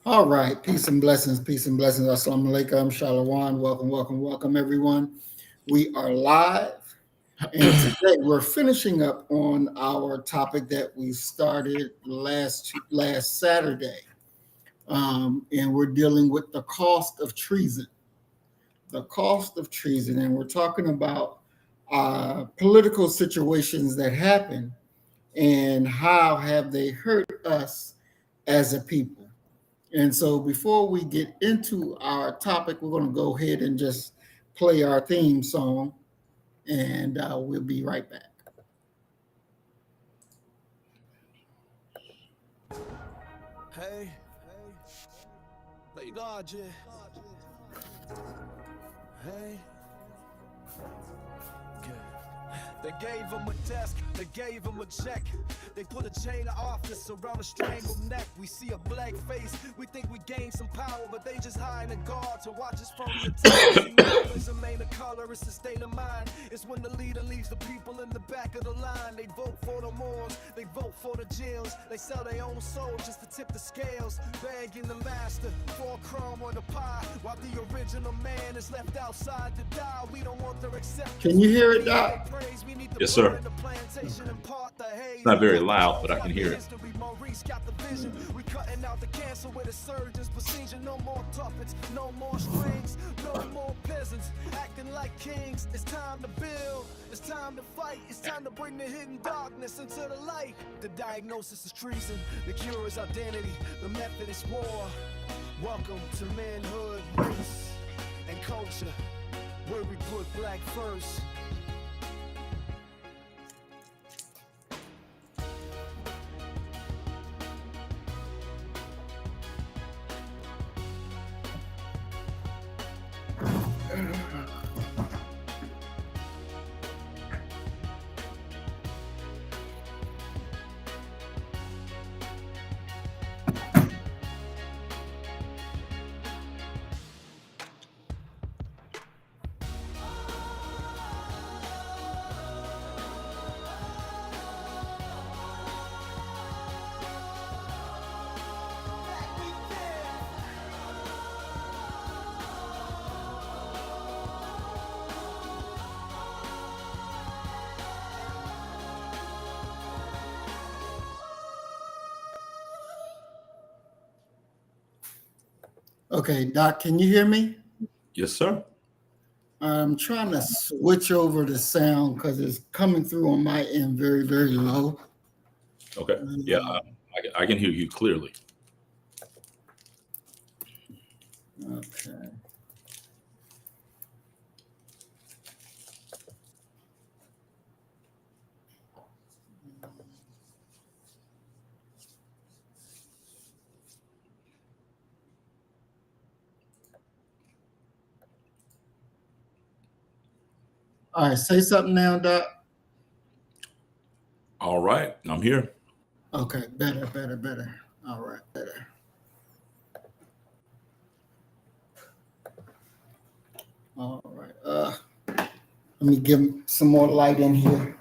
All right, peace and blessings, peace and blessings. Assalamu alaikum, shalom. Welcome, welcome, welcome, everyone. We are live, and today we're finishing up on our topic that we started last Saturday, and we're dealing with the cost of treason. The cost of treason, and we're talking about political situations that happen and how have they hurt us as a people. And so before we get into our topic, we're going to go ahead and just play our theme song, and we'll be right back. Hey, thank God, yeah. Hey, okay. They gave him a desk, they gave him a check. They put a chain of office around a strangled neck. We see a black face, we think we gained some power, but they just hiring a guard to watch us from the top. Nationalism ain't a color, it's a state of mind. It's when the leader leaves the people in the back of the line. They vote for the morals, they vote for the jails. They sell their own soul just to tip the scales. Begging the master for a crumb or the pie, while the original man is left outside to die. We don't want their acceptance. Can you hear it, Doc? Yes, sir. It's not very loud, but I can hear it. We cutting out the cancer with a surgeon's procedure. No more tuppets, no more strings, no more peasants acting like kings. It's time to build, it's time to fight, it's time to bring the hidden darkness into the light. The diagnosis is treason, the cure is identity, the method is war. Welcome to manhood, race, and culture, where we put black first. Okay, Doc, can you hear me? Yes, sir. I'm trying to switch over the sound because it's coming through on my end very, very low. Okay. Yeah, I can hear you clearly. Okay. All right, say something now, Doc. All right, I'm here. Okay, better. All right, better. All right. Let me give some more light in here.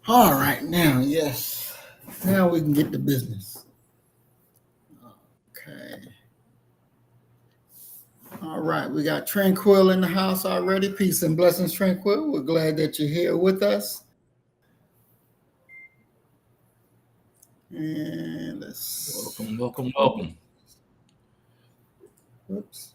All right, now, yes. Now we can get to business. Okay. All right, we got Tranquil in the house already. Peace and blessings, Tranquil. We're glad that you're here with us. And let's... Welcome. Whoops.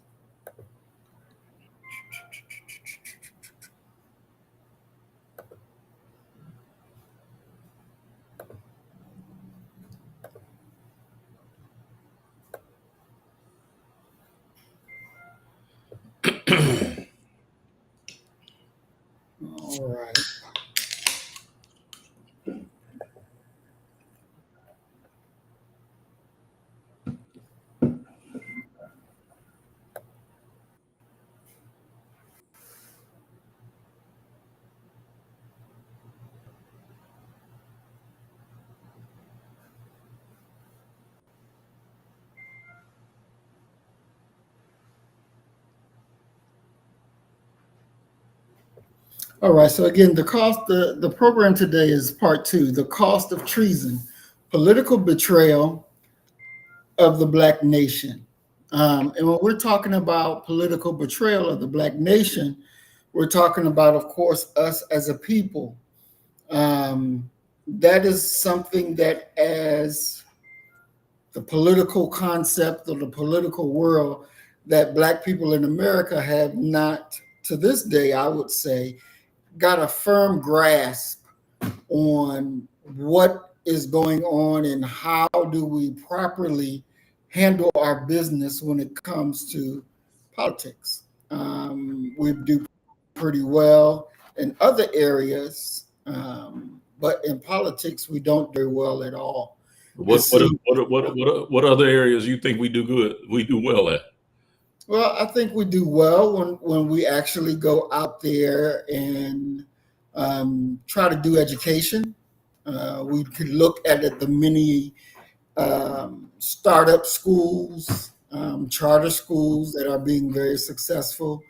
All right. All right. So again, the program today is part two, the cost of treason, political betrayal of the Black nation. And when we're talking about political betrayal of the Black nation, we're talking about, of course, us as a people. That is something that, as the political concept or the political world, that Black people in America have not, to this day, I would say, got a firm grasp on what is going on and how do we properly handle our business when it comes to politics. We do pretty well in other areas, but in politics we don't do very well at all. What other areas you think we do good? We do well at? Well, I think we do well when we actually go out there and try to do education. We could look at it, the many startup schools, charter schools that are being very successful.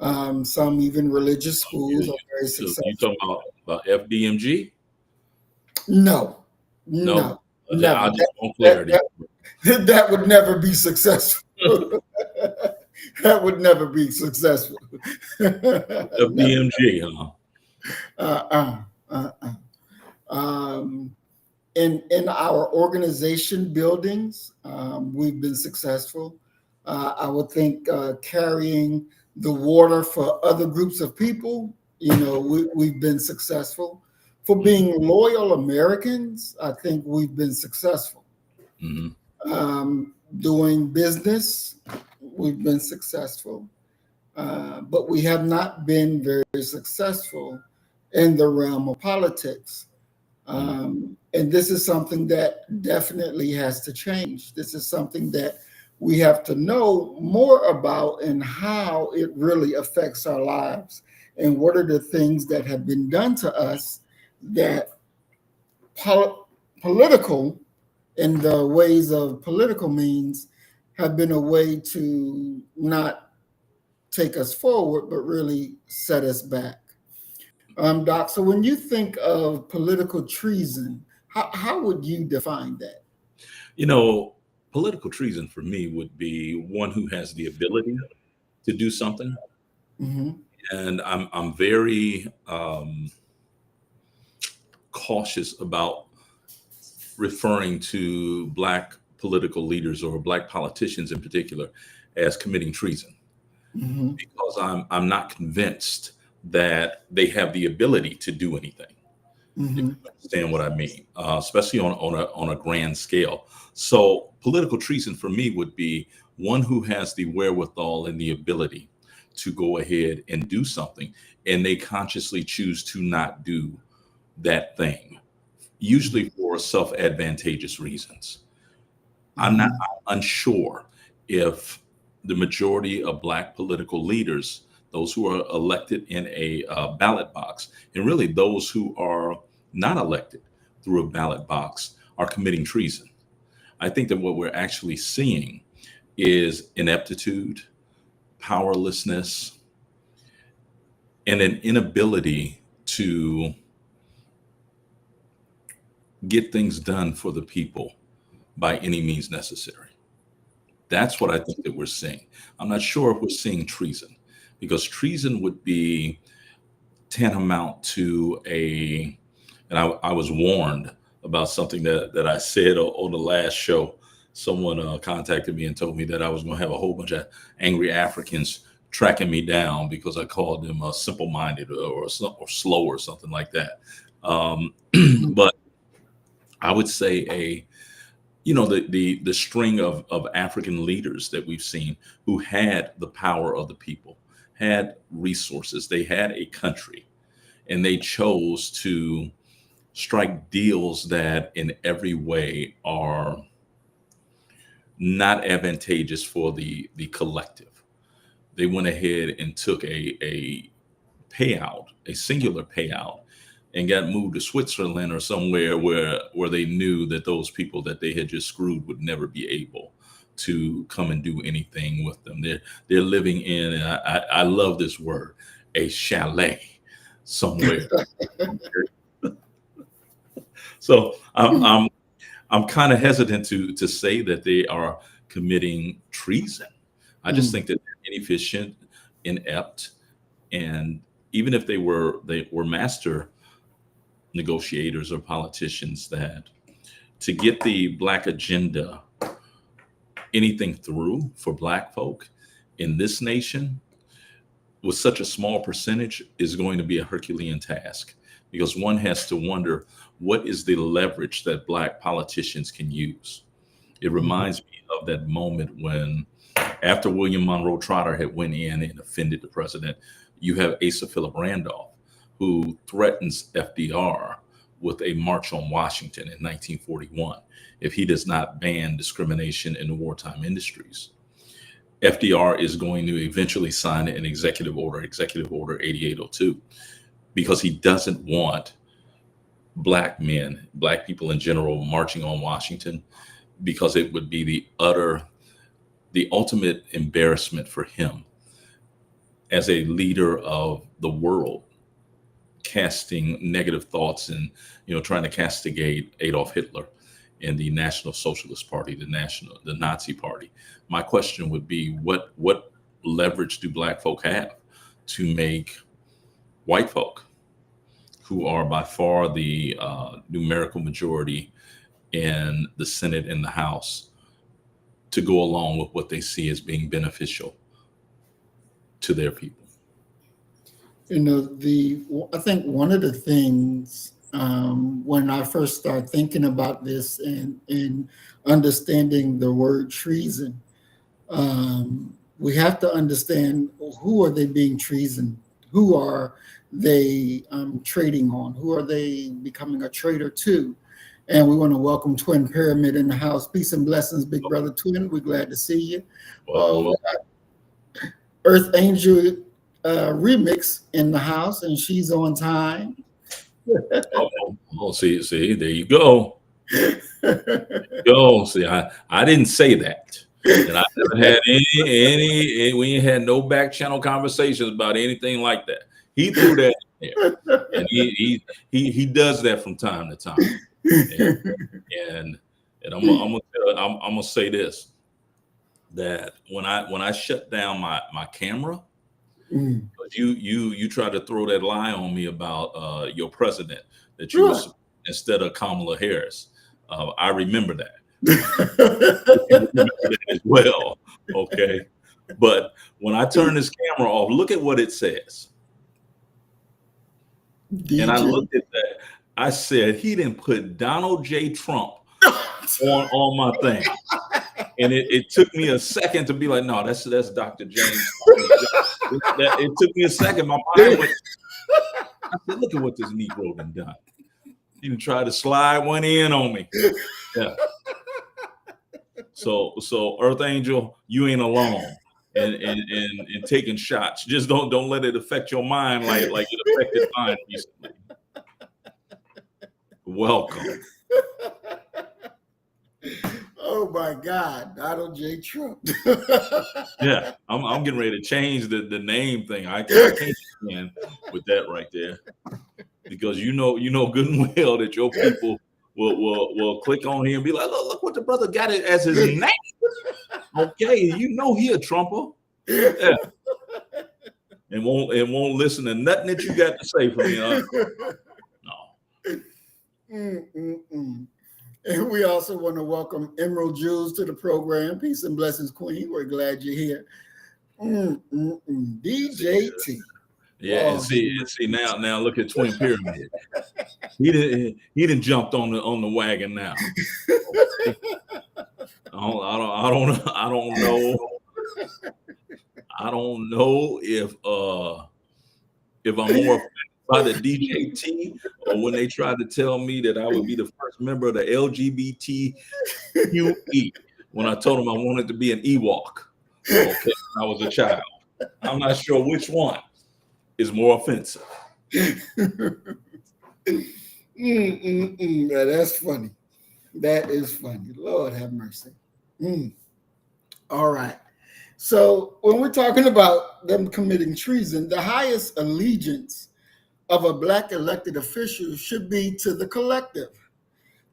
Some even religious schools are very So successful. you talking about FDMG? No, No, never. I just want clarity. That would never be successful. That would never be successful. FDMG, huh? In our organization buildings, we've been successful. I would think carrying the water for other groups of people, we've been successful. For being loyal Americans, I think we've been successful. Mm-hmm. Doing business, we've been successful. But we have not been very successful in the realm of politics. And this is something that definitely has to change. This is something that we have to know more about and how it really affects our lives and what are the things that have been done to us that political, in the ways of political means, have been a way to not take us forward, but really set us back. Doc, so when you think of political treason, how would you define that? Political treason for me would be one who has the ability to do something. Mm-hmm. And I'm very cautious about referring to Black political leaders or Black politicians in particular as committing treason, Mm-hmm. because I'm not convinced that they have the ability to do anything. If you understand what I mean, especially on a grand scale. So political treason for me would be one who has the wherewithal and the ability to go ahead and do something, and they consciously choose to not do that thing, usually for self-advantageous reasons. I'm unsure if the majority of Black political leaders, those who are elected in a ballot box, and really those who are not elected through a ballot box, are committing treason. I think that what we're actually seeing is ineptitude, powerlessness, and an inability to get things done for the people by any means necessary. That's what I think that we're seeing. I'm not sure if we're seeing treason, because treason would be tantamount to and I was warned about something that I said on the last show. Someone contacted me and told me that I was going to have a whole bunch of angry Africans tracking me down because I called them simple-minded or slow or something like that. But I would say the string of African leaders that we've seen who had the power of the people, had resources, they had a country, and they chose to strike deals that in every way are not advantageous for the collective. They went ahead and took a payout, a singular payout, and got moved to Switzerland or somewhere where they knew that those people that they had just screwed would never be able to come and do anything with them. They're living in, and I love this word, a chalet. somewhere. So I'm kind of hesitant to say that they are committing treason. I just think that they're inefficient, inept, and even if they were master negotiators or politicians, that to get the Black agenda, anything through for Black folk in this nation with such a small percentage is going to be a Herculean task, because one has to wonder, what is the leverage that Black politicians can use? It reminds me of that moment when, after William Monroe Trotter had went in and offended the president, you have Asa Philip Randolph, who threatens FDR with a march on Washington in 1941 if he does not ban discrimination in the wartime industries. FDR is going to eventually sign an executive order 8802, because he doesn't want Black men, Black people in general, marching on Washington, because it would be the ultimate embarrassment for him as a leader of the world, casting negative thoughts and trying to castigate Adolf Hitler and the National Socialist Party, the Nazi Party. My question would be, what leverage do Black folk have to make white folk, who are by far the numerical majority in the Senate and the House, to go along with what they see as being beneficial to their people? I think one of the things when I first started thinking about this and understanding the word treason, we have to understand, who are they being treason? Who are they trading on? Who are they becoming a traitor to? And we want to welcome Twin Pyramid in the house. Peace and blessings, big brother Twin. We're glad to see you. Earth Angel remix in the house, and she's on time. See, there you go. See, I didn't say that, and I haven't had any. We ain't had no back channel conversations about anything like that. He threw that in there, and he does that from time to time. And I'm gonna say this, that when I shut down my camera, you tried to throw that lie on me about your president, that you was instead of Kamala Harris. I remember that. As well. Okay. But when I turn this camera off, look at what it says. DJ. And I looked at that. I said, he didn't put Donald J. Trump on my thing. And it took me a second to be like, no, that's Dr. James. It took me a second. My mind went, I said, look at what this Negro done. He done tried to slide one in on me. Yeah. So Earth Angel, you ain't alone in taking shots. Just don't let it affect your mind like it affected mine recently. Welcome. Oh my God, Donald J. Trump. Yeah, I'm getting ready to change the name thing. I can't stand with that right there, because you know good and well that your people will click on here and be like, look what the brother got it as his name. Okay, he a Trumper. Yeah. And won't listen to nothing that you got to say from me. No. And we also want to welcome Emerald Jules to the program. Peace and blessings, Queen. We're glad you're here. DJ T. Yeah, and see now look at Twin Pyramid. He didn't jumped on the wagon now. Okay. I don't know if I'm more offended by the DJT, or when they tried to tell me that I would be the first member of the LGBTQE, when I told them I wanted to be an Ewok. Okay, when I was a child. I'm not sure which one is more offensive. That's funny. That is funny. Lord have mercy. All right. So when we're talking about them committing treason, the highest allegiance of a Black elected official should be to the collective,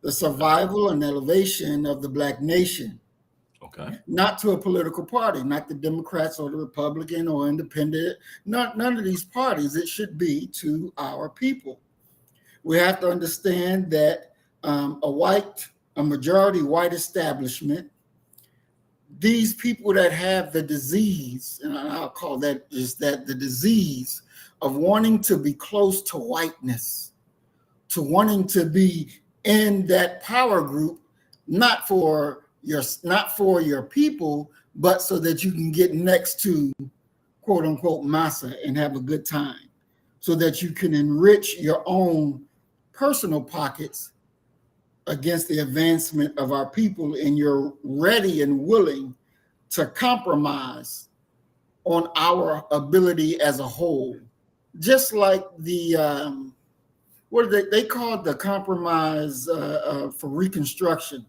the survival and elevation of the Black nation, Okay. not to a political party, not the Democrats or the Republican or Independent, none of these parties. It should be to our people. We have to understand that a majority white establishment, these people that have the disease, and I'll call that the disease of wanting to be close to whiteness, to wanting to be in that power group, not for your people, but so that you can get next to quote unquote massa and have a good time, so that you can enrich your own personal pockets against the advancement of our people, and you're ready and willing to compromise on our ability as a whole. Just like the what they called the compromise for Reconstruction.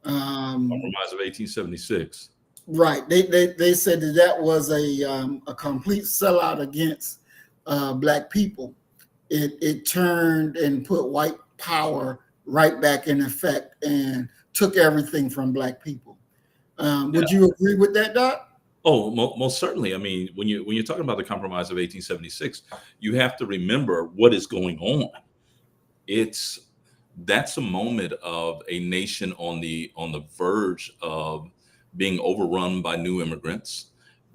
Compromise of 1876. Right. They said that was a complete sellout against Black people. It turned and put white power right back in effect and took everything from Black people. Would you agree with that, Doc? Oh, most certainly. I mean, when you're talking about the Compromise of 1876, you have to remember what is going on. That's a moment of a nation on the verge of being overrun by new immigrants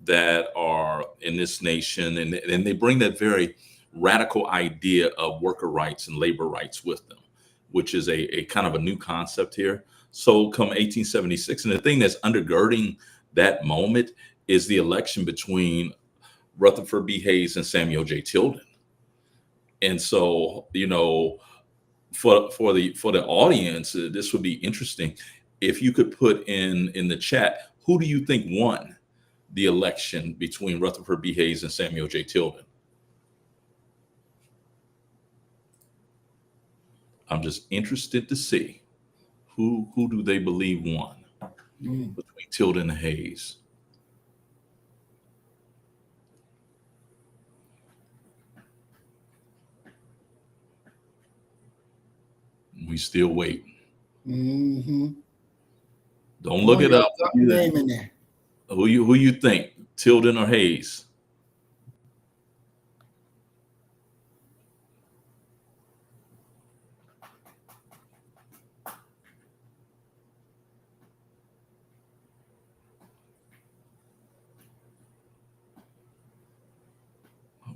that are in this nation, and they bring that very radical idea of worker rights and labor rights with them, which is a kind of a new concept here. So come 1876, and the thing that's undergirding that moment is the election between Rutherford B. Hayes and Samuel J. Tilden. And so, for the audience, this would be interesting if you could put in the chat, who do you think won the election between Rutherford B. Hayes and Samuel J. Tilden? I'm just interested to see who do they believe won between Tilden and Hayes. We still wait. Mm-hmm. Don't look it up. Name in there. Who you think, Tilden or Hayes?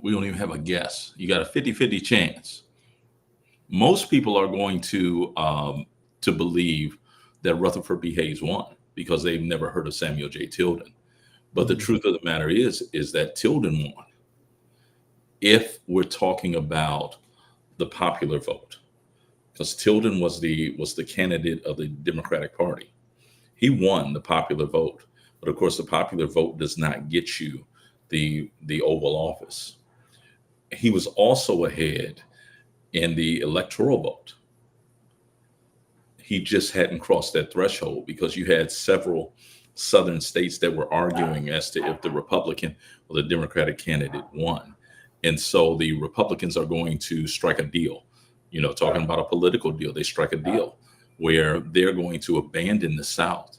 We don't even have a guess. You got a 50-50 chance. Most people are going to believe that Rutherford B. Hayes won because they've never heard of Samuel J. Tilden. But the truth of the matter is that Tilden won. If we're talking about the popular vote, because Tilden was the candidate of the Democratic Party, he won the popular vote. But of course, the popular vote does not get you the Oval Office. He was also ahead in the electoral vote. He just hadn't crossed that threshold because you had several southern states that were arguing as to if the Republican or the Democratic candidate won. And so the Republicans are going to strike a deal, talking about a political deal. They strike a deal where they're going to abandon the South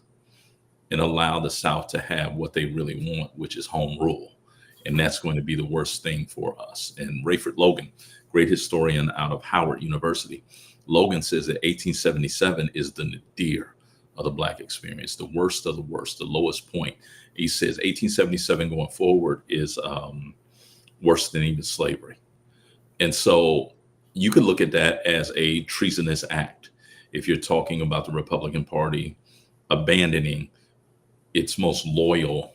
and allow the South to have what they really want, which is home rule. And that's going to be the worst thing for us. And Rayford Logan, great historian out of Howard University, Logan says that 1877 is the nadir of the Black experience, the worst of the worst, the lowest point. He says 1877 going forward is worse than even slavery. And so you could look at that as a treasonous act if you're talking about the Republican Party abandoning its most loyal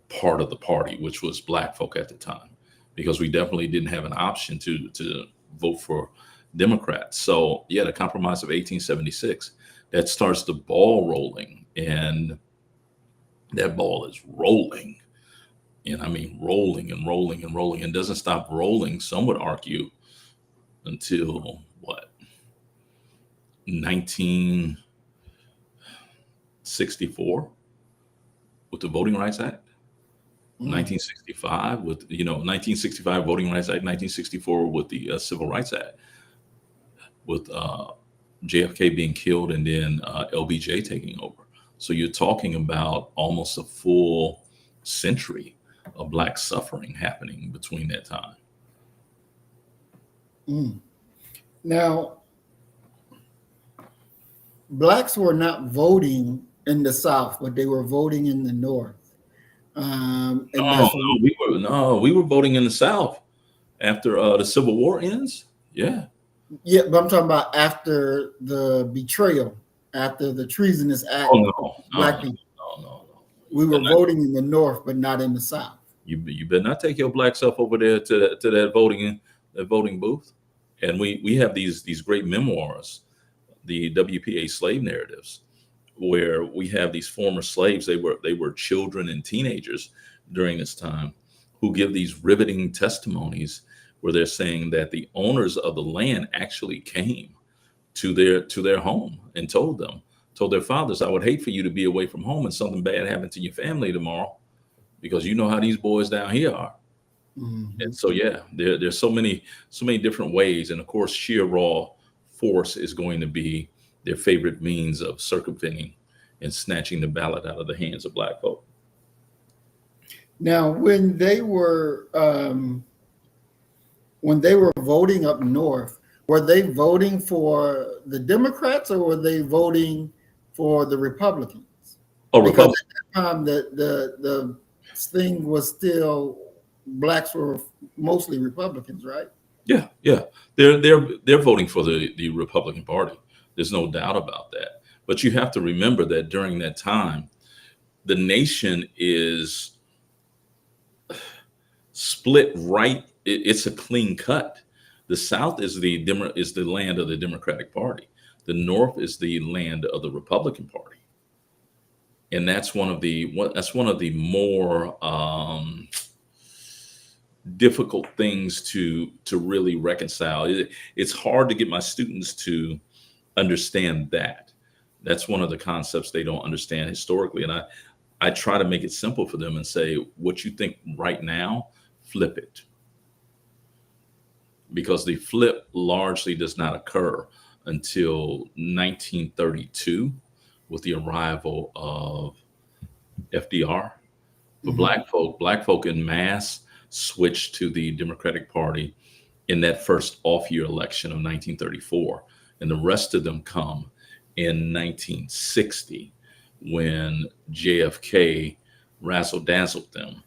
part of the party, which was Black folk at the time, because we definitely didn't have an option to vote for Democrats. So yeah, the Compromise of 1876, that starts the ball rolling, and that ball is rolling. And I mean, rolling and rolling and rolling, and doesn't stop rolling, some would argue, until what? 1964 with the Voting Rights Act. 1965 with 1965 Voting Rights Act, 1964 with the Civil Rights Act, with JFK being killed and then LBJ taking over. So you're talking about almost a full century of Black suffering happening between that time. Now, Blacks were not voting in the South, but they were voting in the North. And we were voting in the South after the Civil War ends. Yeah, but I'm talking about after the betrayal, after the treasonous act. No. We were voting in the North, but not in the South. You better not take your Black self over there to that voting booth. And we have these great memoirs, the WPA slave narratives, where we have these former slaves. They were children and teenagers during this time, who give these riveting testimonies where they're saying that the owners of the land actually came to their home and told their fathers, "I would hate for you to be away from home and something bad happened to your family tomorrow, because you know how these boys down here are." And so, yeah, there's so many different ways. And of course, sheer raw force is going to be their favorite means of circumventing and snatching the ballot out of the hands of Black folk. Now, when they were voting up north, were they voting for the Democrats or were they voting for the Republicans? Because at that time, the thing was still, Blacks were mostly Republicans, right? Yeah. They're voting for the Republican Party. There's no doubt about that. But you have to remember that during that time, the nation is split right. It's a clean cut. The South is the land of the Democratic Party. The North is the land of the Republican Party. And that's one of the more difficult things to really reconcile. It's hard to get my students to understand that. That's one of the concepts they don't understand historically. And I try to make it simple for them and say, what you think right now, flip it. Because the flip largely does not occur until 1932 with the arrival of FDR. But Black folk en masse switched to the Democratic Party in that first off-year election of 1934. And the rest of them come in 1960 when JFK razzle-dazzled them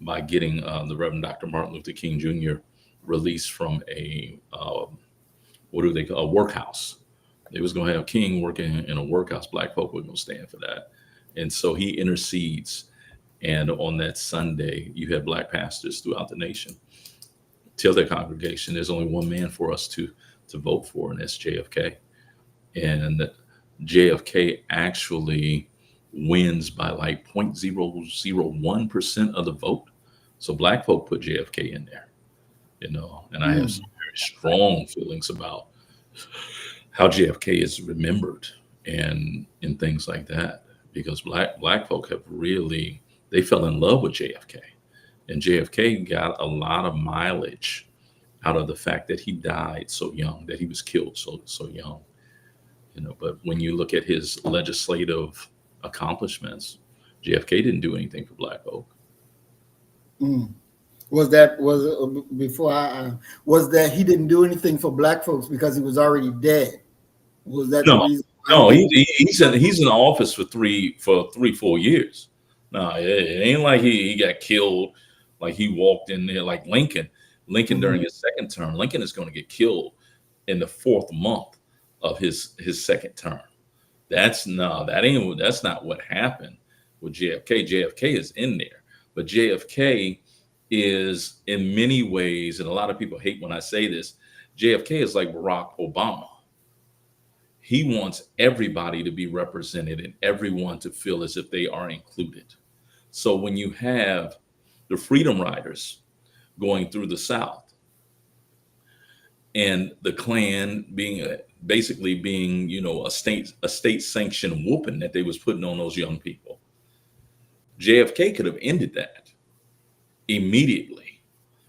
by getting the Reverend Dr. Martin Luther King Jr. released from a workhouse. They was going to have King working in a workhouse. Black folk were going to stand for that. And so he intercedes. And on that Sunday, you have Black pastors throughout the nation tell their congregation, there's only one man for us to vote for, and that's JFK. And JFK actually wins by like 0.001% of the vote. So Black folk put JFK in there, and I have some very strong feelings about how JFK is remembered and things like that, because black folk have really, they fell in love with JFK, and JFK got a lot of mileage out of the fact that he died so young, that he was killed so young, but when you look at his legislative accomplishments, JFK didn't do anything for Black folk. Was that he didn't do anything for Black folks because he was already dead? Was that the reason? No, he's in office for 4 years. No, it ain't like he got killed, like he walked in there like Lincoln. During his second term, Lincoln is going to get killed in the 4th month of his second term. That's not what happened with JFK. JFK is in there, but JFK is in many ways, and a lot of people hate when I say this, JFK is like Barack Obama. He wants everybody to be represented and everyone to feel as if they are included. So when you have the Freedom Riders going through the South and the Klan being a state sanctioned whooping that they was putting on those young people, JFK could have ended that. immediately,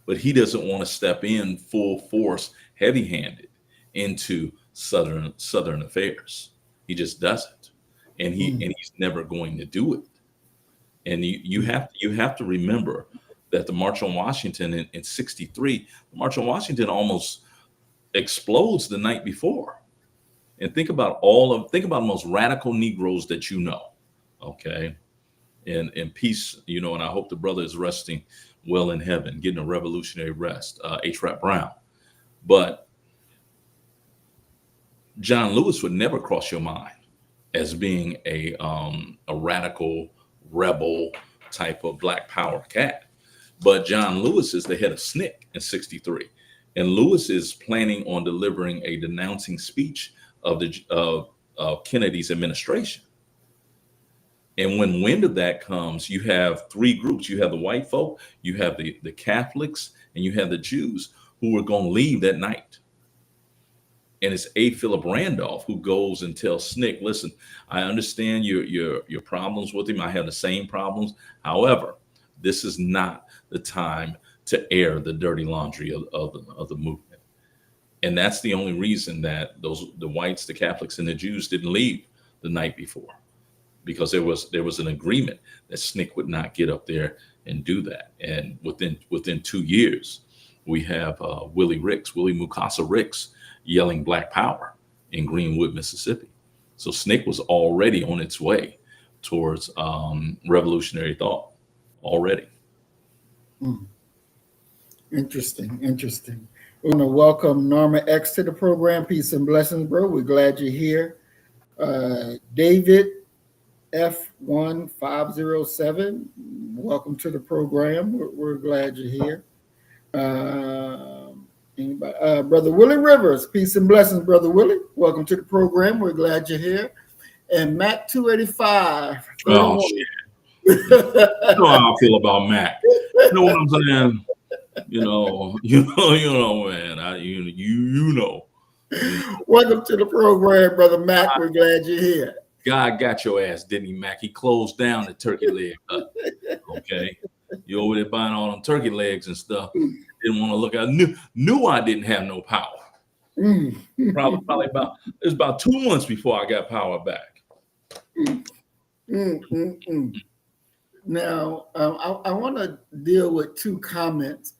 but he doesn't want to step in full force, heavy-handed into Southern affairs. He just doesn't, and he's never going to do it. And you have to remember that the March on Washington in '63, the March on Washington almost explodes the night before. And think about the most radical Negroes that you know, okay? And peace, and I hope the brother is resting well in heaven, getting a revolutionary rest, H. Rap Brown. But John Lewis would never cross your mind as being a radical rebel type of Black Power cat. But John Lewis is the head of SNCC in '63, and Lewis is planning on delivering a denouncing speech of Kennedy's administration. And when wind of that comes, you have three groups. You have the white folk, you have the Catholics, and you have the Jews who are going to leave that night. And it's A. Philip Randolph who goes and tells SNCC, listen, I understand your problems with him. I have the same problems. However, this is not the time to air the dirty laundry of the movement. And that's the only reason that the whites, the Catholics, and the Jews didn't leave the night before, because there was an agreement that SNCC would not get up there and do that. And within 2 years, we have Willie Mukasa Ricks, yelling Black Power in Greenwood, Mississippi. So SNCC was already on its way towards revolutionary thought already. Interesting. We want to welcome Norma X to the program. Peace and blessings, bro. We're glad you're here. David F1507, welcome to the program. We're glad you're here. Brother Willie Rivers, peace and blessings, Brother Willie. Welcome to the program. We're glad you're here. And Mac 285. Oh, shit. You know how I feel about Mac. You know what I'm saying? You know, man. You know. Welcome to the program, Brother Mac. We're glad you're here. God got your ass, didn't he, Mac? He closed down the turkey leg hut. Okay. You over there buying all them turkey legs and stuff. Didn't want to look. I knew I didn't have no power. Probably it was about 2 months before I got power back. Now, I want to deal with two comments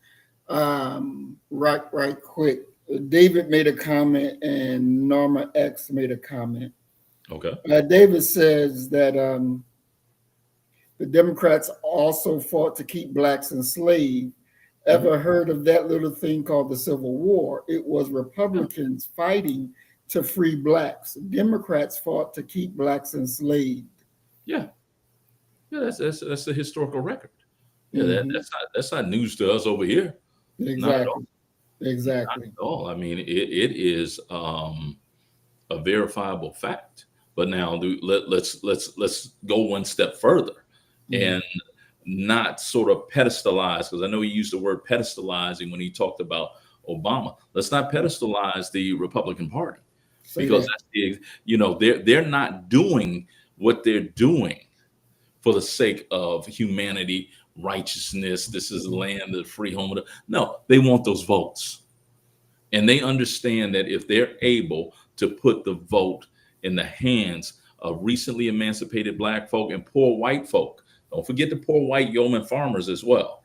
right quick. David made a comment and Norma X made a comment. Okay. David says that the Democrats also fought to keep blacks enslaved. Ever heard of that little thing called the Civil War? It was Republicans fighting to free blacks. Democrats fought to keep blacks enslaved. Yeah, that's a historical record. Yeah, that's not news to us over here. Exactly. Not at all. I mean, it is a verifiable fact. But now let's go one step further and not sort of pedestalize, because I know he used the word pedestalizing when he talked about Obama. Let's not pedestalize the Republican Party, because they're not doing what they're doing for the sake of humanity, righteousness. This is the land of free home. No, they want those votes. And they understand that if they're able to put the vote in the hands of recently emancipated black folk and poor white folk, don't forget the poor white yeoman farmers as well.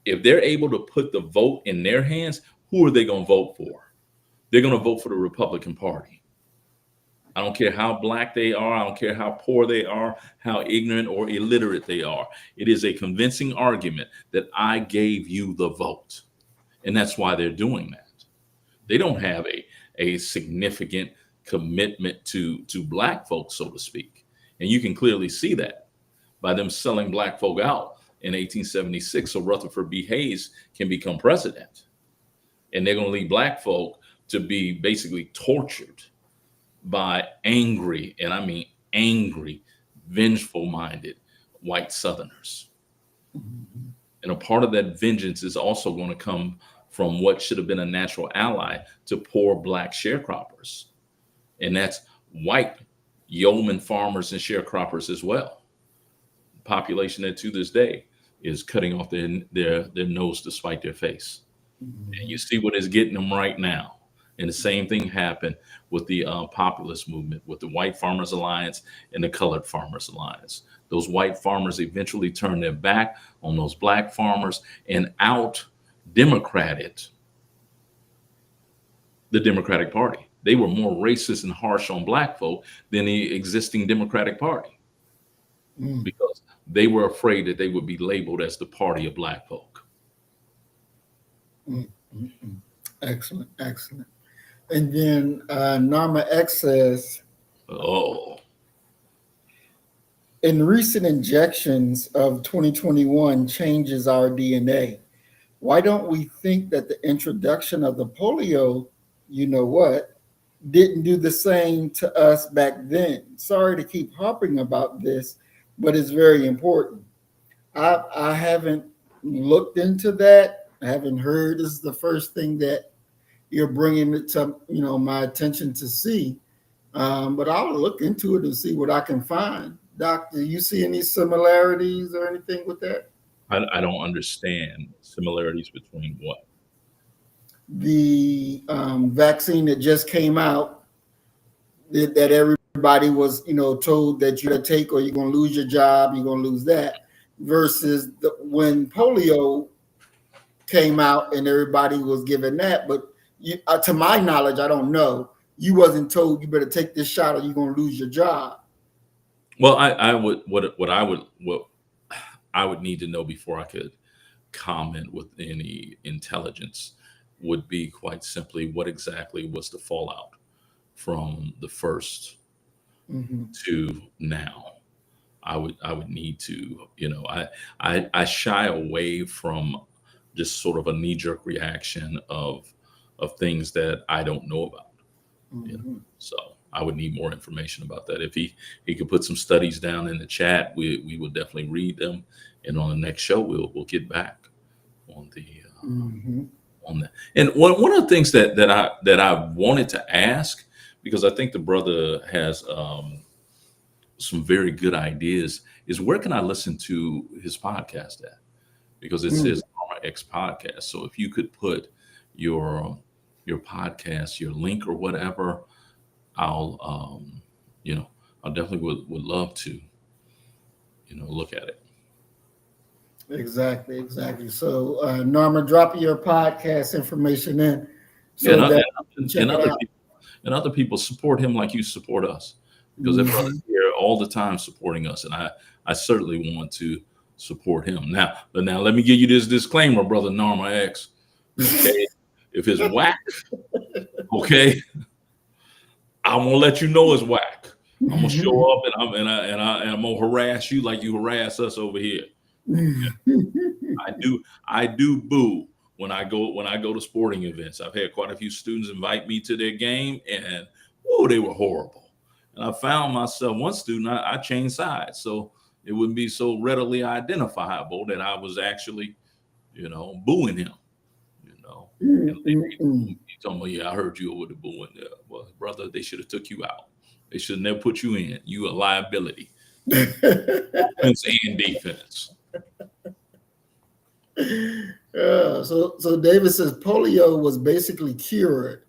If they're able to put the vote in their hands, who are they going to vote for? They're going to vote for the Republican Party. I don't care how black they are. I don't care how poor they are, how ignorant or illiterate they are. It is a convincing argument that I gave you the vote. And that's why they're doing that. They don't have a significant commitment to black folks, so to speak. And you can clearly see that by them selling black folk out in 1876 so Rutherford B. Hayes can become president. And they're going to leave black folk to be basically tortured by angry, and I mean angry, vengeful-minded white Southerners. And a part of that vengeance is also going to come from what should have been a natural ally to poor black sharecroppers. And that's white yeoman farmers and sharecroppers as well. Population that to this day is cutting off their nose to spite their face. And you Mhm. see what is getting them right now. And the same thing happened with the populist movement, with the White Farmers Alliance and the Colored Farmers Alliance. Those white farmers eventually turned their back on those black farmers and out democrated the Democratic Party. They were more racist and harsh on black folk than the existing Democratic Party Mm, because they were afraid that they would be labeled as the party of black folk. mm, mm, mm. Excellent, excellent. And then Norma X says, Oh, in recent injections of 2021 changes our DNA. Why don't we think that the introduction of the polio, you know what, didn't do the same to us back then? Sorry to keep harping about this, but it's very important. I haven't looked into that. I haven't heard. This is the first thing that you're bringing it to my attention to see. But I'll look into it and see what I can find. Doctor, you see any similarities or anything with that? I don't understand similarities between what. The vaccine that just came out that everybody was, told that you got to take or you're going to lose your job, you're going to lose that, versus when polio came out and everybody was given that. But to my knowledge, I don't know. You wasn't told you better take this shot or you're going to lose your job. Well, I would what I would need to know before I could comment with any intelligence would be quite simply what exactly was the fallout from the first Mm-hmm. to now. I would need to, I shy away from just sort of a knee jerk reaction of things that I don't know about. Mm-hmm. So I would need more information about that. If he could put some studies down in the chat, we will definitely read them, and on the next show we'll get back on the Mm-hmm. on that. And one of the things that I wanted to ask, because I think the brother has some very good ideas, is where can I listen to his podcast at? Because it says Armor X podcast. So if you could put your podcast, your link or whatever, I'll I definitely would love to look at it. Exactly. So Norma, drop your podcast information in Yeah, so that you can check and it other out. people support him like you support us, because that brother's Mhm. here all the time supporting us, and I certainly want to support him. Now let me give you this disclaimer, brother Norma X. Okay, if it's whack, okay, I'm gonna let you know it's whack. I'm gonna show up and I'm gonna harass you like you harass us over here. I do boo when I go to sporting events. I've had quite a few students invite me to their game, and they were horrible. And I found myself, one student, I changed sides so it wouldn't be so readily identifiable that I was actually, booing him. And he told me, "Yeah, I heard you over the booing there." Well, brother, they should have took you out. They should never put you in. You a liability, offense and defense. So David says polio was basically cured,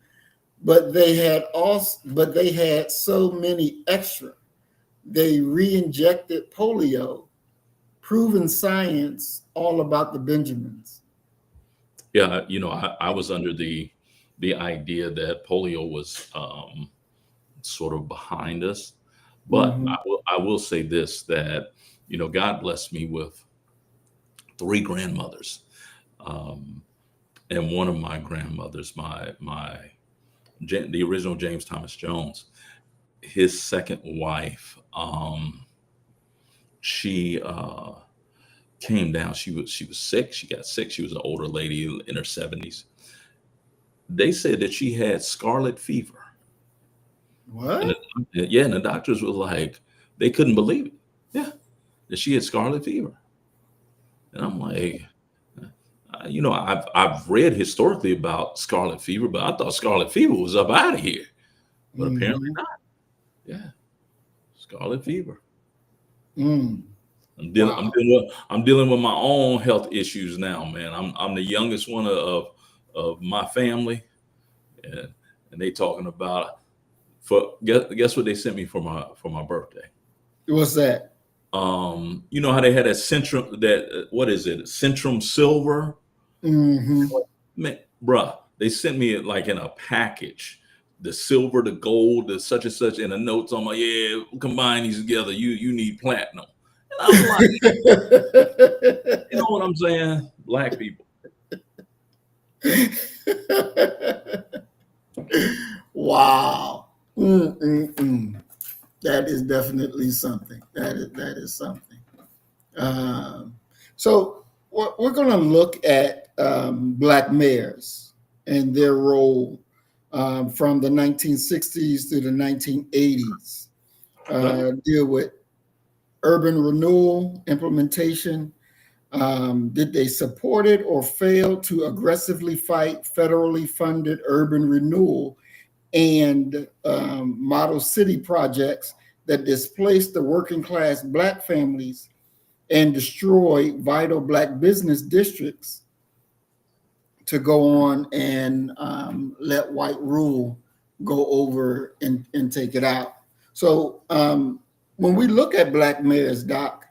but they had so many extra. They re-injected polio, proven science all about the Benjamins. Yeah, I was under the idea that polio was sort of behind us, but Mhm. I will say this, that God blessed me with 3 grandmothers, um, and one of my grandmothers, the original James Thomas Jones, his second wife, she came down. She was sick. She got sick. She was an older lady in her 70s. They said that she had scarlet fever. And What? and the doctors were like, they couldn't believe it. Yeah, that she had scarlet fever. And I'm like, I've read historically about scarlet fever, but I thought scarlet fever was up out of here. But apparently Mhm. not. Yeah, scarlet fever. Mm. Wow. I'm dealing with my own health issues now, man. I'm the youngest one of my family, and they talking about for guess what they sent me for my birthday. What's that? You know how they had that Centrum, that what is it, Centrum Silver? Mm-hmm. Man, bruh, they sent me it like in a package. The silver, the gold, the such and such, and the notes on my, yeah, combine these together. You need platinum. And I'm like, you know what I'm saying? Black people. Wow. Mm-mm-mm. That is definitely something. That is something. Um, so we're going to look at Black mayors and their role from the 1960s through the 1980s. Deal with urban renewal implementation. Did they support it or fail to aggressively fight federally funded urban renewal and model city projects that displaced the working class Black families and destroy vital Black business districts to go on and let white rule go over and take it out? So when we look at Black mayors, Doc,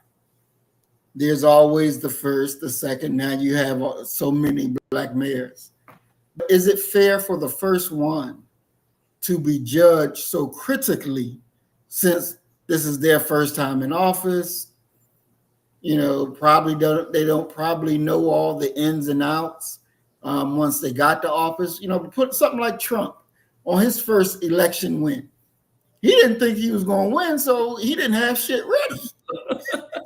there's always the first, the second. Now you have so many Black mayors. Is it fair for the first one to be judged so critically since this is their first time in office? You know, they don't probably know all the ins and outs once they got to office. You know, put something like Trump on his first election win. He didn't think he was going to win, so he didn't have shit ready.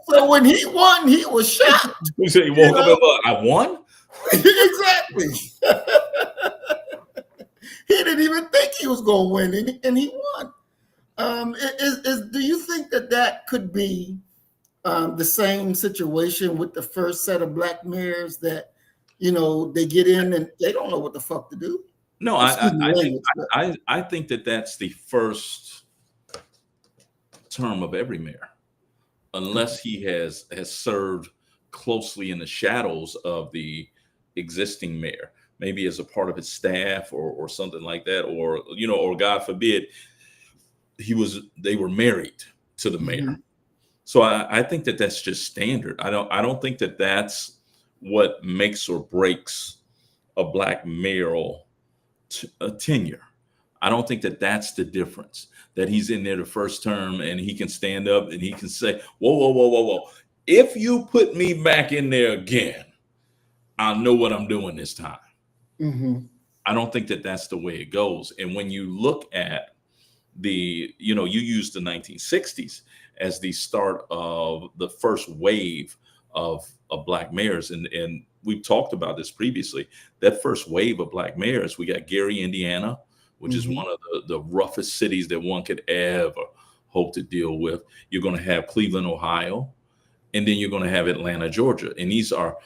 So when he won, he was shocked. You say you woke up and look, I won? Exactly. He didn't even think he was going to win, and he won. Do you think that could be the same situation with the first set of Black mayors that, you know, they get in and they don't know what the fuck to do? No, I think that that's the first term of every mayor, unless he has served closely in the shadows of the existing mayor, maybe as a part of his staff or something like that, or or God forbid, they were married to the mayor. Mm-hmm. So I think that that's just standard. I don't think that that's what makes or breaks a Black mayoral tenure. I don't think that that's the difference, that he's in there the first term and he can stand up and he can say, whoa, whoa, whoa, whoa, whoa. If you put me back in there again, I'll know what I'm doing this time. Mm-hmm. I don't think that that's the way it goes. And when you look at you use the 1960s as the start of the first wave of Black mayors. And we've talked about this previously, that first wave of Black mayors, we got Gary, Indiana, which is one of the roughest cities that one could ever hope to deal with. You're going to have Cleveland, Ohio, and then you're going to have Atlanta, Georgia. And these are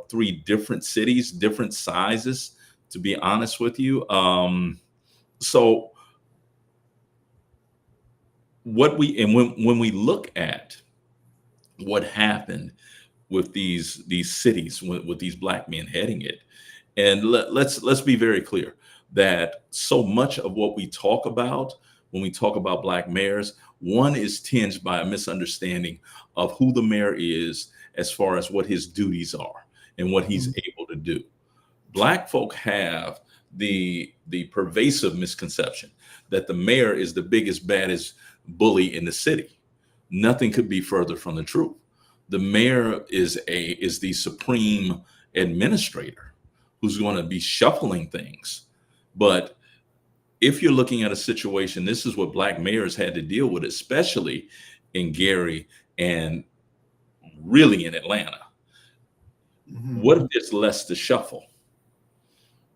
three different cities, different sizes, to be honest with you. So when we look at what happened with these cities with these Black men heading it, and let's be very clear that so much of what we talk about when we talk about Black mayors, one is tinged by a misunderstanding of who the mayor is as far as what his duties are and what he's able to do. Black folk have the pervasive misconception that the mayor is the biggest, baddest bully in the city. Nothing could be further from the truth. The mayor is the supreme administrator who's going to be shuffling things. But if you're looking at a situation, this is what Black mayors had to deal with, especially in Gary and really in Atlanta. What if there's less to shuffle?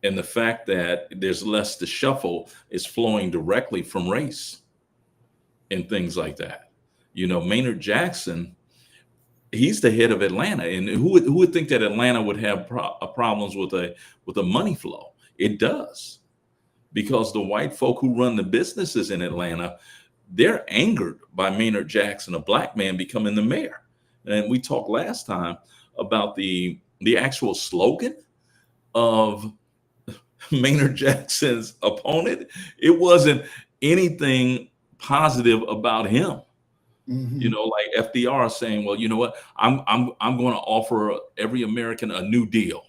And the fact that there's less to shuffle is flowing directly from race and things like that. Maynard Jackson, he's the head of Atlanta, and who would think that Atlanta would have problems with a money flow? It does, because the white folk who run the businesses in Atlanta, they're angered by Maynard Jackson, a Black man, becoming the mayor. and we talked last time about the actual slogan of Maynard Jackson's opponent. It wasn't anything positive about him. Mm-hmm. Like FDR saying, well, you know what, I'm going to offer every American a new deal.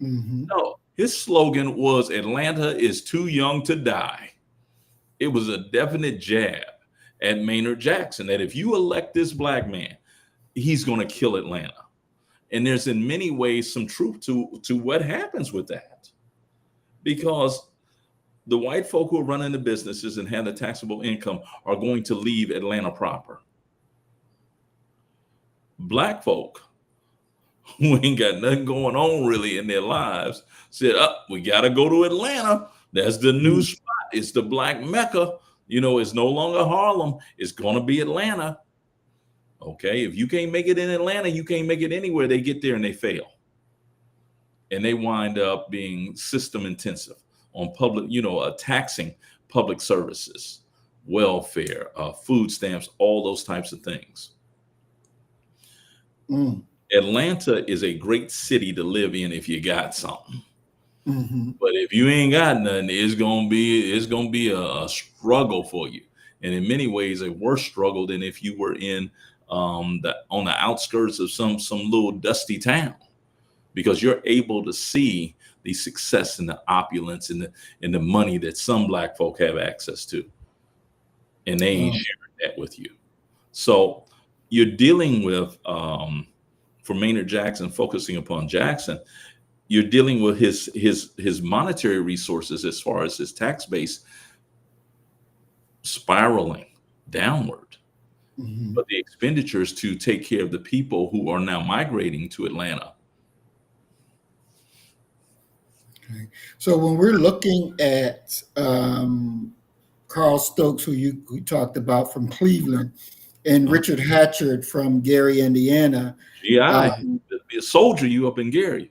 Mm-hmm. No, his slogan was Atlanta is too young to die. It was a definite jab at Maynard Jackson that if you elect this black man, he's going to kill Atlanta. And there's in many ways some truth to what happens with that, because the white folk who are running the businesses and have the taxable income are going to leave Atlanta proper. Black folk who ain't got nothing going on really in their lives said, we got to go to Atlanta. That's the new spot. It's the black Mecca. It's no longer Harlem. It's going to be Atlanta. Okay, if you can't make it in Atlanta, you can't make it anywhere. They get there and they fail. And they wind up being system intensive on public, taxing public services, welfare, food stamps, all those types of things. Atlanta is a great city to live in if you got something. Mm-hmm. But if you ain't got nothing, it's gonna be a struggle for you, and in many ways a worse struggle than if you were in on the outskirts of some little dusty town, because you're able to see the success and the opulence and the money that some black folk have access to, and they ain't sharing that with you. So you're dealing with for Maynard Jackson, focusing upon Jackson, you're dealing with his monetary resources as far as his tax base spiraling downward. Mm-hmm. But the expenditures to take care of the people who are now migrating to Atlanta. Okay. So when we're looking at Carl Stokes, who we talked about from Cleveland, and Richard Hatchard from Gary, Indiana. GI, be a soldier, you up in Gary.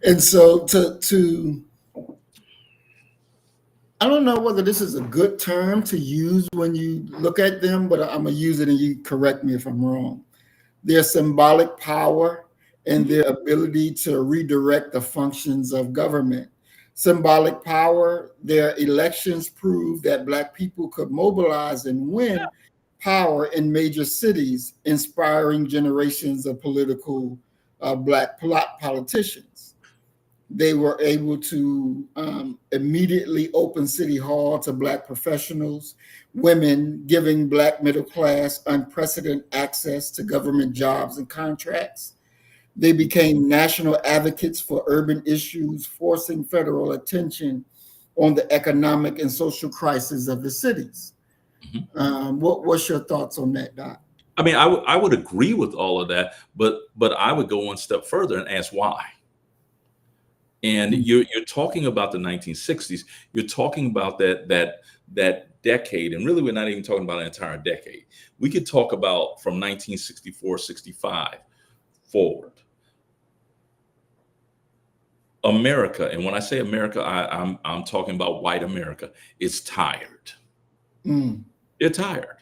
And so to I don't know whether this is a good term to use when you look at them, but I'm going to use it and you correct me if I'm wrong. Their symbolic power and their ability to redirect the functions of government. Symbolic power, their elections prove that Black people could mobilize and win power in major cities, inspiring generations of political Black politicians. They were able to immediately open City Hall to Black professionals, women, giving Black middle class unprecedented access to government jobs and contracts. They became national advocates for urban issues, forcing federal attention on the economic and social crisis of the cities. Mm-hmm. What's your thoughts on that, Doc? I mean, I would agree with all of that, but I would go one step further and ask why. And you're talking about the 1960s. You're talking about that decade, and really we're not even talking about an entire decade. We could talk about from 1964, 65 forward. America, and when I say America, I'm talking about white America, is tired. They're tired.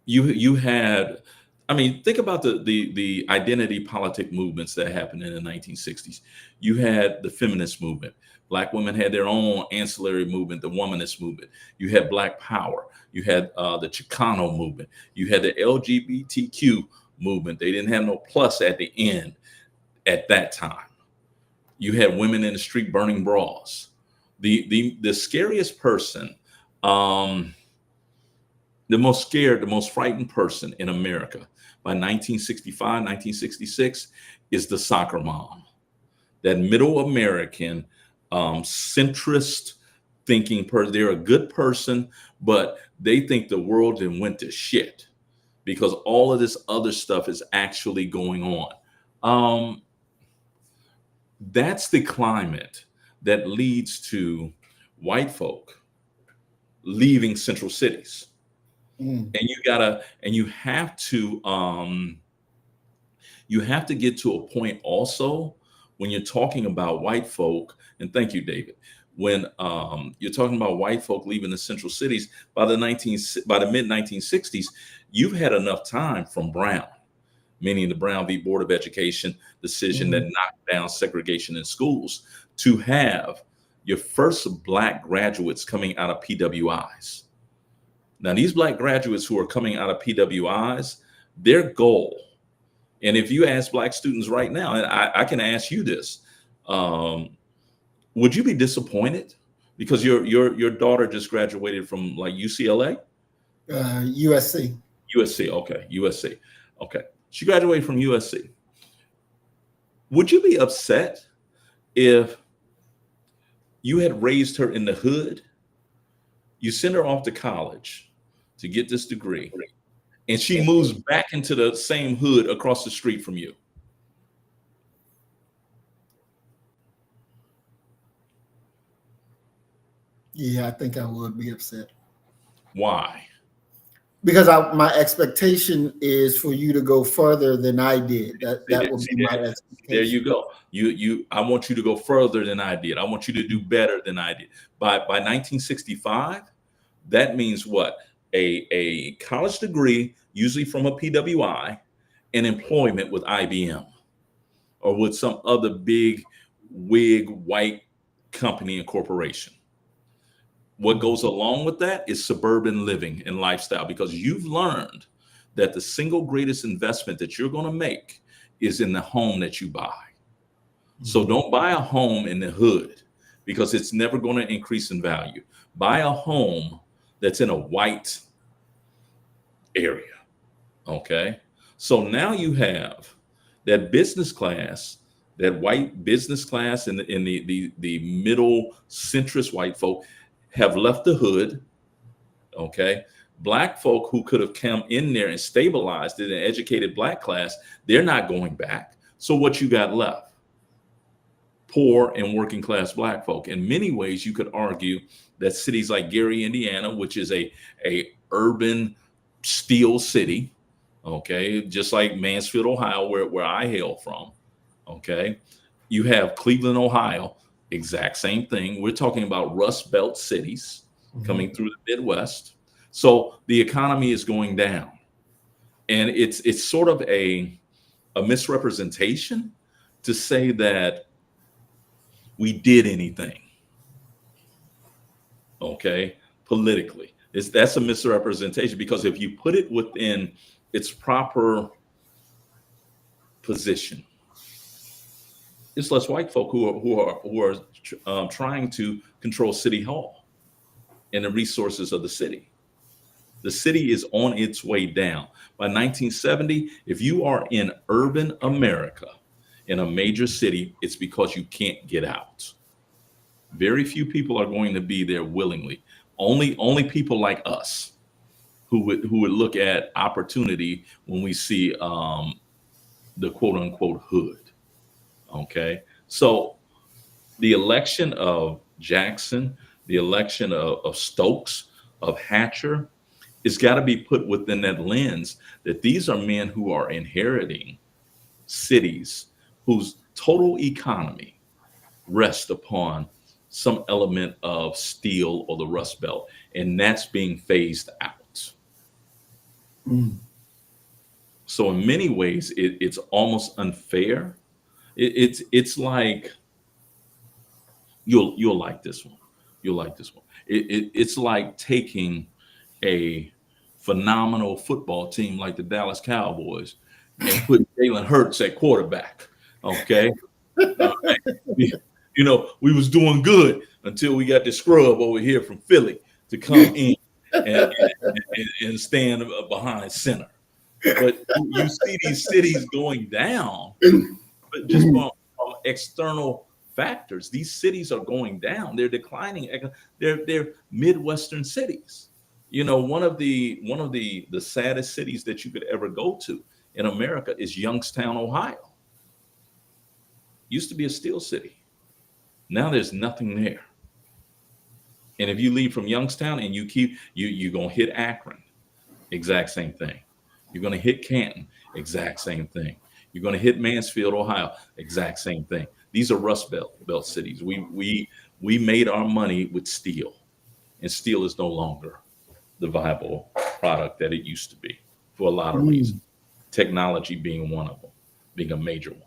You had, I mean, think about the identity politic movements that happened in the 1960s. You had the feminist movement. Black women had their own ancillary movement, the womanist movement. You had Black Power. You had the Chicano movement. You had the LGBTQ movement. They didn't have no plus at the end at that time. You had women in the street burning bras. The scariest person, the most scared, the most frightened person in America by 1965, 1966 is the soccer mom. That middle American, centrist thinking person. They're a good person, but they think the world then went to shit because all of this other stuff is actually going on. That's the climate that leads to white folk leaving central cities. And you have to get to a point also when you're talking about white folk, and thank you, David, when you're talking about white folk leaving the central cities by the mid 1960s, you've had enough time from Brown, meaning the Brown v. Board of Education decision that knocked down segregation in schools, to have your first Black graduates coming out of PWIs. Now, these Black graduates who are coming out of PWIs, their goal, and if you ask Black students right now, and I can ask you this, would you be disappointed because your daughter just graduated from like UCLA? USC. USC, okay, USC, okay. She graduated from USC. Would you be upset if you had raised her in the hood, you send her off to college to get this degree, and she moves back into the same hood across the street from you? Yeah, I think I would be upset. Why? Because my expectation is for you to go further than I did. That would be my expectation. There you go. I want you to go further than I did. I want you to do better than I did. By 1965, that means what? A college degree, usually from a PWI, and employment with IBM or with some other big wig white company and corporation. What goes along with that is suburban living and lifestyle, because you've learned that the single greatest investment that you're going to make is in the home that you buy. So don't buy a home in the hood, because it's never going to increase in value. Buy a home that's in a white area. Okay. So now you have that business class, that white business class, and the middle centrist white folk have left the hood. Okay. Black folk who could have come in there and stabilized it, an educated Black class, they're not going back. So what you got left? Poor and working class Black folk. In many ways, you could argue that cities like Gary, Indiana, which is a urban steel city, okay, just like Mansfield, Ohio, where I hail from, okay. You have Cleveland, Ohio, exact same thing. We're talking about Rust Belt cities coming through the Midwest. So the economy is going down, and it's sort of a misrepresentation to say that we did anything, okay, politically. That's a misrepresentation, because if you put it within its proper position, it's less white folk who are trying to control City Hall and the resources of the city. The city is on its way down. By 1970, if you are in urban America, in a major city, it's because you can't get out. Very few people are going to be there willingly. Only people like us who would look at opportunity when we see the quote unquote hood. Okay, so the election of Jackson, the election of Stokes, of Hatcher, it's got to be put within that lens that these are men who are inheriting cities whose total economy rests upon some element of steel or the Rust Belt, and that's being phased out. So in many ways, it's almost unfair. It's like, you'll like this one. You'll like this one. It's like taking a phenomenal football team like the Dallas Cowboys and put Jalen Hurts at quarterback. Okay. You know, we was doing good until we got the scrub over here from Philly to come in and stand behind center. But you see these cities going down, but just from external factors. These cities are going down. They're declining. They're Midwestern cities. You know, one of the saddest cities that you could ever go to in America is Youngstown, Ohio. Used to be a steel city. Now there's nothing there. And if you leave from Youngstown and you're gonna hit Akron, exact same thing. You're gonna hit Canton, exact same thing. You're gonna hit Mansfield, Ohio, exact same thing. These are Rust Belt cities. We We made our money with steel, and steel is no longer the viable product that it used to be for a lot of reasons. Mm, Technology being one of them, being a major one.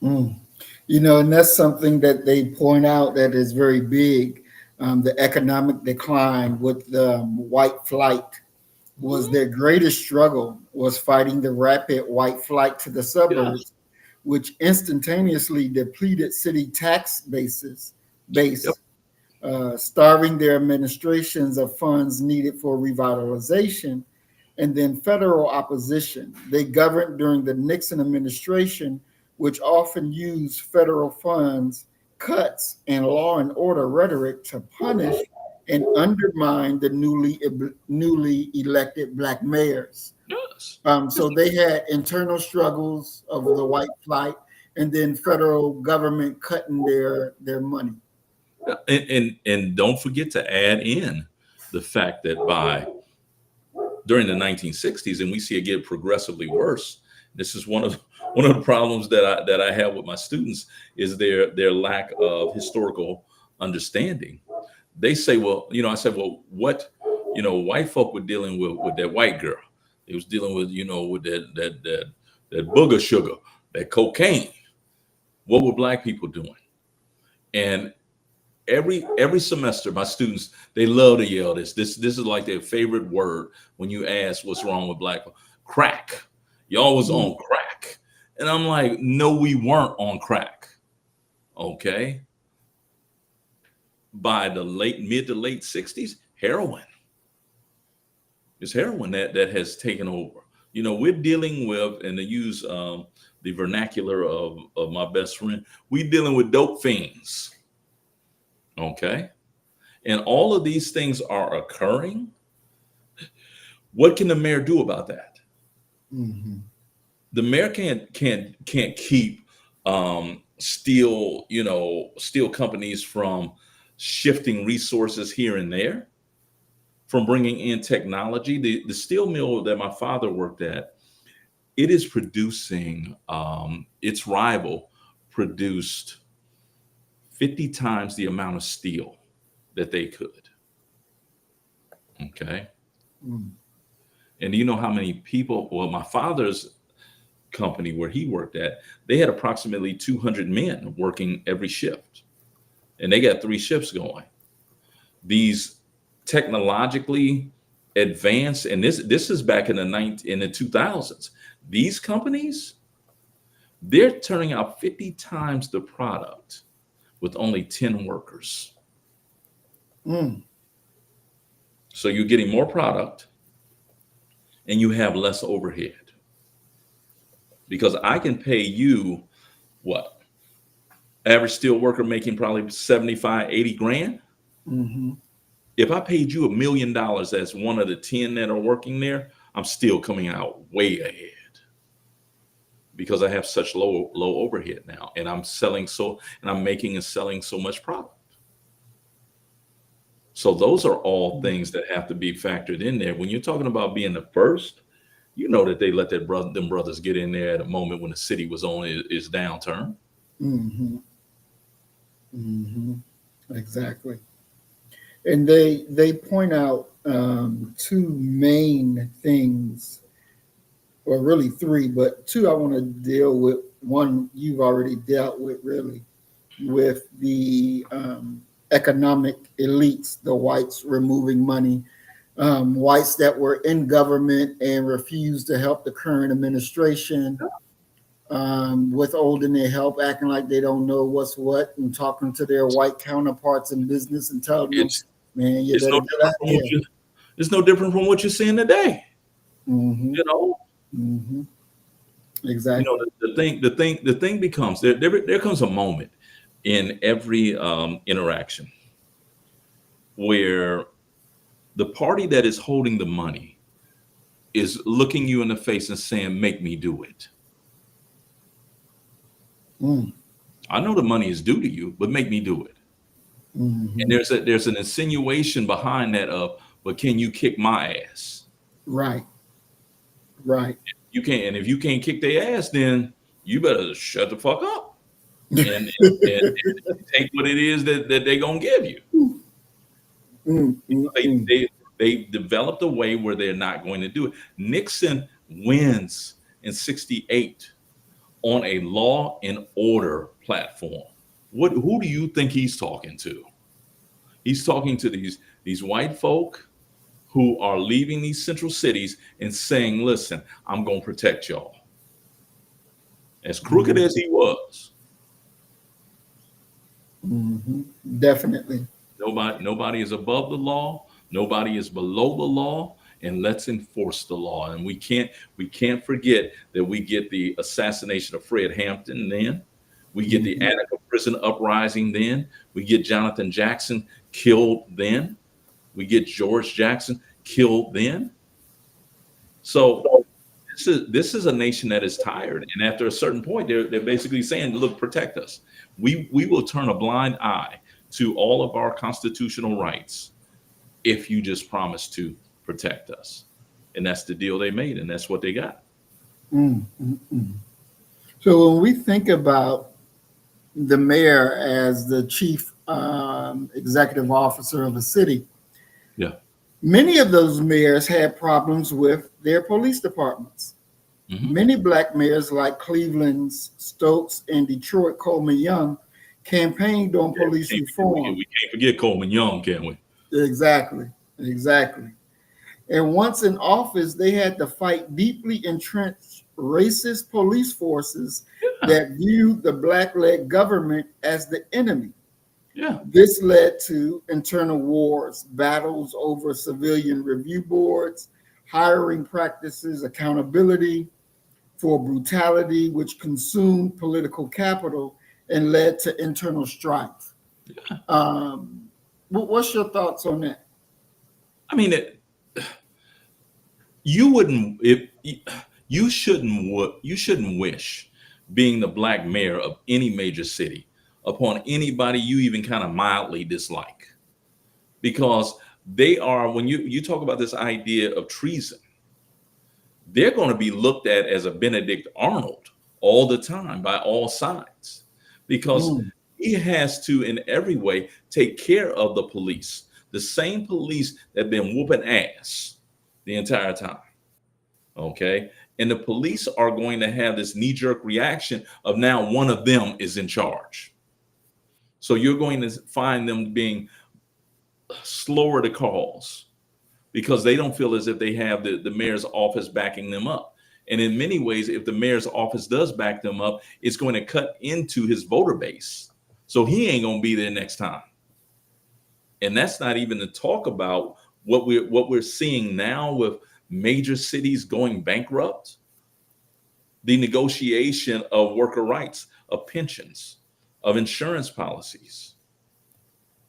mm. And that's something that they point out that is very big. The economic decline with the white flight was their greatest struggle, was fighting the rapid white flight to the Yes. suburbs, which instantaneously depleted city tax Yep. base, starving their administrations of funds needed for revitalization. And then federal opposition. They governed during the Nixon administration, which often used federal funds, cuts, and law and order rhetoric to punish and undermine the newly elected black mayors. Yes. So they had internal struggles of the white flight, and then federal government cutting their money. And don't forget to add in the fact that by during the 1960s, and we see it get progressively worse. This is one of the problems that I have with my students is their lack of historical understanding. They say, well, I said, well, what, white folk were dealing with that white girl. They was dealing with, with that booger sugar, that cocaine. What were black people doing? And every semester, my students, they love to yell this. This is like their favorite word when you ask what's wrong with black people. Crack. Y'all was on crack. And I'm like, no, we weren't on crack. Okay. By the mid to late 60s, heroin. It's heroin that has taken over. We're dealing with, and to use the vernacular of my best friend, we're dealing with dope fiends. Okay. And all of these things are occurring. What can the mayor do about that? Mm-hmm. The mayor can't keep steel companies from shifting resources here and there, from bringing in technology. The steel mill that my father worked at, it is producing, its rival produced 50 times the amount of steel that they could. Okay. Mm. And do you know how many people, well, my father's company where he worked at, they had approximately 200 men working every shift. And they got 3 shifts going. These technologically advanced, and this is back in the 2000s. These companies, they're turning out 50 times the product with only 10 workers. Mm. So you're getting more product and you have less overhead. Because I can pay you what? Average steel worker making probably 75, 80 grand. Mm-hmm. If I paid you $1 million as one of the 10 that are working there, I'm still coming out way ahead because I have such low overhead now, and I'm making and selling so much product. So those are all things that have to be factored in there. When you're talking about being the first, that they let them brothers get in there at a moment when the city was on its downturn. Mm-hmm. Mm-hmm. Exactly. And they point out 2 main things, or really 3, but 2 I want to deal with. One you've already dealt with, really, with the economic elites, the whites removing money, whites that were in government and refused to help the current administration, withholding their help, acting like they don't know what's what, and talking to their white counterparts in business and telling them, It's man, you it's better no get out different from here. it's no different from what you're seeing today. Mm-hmm. You know, Mm-hmm. Exactly. the thing becomes there comes a moment in every interaction where the party that is holding the money is looking you in the face and saying, "Make me do it." Mm. I know the money is due to you, but make me do it. And Mm-hmm. there's an insinuation behind that of, but can you kick my ass? Right. Right. You can't, and if you can't kick their ass, then you better shut the fuck up. and take what it is that they're gonna give you. Mm, mm, They mm. they they developed a way where they're not going to do it. Nixon wins in '68 on a law and order platform. Who do you think he's talking to? He's talking to these white folk who are leaving these central cities and saying, listen, I'm going to protect y'all. As crooked as he was, Definitely. nobody is above the law. Nobody is below the law. And let's enforce the law. And we can't forget that we get the assassination of Fred Hampton then. We get the Attica prison uprising then. We get Jonathan Jackson killed then. We get George Jackson killed then. So this is a nation that is tired, and after a certain point, they're basically saying, "Look, protect us. We will turn a blind eye to all of our constitutional rights if you just promise to protect us." And that's the deal they made, and that's what they got. Mm, mm, mm. So when we think about the mayor as the chief executive officer of a city, Yeah. many of those mayors had problems with their police departments. Mhm. Many black mayors, like Cleveland's Stokes and Detroit Coleman Young, campaigned on police reform. We can't forget Coleman Young, can we? Exactly, exactly. And once in office, they had to fight deeply entrenched racist police forces Yeah. that viewed the black-led government as the enemy. Yeah. This led to internal wars, battles over civilian review boards, hiring practices, accountability for brutality, which consumed political capital and led to internal strife. Yeah. What's your thoughts on that? I mean, you wouldn't if you shouldn't wish being the black mayor of any major city upon anybody you even kind of mildly dislike, because they are, when you talk about this idea of treason, they're going to be looked at as a Benedict Arnold all the time by all sides, because Mm, he has to in every way take care of the police, the same police that have been whooping ass the entire time. Okay. And the police are going to have this knee jerk reaction of now one of them is in charge. So you're going to find them being slower to calls because they don't feel as if they have the mayor's office backing them up. And in many ways, if the mayor's office does back them up, it's going to cut into his voter base. So he ain't going to be there next time. And that's not even to talk about what we're seeing now with major cities going bankrupt, the negotiation of worker rights, of pensions, of insurance policies.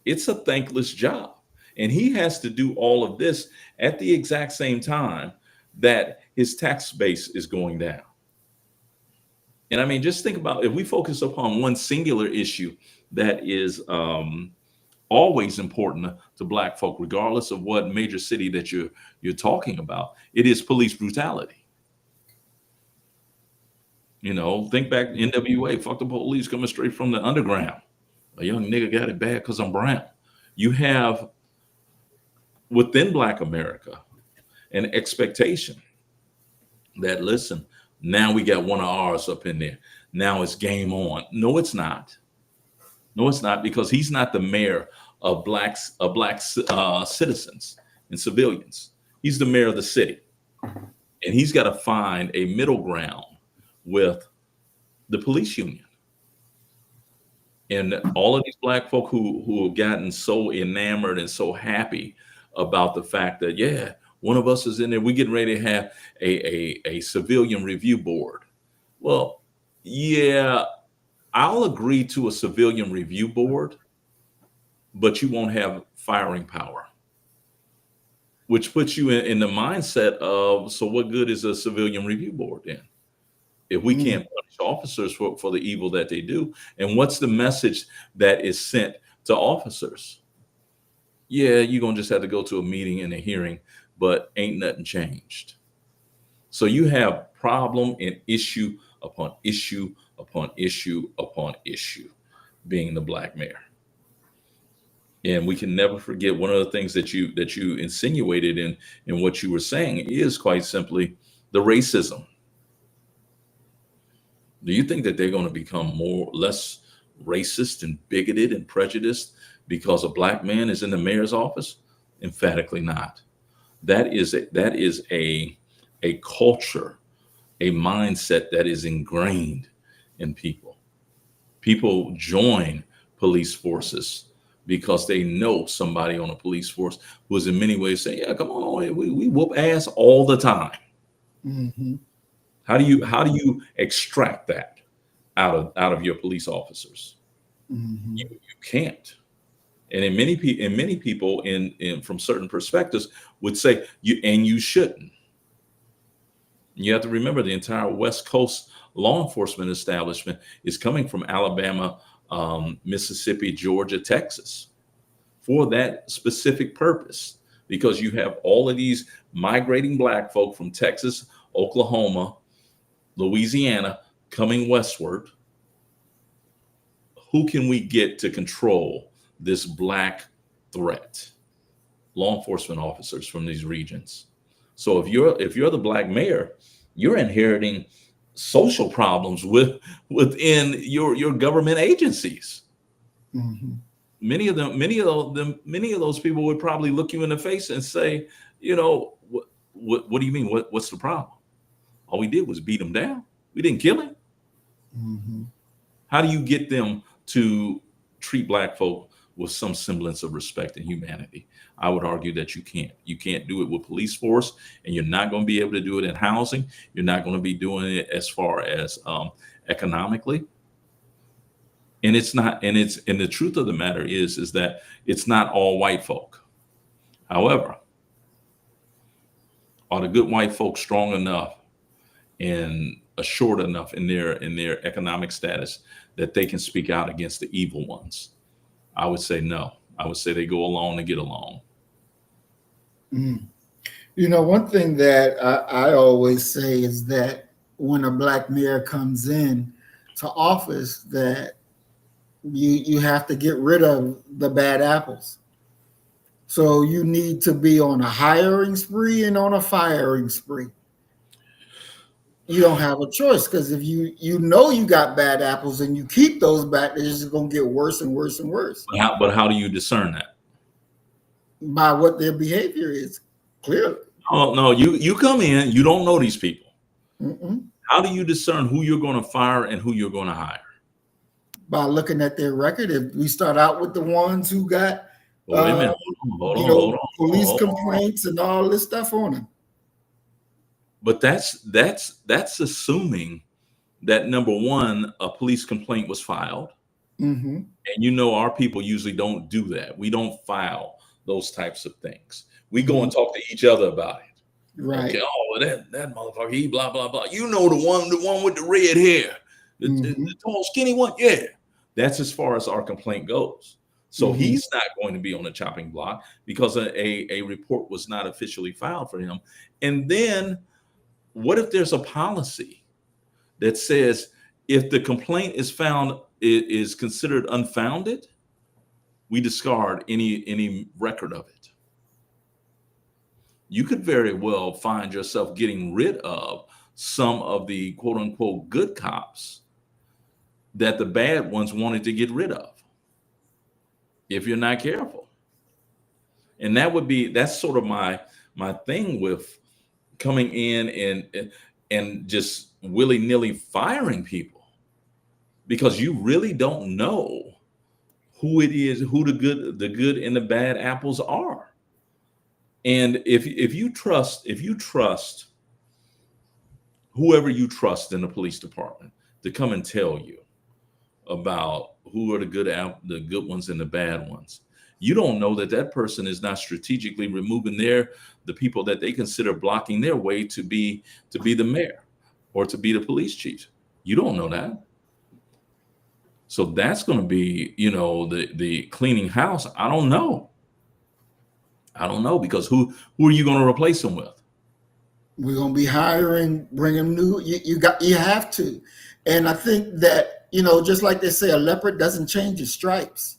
It's a thankless job. And he has to do all of this at the exact same time that his tax base is going down. And I mean, just think about if we focus upon one singular issue that is always important to Black folk, regardless of what major city that you're talking about, it is police brutality. You know, think back NWA, fuck the police, coming straight from the underground. A young nigga got it bad because I'm brown. You have within Black America an expectation that, listen, now we got one of ours up in there. Now it's game on. No, it's not. No, it's not, because he's not the mayor of black citizens and civilians. He's the mayor of the city, and he's got to find a middle ground with the police union. And all of these Black folk who have gotten so enamored and so happy about the fact that, yeah, one of us is in there, we getting ready to have a civilian review board. Well, yeah, I'll agree to a civilian review board, but you won't have firing power, which puts you in the mindset of, so what good is a civilian review board then? If we can't punish officers for the evil that they do. And what's the message that is sent to officers? Yeah, you're going to just have to go to a meeting and a hearing, but ain't nothing changed. So you have problem and issue upon issue upon issue upon issue, being the black mayor. And we can never forget one of the things that you insinuated in what you were saying is quite simply the racism. Do you think that they're going to become less racist and bigoted and prejudiced because a black man is in the mayor's office? Emphatically not. That is a culture, a mindset that is ingrained in people. People join police forces because they know somebody on a police force who is in many ways saying, yeah, come on, we whoop ass all the time. Mm-hmm. How do you extract that out of your police officers? Mm-hmm. You can't. And many people in from certain perspectives would say you shouldn't. You have to remember the entire West Coast law enforcement establishment is coming from Alabama, Mississippi, Georgia, Texas, for that specific purpose, because you have all of these migrating black folk from Texas, Oklahoma, Louisiana coming westward. Who can we get to control this black threat? Law enforcement officers from these regions. So if you're the black mayor, you're inheriting social problems within your government agencies. Mm-hmm. Many of those people would probably look you in the face and say, what do you mean? What's the problem? All we did was beat him down. We didn't kill him. Mm-hmm. How do you get them to treat black folk with some semblance of respect and humanity? I would argue that you can't. You can't do it with police force, and you're not going to be able to do it in housing. You're not going to be doing it as far as economically. And the truth of the matter is that it's not all white folk. However, are the good white folk strong enough and assured enough in their economic status that they can speak out against the evil ones? I would say no. I would say they go along to get along. Mm. One thing that I always say is that when a black mayor comes in to office, that you have to get rid of the bad apples. So you need to be on a hiring spree and on a firing spree. You don't have a choice, because if you got bad apples and you keep those back, they're just going to get worse and worse and worse. But how do you discern that? By what their behavior is, clearly. Oh no, you come in, you don't know these people. Mm-mm. How do you discern who you're going to fire and who you're going to hire? By looking at their record. If we start out with the ones who got Hold on. police complaints and all this stuff on them. But that's assuming that, number one, a police complaint was filed. Mm-hmm. And our people usually don't do that. We don't file those types of things. We go and talk to each other about it. Right. Okay, oh, that motherfucker, he blah, blah, blah. The one with the red hair, the tall, skinny one. Yeah. That's as far as our complaint goes. So he's not going to be on the chopping block because a report was not officially filed for him. And then what if there's a policy that says if the complaint is considered unfounded, we discard any record of it? You could very well find yourself getting rid of some of the quote unquote good cops that the bad ones wanted to get rid of, if you're not careful. And that's sort of my thing with coming in and just willy-nilly firing people, because you really don't know who it is, who the good and the bad apples are. And if you trust whoever you trust in the police department to come and tell you about who are the good ones and the bad ones, you don't know that person is not strategically removing the people that they consider blocking their way to be the mayor or to be the police chief. You don't know that. So that's going to be, the cleaning house. I don't know, because who are you going to replace them with? We're gonna be hiring, bringing new. You have to, and I think that just like they say, a leopard doesn't change its stripes.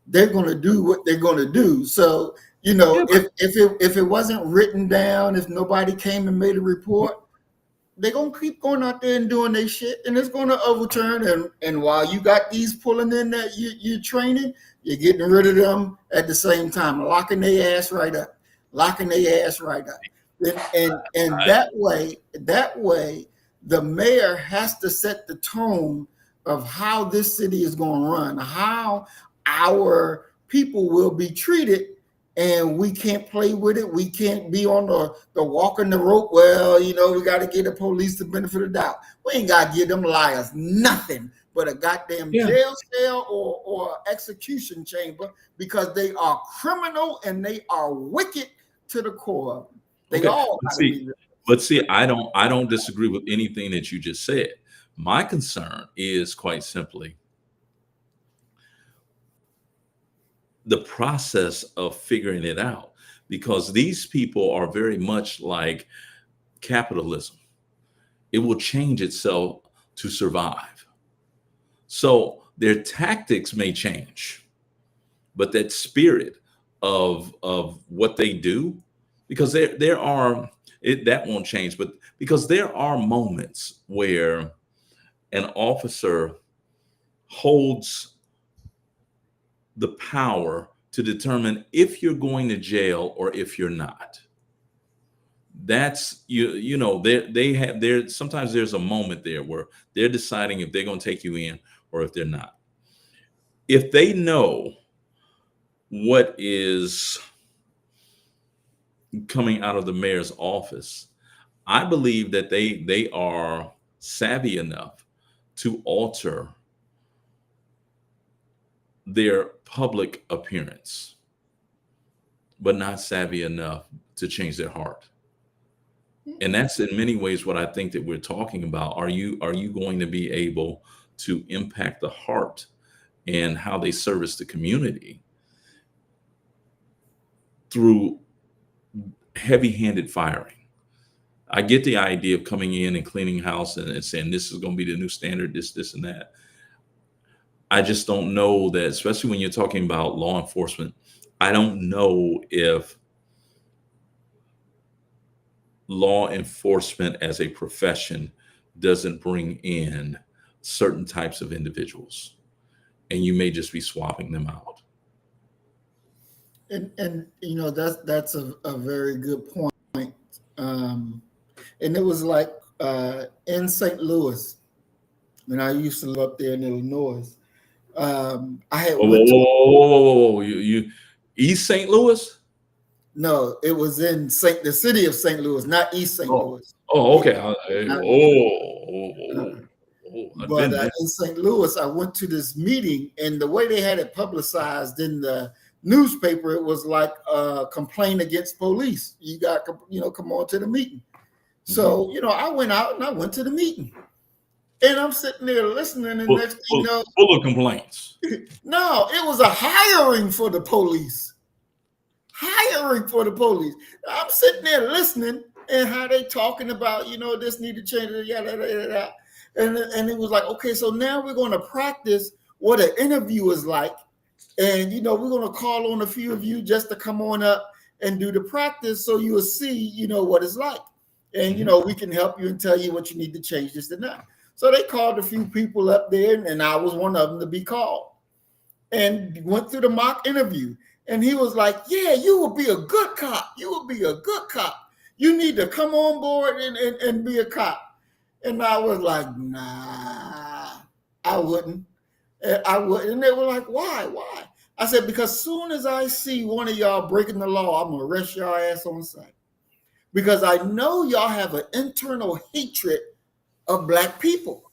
They're gonna do what they're gonna do. So Yeah, if it wasn't written down, if nobody came and made a report, they're gonna keep going out there and doing their shit, and it's gonna overturn. And while you got these pulling in that you're training, you're getting rid of them at the same time, locking their ass right up, locking their ass right up. And that way, the mayor has to set the tone of how this city is going to run, how our people will be treated, and we can't play with it. We can't be on the walking the rope. Well, we got to give the police the benefit of the doubt. We ain't got to give them liars nothing but a goddamn jail cell or execution chamber, because they are criminal and they are wicked to the core. They all but see, I don't disagree with anything that you just said. My concern is quite simply the process of figuring it out, because these people are very much like capitalism. It will change itself to survive. So their tactics may change, but that spirit of what they do, because there are that won't change, but because there are moments where an officer holds the power to determine if you're going to jail or if you're not. That's they have there sometimes there's a moment there where they're deciding if they're going to take you in or if they're not. If they know what is coming out of the mayor's office, I believe that they are savvy enough to alter their public appearance, but not savvy enough to change their heart. And that's in many ways what I think that we're talking about. Are you going to be able to impact the heart and how they service the community through heavy-handed firing? I get the idea of coming in and cleaning house and saying this is going to be the new standard, this and that. I just don't know that, especially when you're talking about law enforcement, I don't know if law enforcement as a profession doesn't bring in certain types of individuals, and you may just be swapping them out. And that's a very good point. And it was like in St. Louis, when I used to live up there in Illinois. I had whoa. You East St. Louis? No, it was in the city of St. Louis, not East St. Louis. Oh, okay. But in St. Louis, I went to this meeting, and the way they had it publicized in the newspaper, it was like a complaint against police. You got, come on to the meeting. So, I went out and I went to the meeting. And I'm sitting there listening, and next thing you know, full of complaints. No, it was a hiring for the police. Hiring for the police. I'm sitting there listening, and how they talking about, this need to change, yada, yada, yada. And it was like, okay, so now we're going to practice what an interview is like. And, we're going to call on a few of you just to come on up and do the practice, so you will see, what it's like. And, we can help you and tell you what you need to change, this and that. So they called a few people up there, and I was one of them to be called, and went through the mock interview. And he was like, yeah, you will be a good cop. You will be a good cop. You need to come on board and be a cop. And I was like, nah, I wouldn't. And they were like, why? I said, because soon as I see one of y'all breaking the law, I'm going to arrest y'all ass on sight. Because I know y'all have an internal hatred of Black people.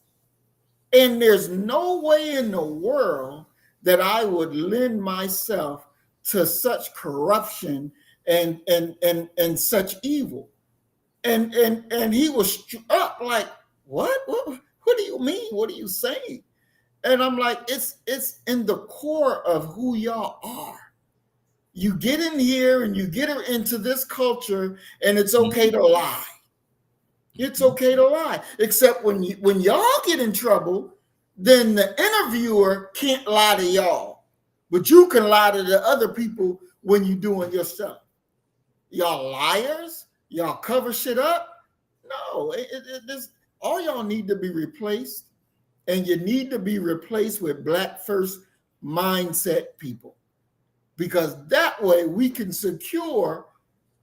And there's no way in the world that I would lend myself to such corruption and such evil. And he was struck like, what? What do you mean? What are you saying? And I'm like, it's in the core of who y'all are. You get in here and you get into this culture, and it's okay to lie. It's okay to lie, except when y'all get in trouble, then the interviewer can't lie to y'all, but you can lie to the other people when you're doing your stuff. Y'all liars, y'all cover shit up. No, all y'all need to be replaced, and you need to be replaced with Black first mindset people, because that way we can secure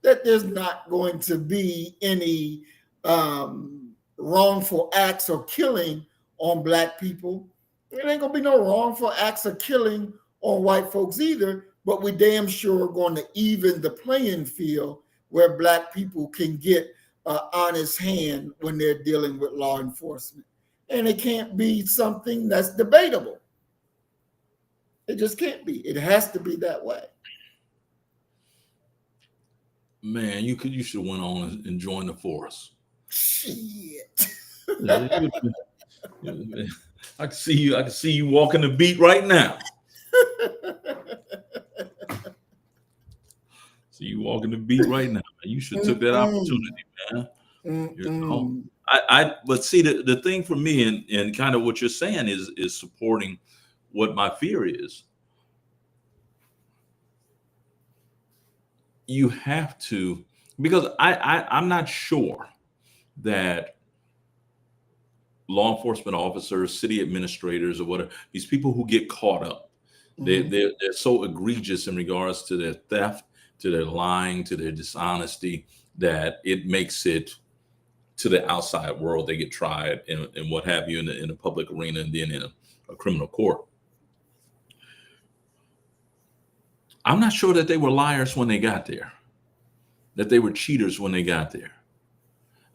that there's not going to be any wrongful acts or killing on Black people. There ain't gonna be no wrongful acts or killing on white folks either, but we damn sure are going to even the playing field where Black people can get an honest hand when they're dealing with law enforcement. And it can't be something that's debatable. It just can't be. It has to be that way. Man, you should have went on and joined the force. Shit. I can see you walking the beat right now. See you walking the beat right now. You should have took that opportunity, man. You know? But see, the thing for me and kind of what you're saying is supporting what my fear is. You have to, because I'm not sure that law enforcement officers, city administrators, or whatever, these people who get caught up, they're so egregious in regards to their theft, to their lying, to their dishonesty, that it makes it to the outside world. They get tried and what have you in the public arena, and then in a criminal court. I'm not sure that they were liars when they got there, that they were cheaters when they got there.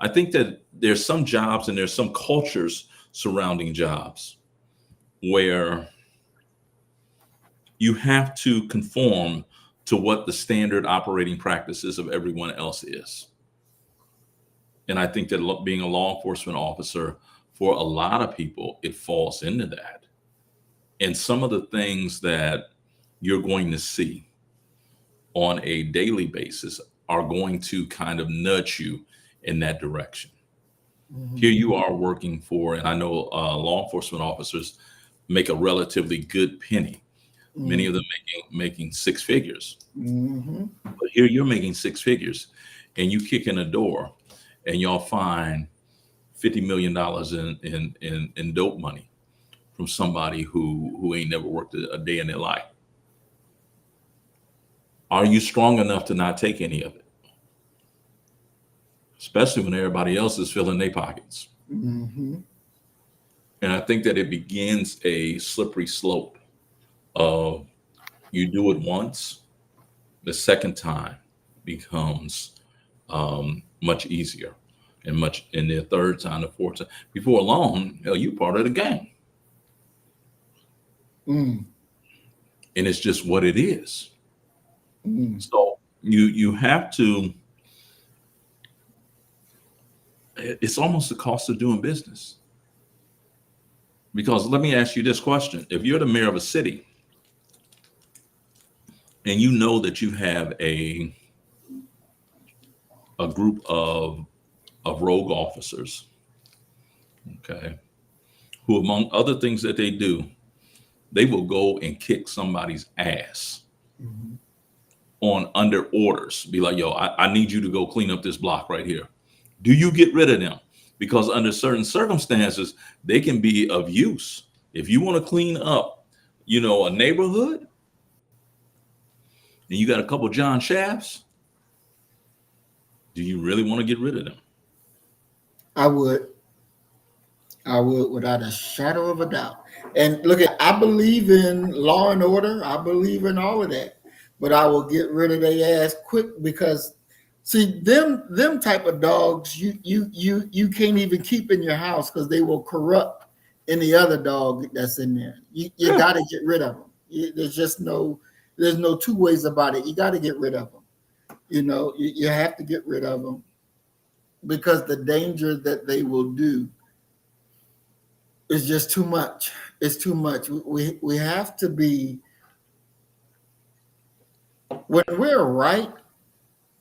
I think that there's some jobs and there's some cultures surrounding jobs where you have to conform to what the standard operating practices of everyone else is. And I think that being a law enforcement officer, for a lot of people, it falls into that. And some of the things that you're going to see on a daily basis are going to kind of nudge you in that direction. Here you are working for, and I know law enforcement officers make a relatively good penny. Many of them making six figures. But here you're making six figures, and you kick in a door, and y'all find $50 million in dope money from somebody who ain't never worked a day in their life. Are you strong enough to not take any of it? Especially when everybody else is filling their pockets. And I think that it begins a slippery slope of you do it once, the second time becomes much easier, and the third time, the fourth time. Before long, hell, you part of the gang. And it's just what it is. So you have to, it's almost the cost of doing business. Because let me ask you this question. If you're the mayor of a city and you know that you have a group of rogue officers, okay, who among other things that they do, they will go and kick somebody's ass on under orders. Be like, yo, I need you to go clean up this block right here. Do you get rid of them? Because under certain circumstances, they can be of use. If you want to clean up, a neighborhood, and you got a couple John Shafts, do you really want to get rid of them? I would without a shadow of a doubt. And look, I believe in law and order. I believe in all of that, but I will get rid of their ass quick, because see, them type of dogs, you can't even keep in your house because they will corrupt any other dog that's in there. You got to get rid of them. There's no two ways about it. You got to get rid of them. You have to get rid of them, because the danger that they will do is just too much. It's too much. We have to be, when we're right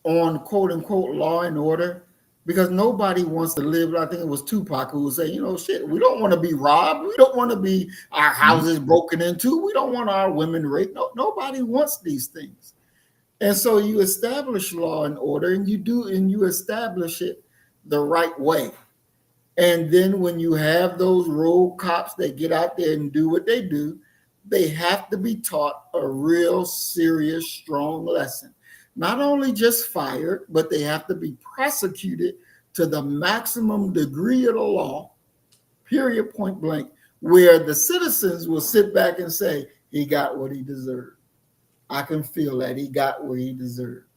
on quote unquote law and order, because nobody wants to live. I think it was Tupac who was saying, you know, shit, we don't want to be robbed. We don't want to be our houses broken into. We don't want our women raped. No, nobody wants these things. And so you establish law and order, and you establish it the right way. And then when you have those rogue cops that get out there and do what they do, they have to be taught a real serious, strong lesson. Not only just fired, but they have to be prosecuted to the maximum degree of the law, period, point blank, where the citizens will sit back and say, he got what he deserved. I can feel that he got what he deserved.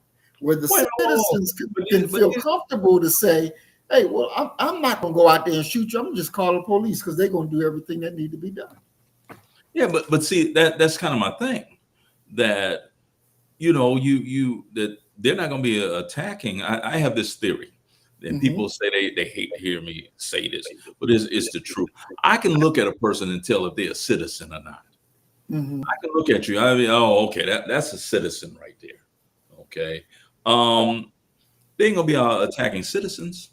Where the citizens can feel comfortable to say, hey, well, I'm not going to go out there and shoot you. I'm going to just call the police because they're going to do everything that need to be done. Yeah, but see, that's kind of my thing. That, you know, that they're not going to be attacking. I have this theory, and people say they hate to hear me say this, but it's the truth. I can look at a person and tell if they're a citizen or not. I can look at you. I mean, oh, okay, that's a citizen right there. Okay, they ain't gonna be attacking citizens.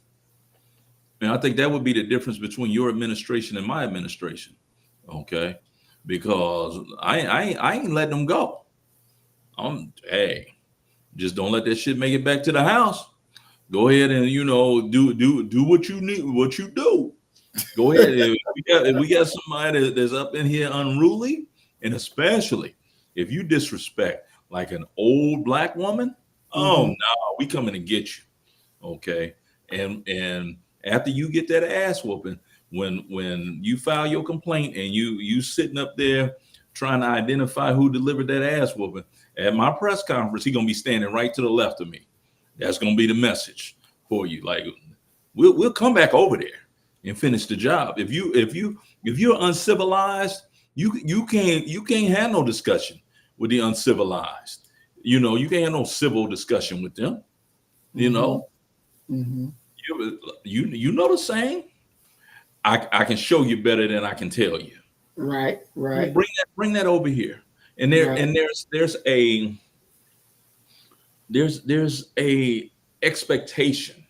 And I think that would be the difference between your administration and my administration. Okay, because I ain't letting them go. Hey, just don't let that shit make it back to the house. Go ahead and, you know, do what you need, what you do. Go ahead. If we got somebody that's up in here unruly, and especially if you disrespect like an old black woman, oh no, we coming to get you. Okay. And after you get that ass whooping, when you file your complaint and you sitting up there trying to identify who delivered that ass whooping, at my press conference, he's gonna be standing right to the left of me. That's gonna be the message for you. Like, we'll come back over there and finish the job. If you're uncivilized, you can't have no discussion with the uncivilized. You know, you can't have no civil discussion with them. You know, you know the saying. I can show you better than I can tell you. Right. Bring that over here. And there's a expectation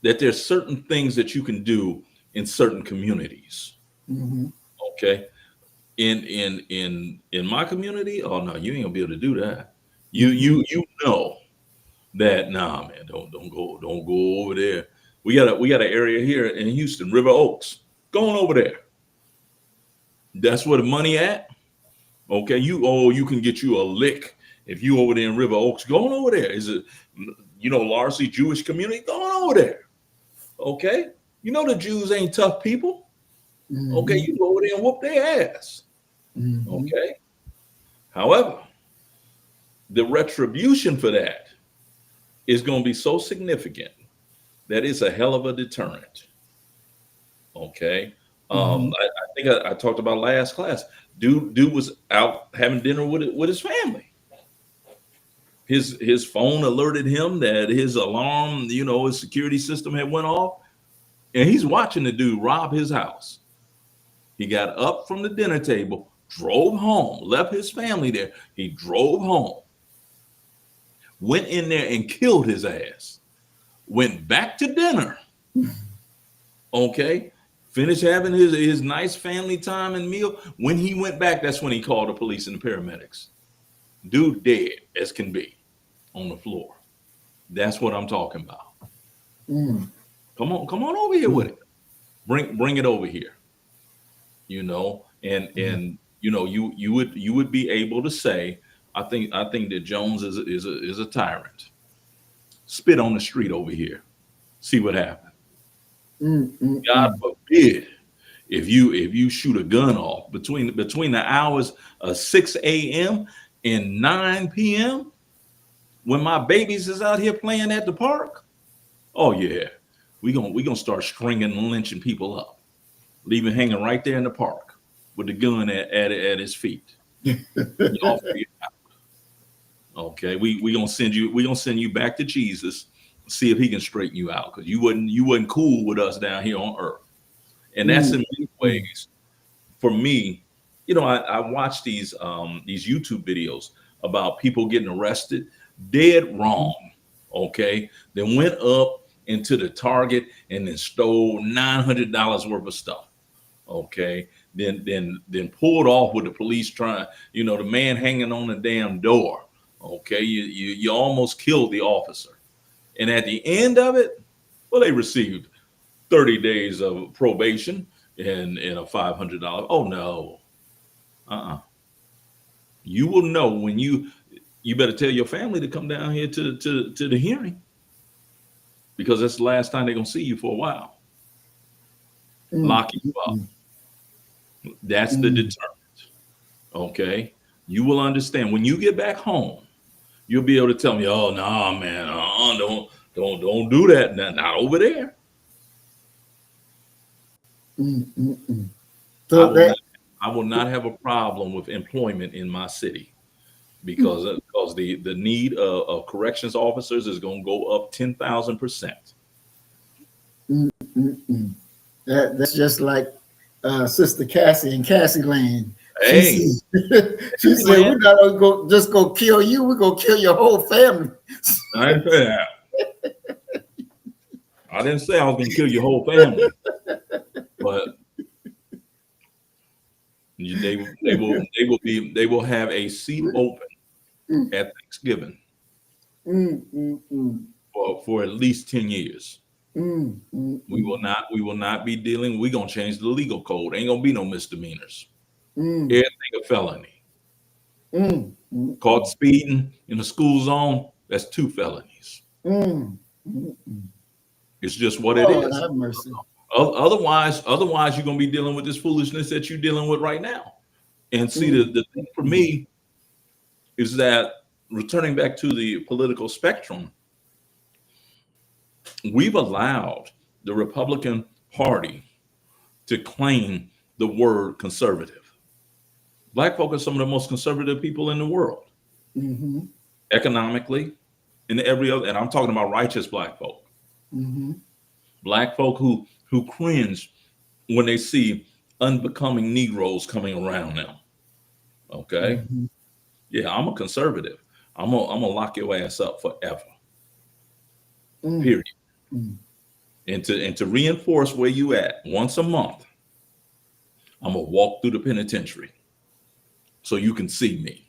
that there's certain things that you can do in certain communities. Okay. In my community, oh no, you ain't gonna be able to do that. You know that, nah, man, don't go over there. We got an area here in Houston, River Oaks. Going over there. That's where the money at. Okay, you can get you a lick if you over there in River Oaks. Going over there. Is it, you know, largely Jewish community? Going over there. Okay, you know the Jews ain't tough people. Okay, you go over there and whoop their ass. Okay. However, the retribution for that is going to be so significant that it's a hell of a deterrent. Okay. I think I talked about last class. Dude was out having dinner with his family. His phone alerted him that his alarm, you know, his security system had went off, and he's watching the dude rob his house. He got up from the dinner table, drove home, left his family there. He drove home, went in there and killed his ass, went back to dinner. Okay. Finished having his nice family time and meal. When he went back, that's when he called the police and the paramedics. Dude dead as can be on the floor. That's what I'm talking about. Come on over here with it. Bring it over here. You know, and you know, you would be able to say, I think that Jones is a tyrant. Spit on the street over here. See what happens. God forbid if you shoot a gun off between the hours of 6 a.m. and 9 p.m. when my babies is out here playing at the park. Oh yeah, we gonna start stringing and lynching people up, leaving hanging right there in the park with the gun at his feet. Y'all figure it out. Okay, we gonna send you back to Jesus. See if he can straighten you out, because you wasn't cool with us down here on earth. And that's in many ways, for me, you know, I watch these YouTube videos about people getting arrested, dead wrong. Okay. Then went up into the Target and then stole $900 worth of stuff. Okay, then pulled off with the police trying, the man hanging on the damn door. Okay, you almost killed the officer, and at the end of it, well, they received 30 days of probation and a $500. Oh no, you will know when you better tell your family to come down here to the hearing, because that's the last time they're gonna see you for a while. Lock you up. That's the deterrent. Okay, you will understand when you get back home. You'll be able to tell me, "Oh no, man, don't do that. Not over there." So I will not have a problem with employment in my city, because the need of corrections officers is going to go up 10,000%. That's just like Sister Cassie and Cassie Lane. Hey, she said, "We're not gonna go kill you. We're gonna kill your whole family." I didn't say that. I didn't say I was going to kill your whole family, but they will have a seat open at Thanksgiving for at least 10 years. We will not be dealing. We're gonna change the legal code. Ain't gonna be no misdemeanors. Everything a felony. Caught speeding in the school zone, that's 2 felonies. It's just what it is. Have mercy. Otherwise, you're gonna be dealing with this foolishness that you're dealing with right now. And see, the thing for me is that, returning back to the political spectrum, we've allowed the Republican Party to claim the word conservative. Black folk are some of the most conservative people in the world, economically, and every other. And I'm talking about righteous black folk, black folk who cringe when they see unbecoming Negroes coming around them. Okay, yeah, I'm a conservative. I'm gonna lock your ass up forever. Period. And to reinforce where you at, once a month, I'm gonna walk through the penitentiary so you can see me.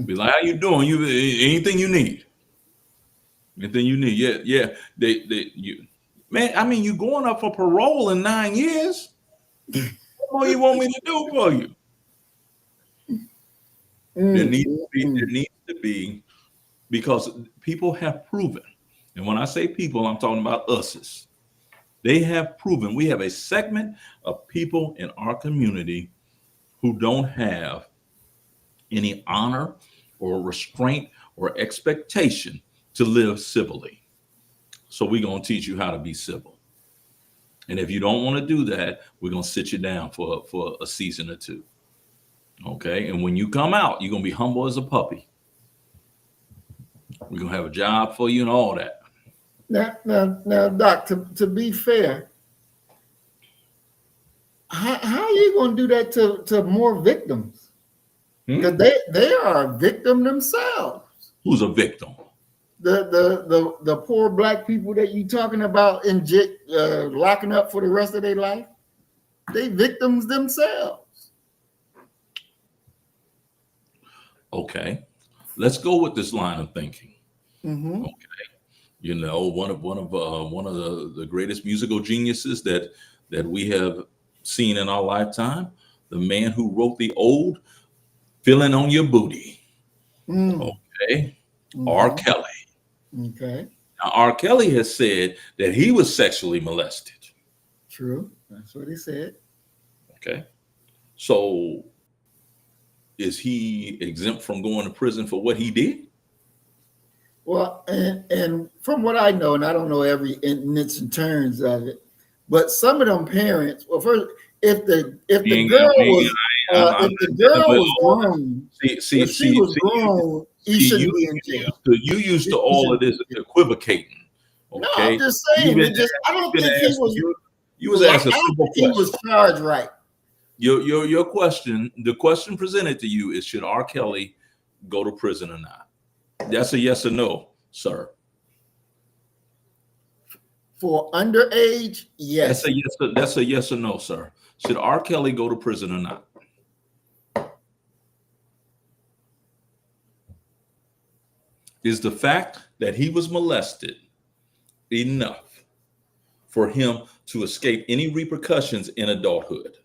Be like, "How you doing? You anything you need? Anything you need?" Yeah. You, man. I mean, you going up for parole in 9 years. What more you want me to do for you? There needs to be, because people have proven, and when I say people, I'm talking about us. They have proven, we have a segment of people in our community who don't have any honor or restraint or expectation to live civilly. So we're going to teach you how to be civil. And if you don't want to do that, we're going to sit you down for a season or 2. Okay? And when you come out, you're going to be humble as a puppy. We're going to have a job for you and all that. Now, Doc, to be fair, how are you going to do that to more victims? Because they are a victim themselves. Who's a victim? The poor black people that you talking about locking up for the rest of their life, they victims themselves. Okay, let's go with this line of thinking. Okay. One of the greatest musical geniuses that we have seen in our lifetime, the man who wrote the ode, "Feeling on Your Booty." Okay, R. Kelly. Okay. Now, R. Kelly has said that he was sexually molested. True, that's what he said. Okay, so is he exempt from going to prison for what he did? Well, and from what I know, and I don't know every nits and turns of it, but some of them parents, well, first, if the girl was grown, if she was grown, he shouldn't be in jail. So you used to all of this equivocating. Okay? No, I'm just saying. I don't think he was. You was asking a simple question. He was charged right. Your question, the question presented to you is, should R. Kelly go to prison or not? That's a yes or no, sir. For underage, yes. That's a yes. That's a yes or no, sir. Should R. Kelly go to prison or not? Is the fact that he was molested enough for him to escape any repercussions in adulthood?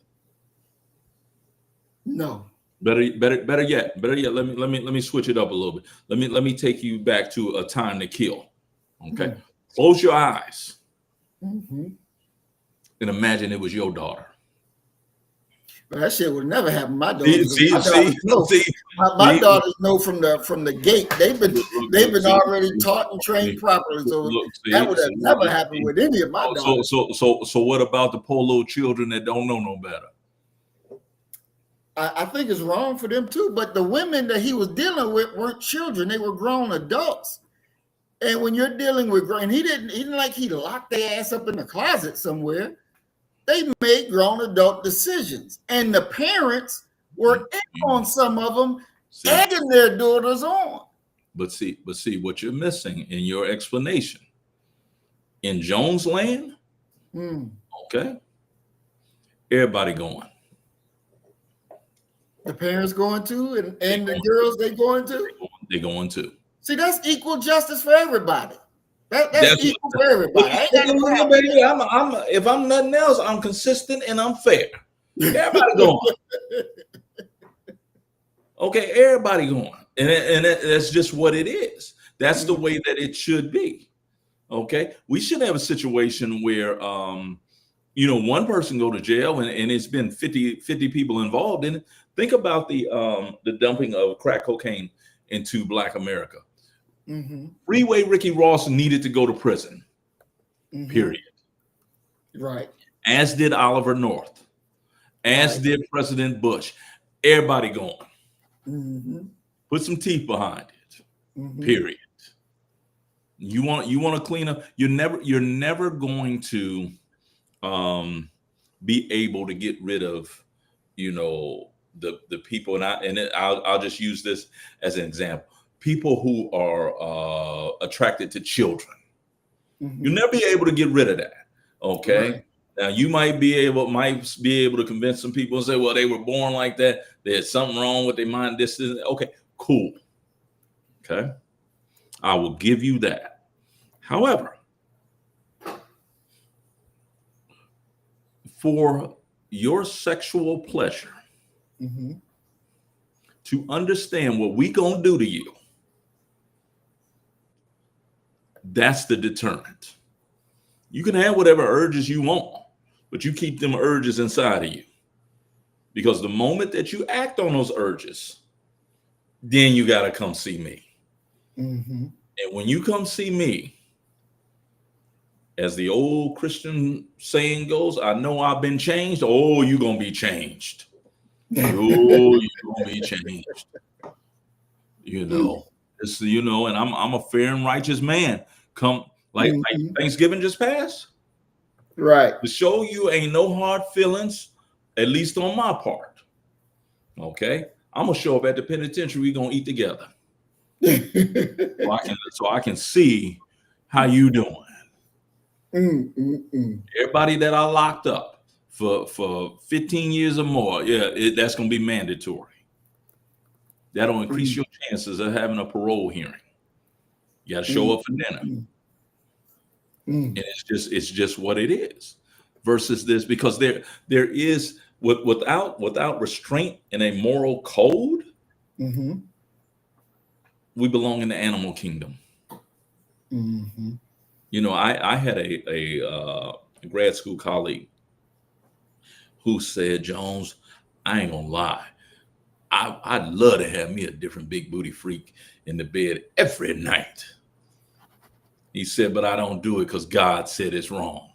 No. Better yet. Let me switch it up a little bit. Let me take you back to A Time to Kill. Okay, close your eyes and imagine it was your daughter. But that shit would never happen. My daughters know from the gate. They've been already taught and trained properly. So that would have never happened with any of my daughters. So what about the poor little children that don't know no better? I think it's wrong for them too. But the women that he was dealing with weren't children; they were grown adults. And when you're dealing with grown, he didn't like he locked their ass up in the closet somewhere. They made grown adult decisions, and the parents were in on some of them, egging their daughters on. But see what you're missing in your explanation. In Jones Land, okay, everybody going. The parents going to, and the girls they going to. They going to. See, that's equal justice for everybody. That's equal for everybody. Baby, if I'm nothing else, I'm consistent and I'm fair. Everybody going. Okay, everybody going. And that's just what it is. That's the way that it should be. Okay. We shouldn't have a situation where one person go to jail and it's been 50 people involved in it. Think about the dumping of crack cocaine into Black America. Freeway Ricky Ross needed to go to prison. Period. Right. As did Oliver North. As did President Bush. Everybody going. Put some teeth behind it. Period. You want to clean up. You're never going to be able to get rid of the people, and I'll just use this as an example. People who are attracted to children. You'll never be able to get rid of that. Okay. Right. Now you might be able to convince some people and say, well, they were born like that. There's something wrong with their mind. This is okay, cool. Okay. I will give you that. However, for your sexual pleasure, to understand what we gonna do to you, that's the deterrent. You can have whatever urges you want, but you keep them urges inside of you. Because the moment that you act on those urges, then you got to come see me. And when you come see me, as the old Christian saying goes, I know I've been changed. Oh, you're going to be changed. Oh, you're going to be changed. And I'm a fair and righteous man. Come like Thanksgiving just passed. Right. To show you ain't no hard feelings, at least on my part. Okay. I'm gonna show up at the penitentiary. We're gonna eat together. so I can see how you doing. Everybody that I locked up for 15 years or more, that's gonna be mandatory. That'll increase your chances of having a parole hearing. You got to show up for dinner. And it's just what it is. Versus this, because there is without restraint and a moral code, we belong in the animal kingdom. I had a grad school colleague who said, Jones, I ain't gonna lie, I'd love to have me a different big booty freak in the bed every night. He said, but I don't do it because God said it's wrong.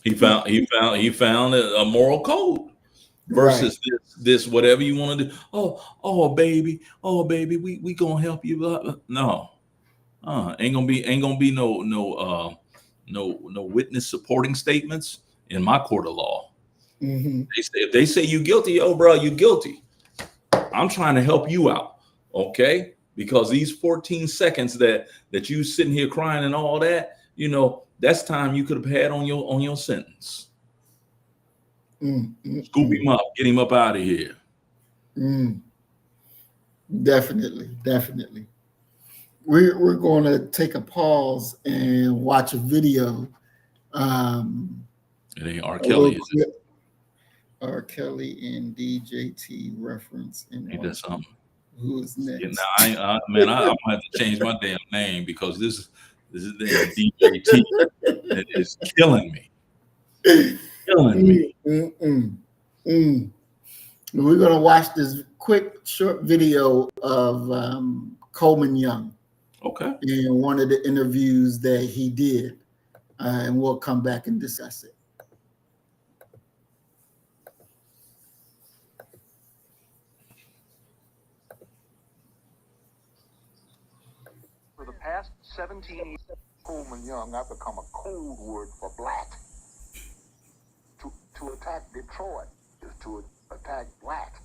He found a moral code versus this whatever you want to do. Oh baby, we gonna help you. No, ain't gonna be no witness supporting statements in my court of law. If they say you guilty, bro, you guilty. I'm trying to help you out. Okay, because these 14 seconds that you sitting here crying and all that, you know, that's time you could have had on your sentence. Scoop him up, get him up out of here. Definitely. We're going to take a pause and watch a video. It ain't R. Kelly, is it? R. Kelly and DJT reference. Ain't that something? Who is next? Yeah, now, I'm gonna have to change my damn name, because this is damn DJT that is killing me. We're gonna watch this quick short video of Coleman Young. Okay. In one of the interviews that he did, and we'll come back and discuss it. For the past 17 years, Coleman Young, I've become a code word for black. To attack Detroit is to attack black.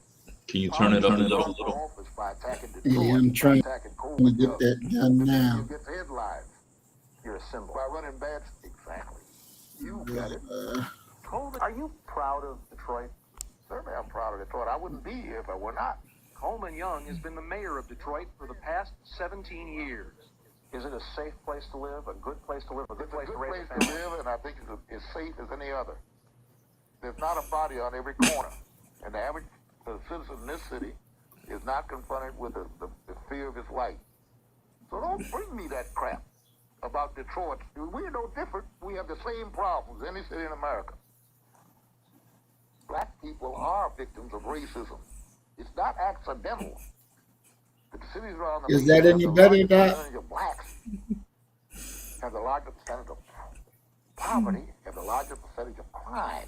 Can you turn it up a little? By attacking Detroit, Yeah, I'm trying to get that done now. You get headlines. you're a symbol. By running bad, exactly. You got it. Coleman, are you proud of Detroit? Certainly I'm proud of Detroit. I wouldn't be here if I were not. Coleman Young has been the mayor of Detroit for the past 17 years. Is it a safe place to live, a good place to live, a good place to raise a family? Live, and I think it's as safe as any other. There's not a body on every corner, and the average citizen in this city is not confronted with the fear of his life. So don't bring me that crap about Detroit. We're no different. We have the same problems as any city in America. Black people are victims of racism. It's not accidental. The cities around the Is that any better, Doc? Of blacks have the largest percentage of poverty, have the largest percentage of crime,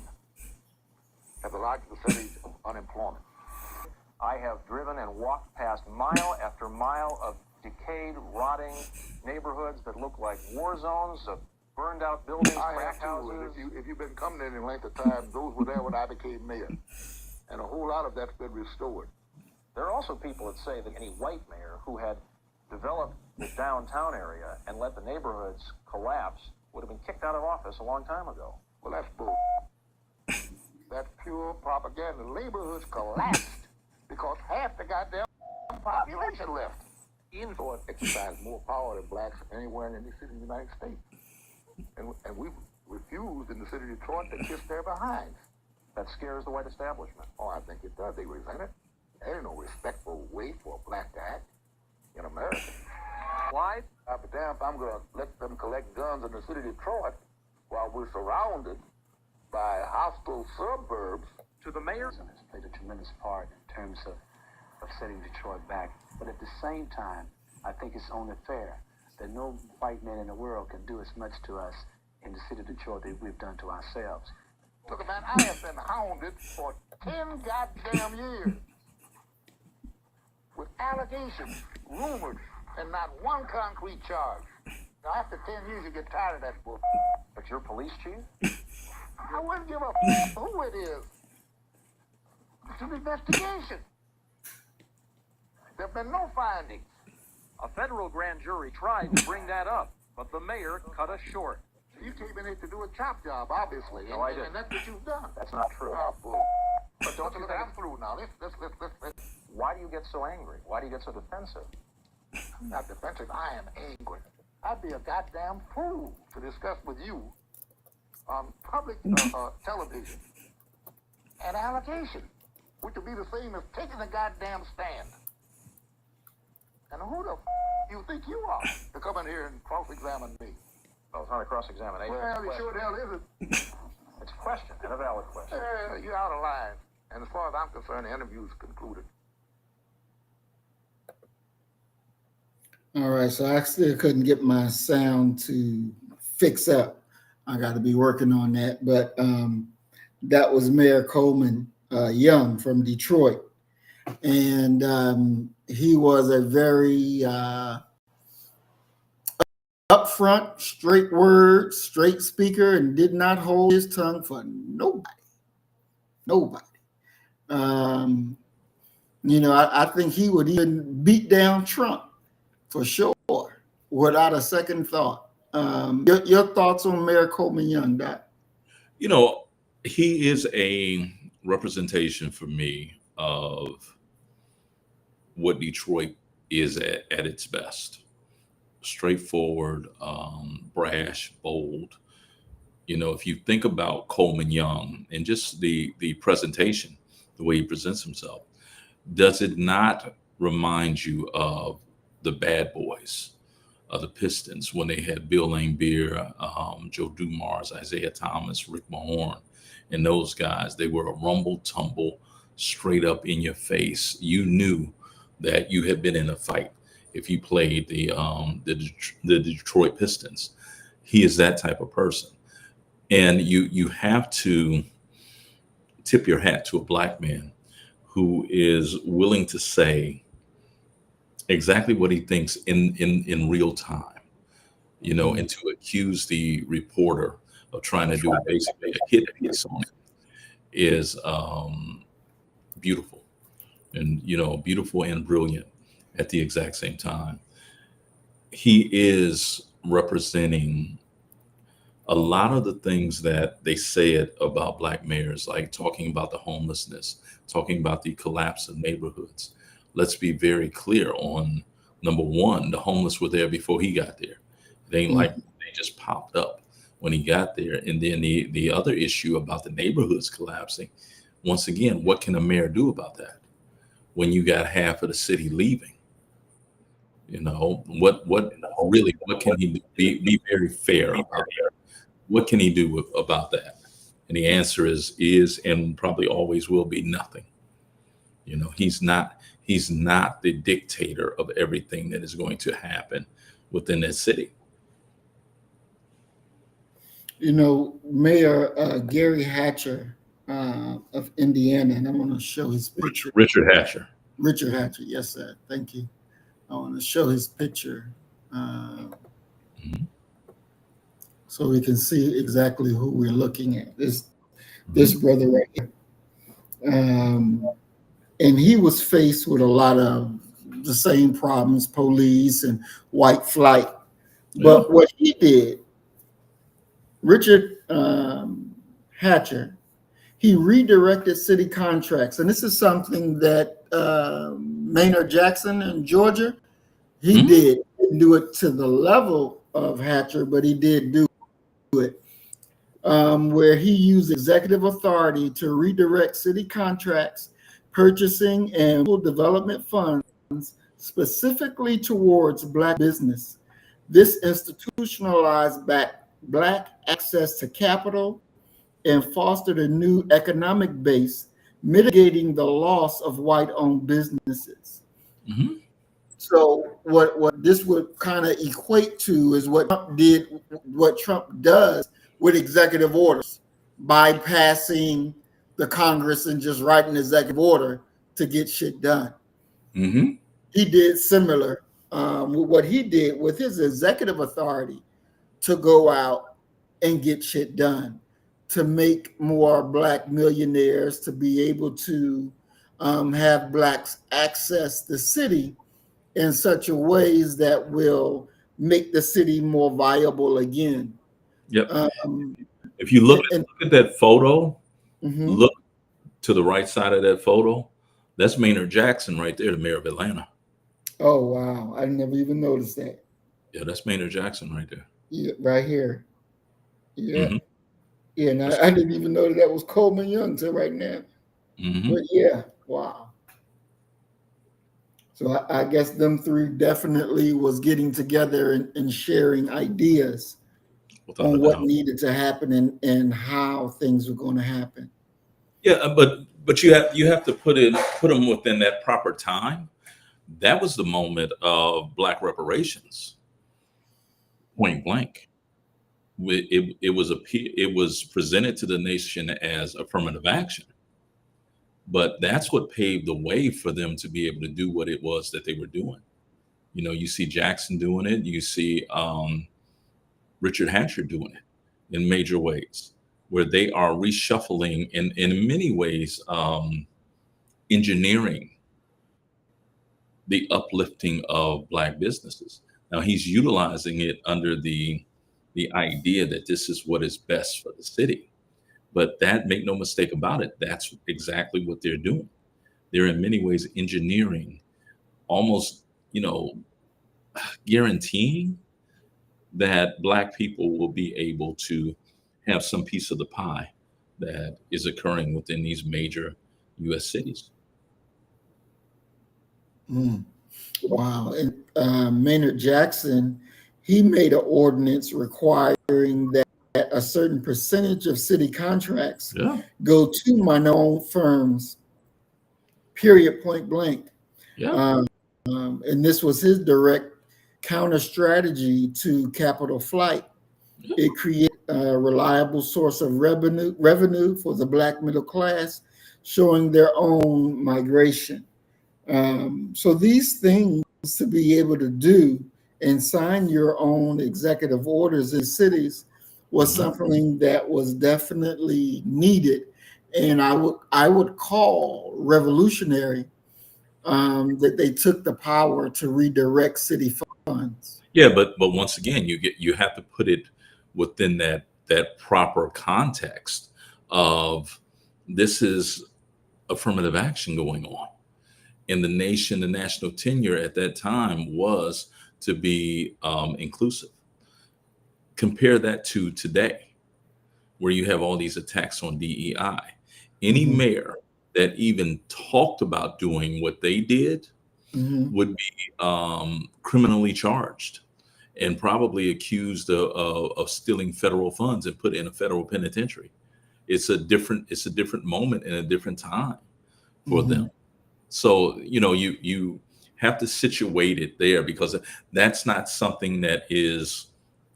have the largest percentage of unemployment. I have driven and walked past mile after mile of decayed, rotting neighborhoods that look like war zones, of burned out buildings, crack houses. If you've been coming in length of time, those were there when I became mayor. And a whole lot of that's been restored. There are also people that say that any white mayor who had developed the downtown area and let the neighborhoods collapse would have been kicked out of office a long time ago. Well, that's bull. That's pure propaganda. Neighborhoods collapsed because half the goddamn population left. Detroit exercised more power than blacks anywhere in any city in the United States. And we refused in the city of Detroit to kiss their behinds. That scares the white establishment. Oh, I think it does. They resent it. There ain't no respectful way for a black to act in America. Why? I'll be damned if I'm going to let them collect guns in the city of Detroit while we're surrounded by hostile suburbs. To the mayor? Has played a tremendous part in terms of setting Detroit back. But at the same time, I think it's only fair that no white man in the world can do as much to us in the city of Detroit that we've done to ourselves. Look, man, I have been hounded for 10 goddamn years with allegations, rumors, and not one concrete charge. Now, after 10 years, you get tired of that book. But you're police chief? I wouldn't give a who it is. It's an investigation. There have been no findings. A federal grand jury tried to bring that up, but the mayor cut us short. You came in here to do a chop job, obviously. No, I didn't. And that's what you've done. That's not true. Oh, bull. But don't you Look, think... I'm through now. Let's. Why do you get so angry? Why do you get so defensive? I'm not defensive. I am angry. I'd be a goddamn fool to discuss with you on public television an allegation, which would be the same as taking a goddamn stand. And who the you think you are to come in here and cross-examine me? No, it's not a cross-examination. Well, you sure the hell is it? It's a question, and a valid question. You're out of line. And as far as I'm concerned, the interview's concluded. All right, so I still couldn't get my sound to fix up. I got to be working on that. But that was Mayor Coleman Young from Detroit. And he was a very upfront, straight word, straight speaker, and did not hold his tongue for nobody. Nobody. You know, I think he would even beat down Trump for sure, without a second thought. Your thoughts on Mayor Coleman Young, Doc? You know, he is a representation for me of what Detroit is at its best. Straightforward, brash, bold. You know, if you think about Coleman Young and just the presentation, the way he presents himself, does it not remind you of the Bad Boys, of the Pistons when they had Bill Laimbeer, Joe Dumars, Isaiah Thomas, Rick Mahorn, and those guys? They were a rumble tumble, straight up in your face. You knew that you had been in a fight if you played the Detroit Pistons. He is that type of person, and you have to tip your hat to a black man who is willing to say exactly what he thinks in real time, you know, and to accuse the reporter of trying to do basically a hit piece on it is beautiful, and you know, beautiful and brilliant at the exact same time. He is representing a lot of the things that they said about black mayors, like talking about the homelessness, talking about the collapse of neighborhoods. Let's be very clear on number one, the homeless were there before he got there. It ain't like they just popped up when he got there. And then the other issue about the neighborhoods collapsing, once again, what can a mayor do about that when you got half of the city leaving? You know, what really, what can he do? Be very fair about it. What can he do about that? And the answer is and probably always will be nothing. You know, he's not the dictator of everything that is going to happen within that city. You know, Mayor Gary Hatcher of Indiana, and I want to show his picture. Richard Hatcher. Richard Hatcher, yes, sir. Thank you. I want to show his picture so we can see exactly who we're looking at. This brother right here. And he was faced with a lot of the same problems, police and white flight. But what he did, Richard Hatcher, he redirected city contracts. And this is something that Maynard Jackson in Georgia, he did. He didn't do it to the level of Hatcher, but he did do it. Where he used executive authority to redirect city contracts, purchasing and development funds specifically towards black business. This institutionalized black access to capital and fostered a new economic base, mitigating the loss of white-owned businesses. So what this would kind of equate to is what Trump does with executive orders, bypassing the Congress and just writing executive order to get shit done. He did similar with what he did with his executive authority to go out and get shit done, to make more black millionaires, to be able to have blacks access the city in such a ways that will make the city more viable again. Yep. If you look at that photo, look to the right side of that photo, that's Maynard Jackson right there, the mayor of Atlanta. Oh, wow. I never even noticed that. Yeah, that's Maynard Jackson right there. Yeah, right here. Yeah. Yeah, and I didn't even know that was Coleman Young until right now. But yeah, wow. So I guess them three definitely was getting together and sharing ideas on what needed to happen and how things were going to happen. Yeah, but you have to put them within that proper time. That was the moment of black reparations, point blank. It was presented to the nation as affirmative action, but that's what paved the way for them to be able to do what it was that they were doing. You know, you see Jackson doing it, you see Richard Hatcher doing it in major ways, where they are reshuffling in many ways, engineering the uplifting of Black businesses. Now he's utilizing it under the idea that this is what is best for the city. But that, make no mistake about it, that's exactly what they're doing. They're in many ways engineering, almost, guaranteeing that Black people will be able to have some piece of the pie that is occurring within these major U.S. cities. Mm. Wow. And Maynard Jackson, he made an ordinance requiring that a certain percentage of city contracts Yeah, go to minority-owned firms, period, point blank. yeah, And this was his direct counter strategy to capital flight. yeah. It created a reliable source of revenue for the Black middle class, showing their own migration. So these things to be able to do and sign your own executive orders in cities was Mhm. something that was definitely needed, and I would call revolutionary, that they took the power to redirect city funds. Yeah, but once again, you have to put it within that proper context of this is affirmative action going on. In the nation, the national tenure at that time was to be inclusive. Compare that to today, where you have all these attacks on DEI. Any Mhm. mayor that even talked about doing what they did Mhm. would be criminally charged and probably accused of stealing federal funds and put in a federal penitentiary. It's a different moment and a different time for them. Mhm. So you have to situate it there, because that's not something that is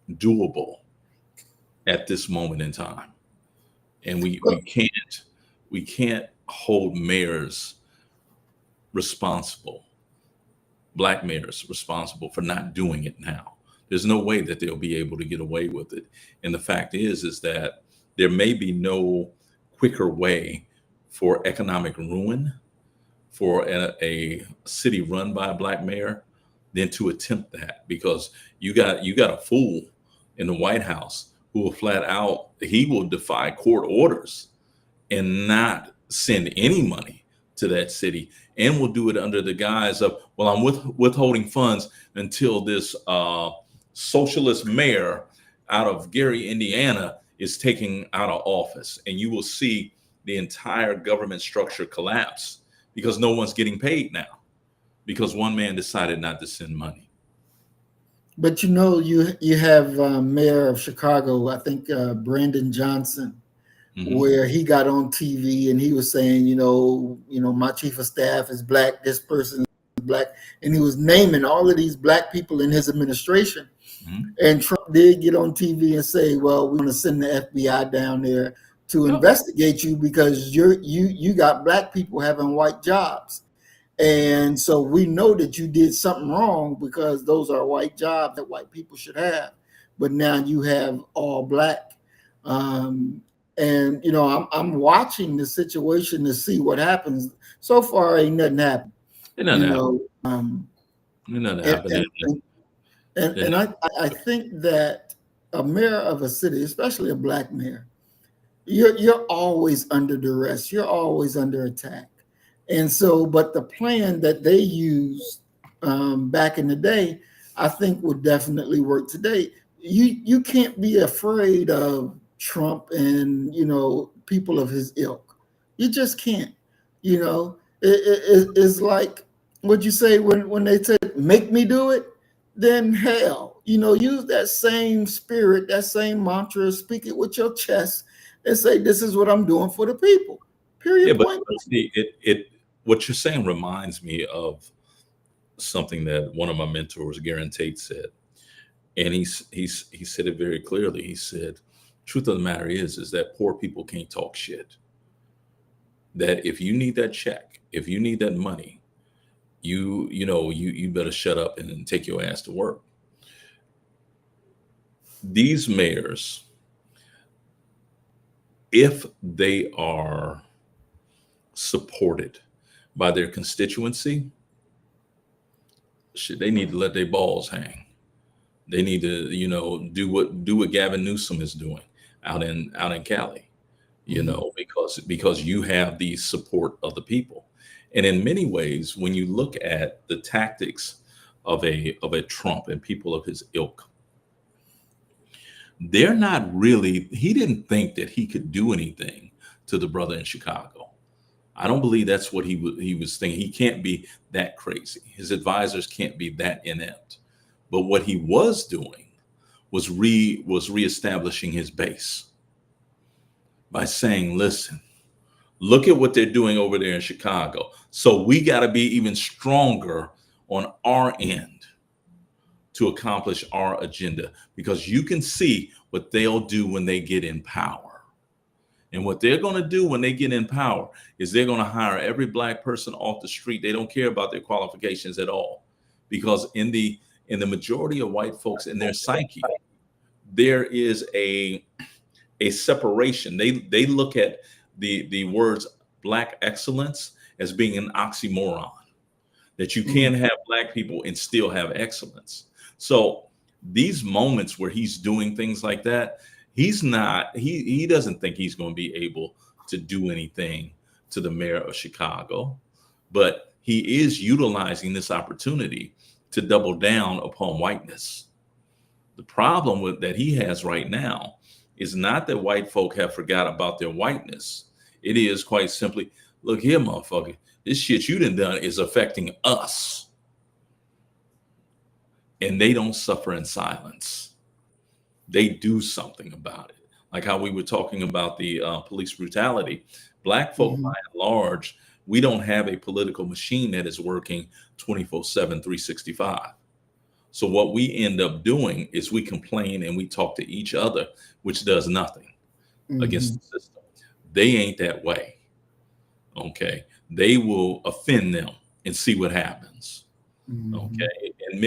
doable at this moment in time, and we can't hold mayors responsible, Black mayors responsible for not doing it now. There's no way that they'll be able to get away with it. And the fact is that there may be no quicker way for economic ruin for a city run by a Black mayor than to attempt that, because you got a fool in the White House who will flat out, he will defy court orders and not send any money to that city, and will do it under the guise of, well, I'm withholding funds until this socialist mayor out of Gary, Indiana is taken out of office. And you will see the entire government structure collapse because no one's getting paid now because one man decided not to send money. But you have Mayor of Chicago, I think Brandon Johnson, Hmm. where he got on TV and he was saying, my chief of staff is Black, this person is Black, and he was naming all of these Black people in his administration. Hmm. And Trump did get on TV and say, "Well, we want to send the FBI down there to Yep. investigate you because you got Black people having white jobs, and so we know that you did something wrong because those are white jobs that white people should have, but now you have all Black." And I'm watching the situation to see what happens. So far, ain't nothing happened. It You doesn't happen. know, um, It doesn't and, happen. and, and I think that a mayor of a city, especially a Black mayor, you're always under duress. You're always under attack. And so, but the plan that they used back in the day, I think would definitely work today. You can't be afraid of Trump and people of his ilk. You just can't. It's like what you say when they say make me do it. Then hell, use that same spirit, that same mantra, speak it with your chest, and say this is what I'm doing for the people. Yeah, Period. but Point. see, what you're saying reminds me of something that one of my mentors, Garen Tate, said, and he said it very clearly. He said, "Truth of the matter is that poor people can't talk shit. That if you need that check, if you need that money, you better shut up and take your ass to work." These mayors, if they are supported by their constituency, shit, they need to let their balls hang. They need to, do what Gavin Newsom is doing out in Cali, because you have the support of the people. And in many ways, when you look at the tactics of a Trump and people of his ilk, they're not really. He didn't think that he could do anything to the brother in Chicago. I don't believe that's what he was thinking. He can't be that crazy. His advisors can't be that inept. But what he was doing was reestablishing his base by saying, listen, look at what they're doing over there in Chicago. So we got to be even stronger on our end to accomplish our agenda, because you can see what they'll do when they get in power. And what they're going to do when they get in power is they're going to hire every black person off the street. They don't care about their qualifications at all, because in the majority of white folks, in their psyche, there is a separation. They look at the words black excellence as being an oxymoron, that you can't have black people and still have excellence. So these moments where he's doing things like that, he doesn't think he's going to be able to do anything to the mayor of Chicago, but he is utilizing this opportunity to double down upon whiteness. The problem that he has right now is not that white folk have forgot about their whiteness. It is quite simply, look here, motherfucker, this shit you done is affecting us. And they don't suffer in silence. They do something about it. Like how we were talking about the police brutality. Black folk, by and large, we don't have a political machine that is working 24/7, 365. So what we end up doing is we complain and we talk to each other, which does nothing against the system. They ain't that way. Okay. They will offend them and see what happens. Okay. In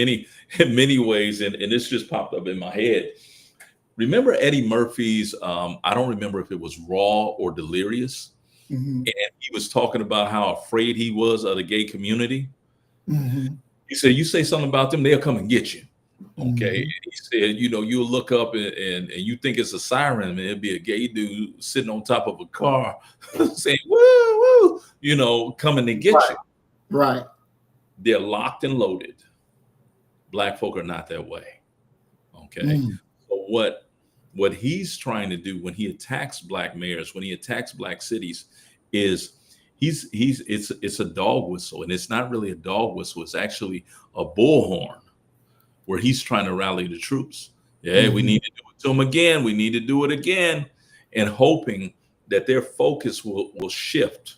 many ways, and this just popped up in my head. Remember Eddie Murphy's, I don't remember if it was Raw or Delirious. And he was talking about how afraid he was of the gay community. He said, you say something about them, they'll come and get you. Okay. He said, you'll look up and you think it's a siren, and it'll be a gay dude sitting on top of a car saying, woo, woo, coming to get you. Right. They're locked and loaded. Black folk are not that way. Okay. So what he's trying to do when he attacks black mayors, when he attacks black cities, is it's a dog whistle, and it's not really a dog whistle. It's actually a bullhorn where he's trying to rally the troops. Yeah, we need to do it to them again. We need to do it again, and hoping that their focus will shift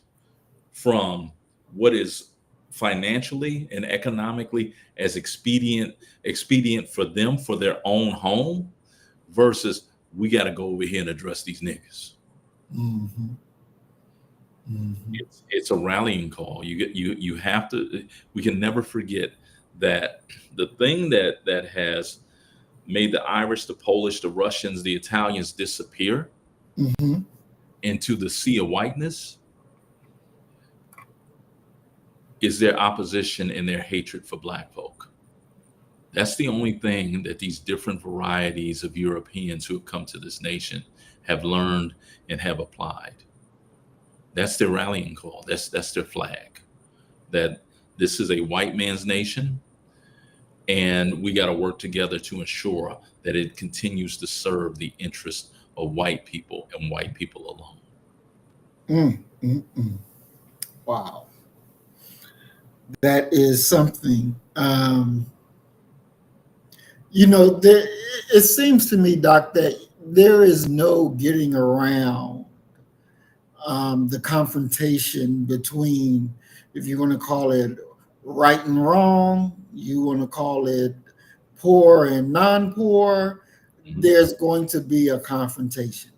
from what is financially and economically as expedient for them, for their own home, versus we got to go over here and address these niggas. It's a rallying call. You have to. We can never forget that the thing that has made the Irish, the Polish, the Russians, the Italians disappear into the sea of whiteness is their opposition and their hatred for black folk. That's the only thing that these different varieties of Europeans who have come to this nation have learned and have applied. That's their rallying call. That's their flag. That this is a white man's nation, and we got to work together to ensure that it continues to serve the interest of white people and white people alone. Wow. That is something. It seems to me, Doc, that there is no getting around the confrontation between, if you're going to call it right and wrong, you want to call it poor and non-poor, there's going to be a confrontation.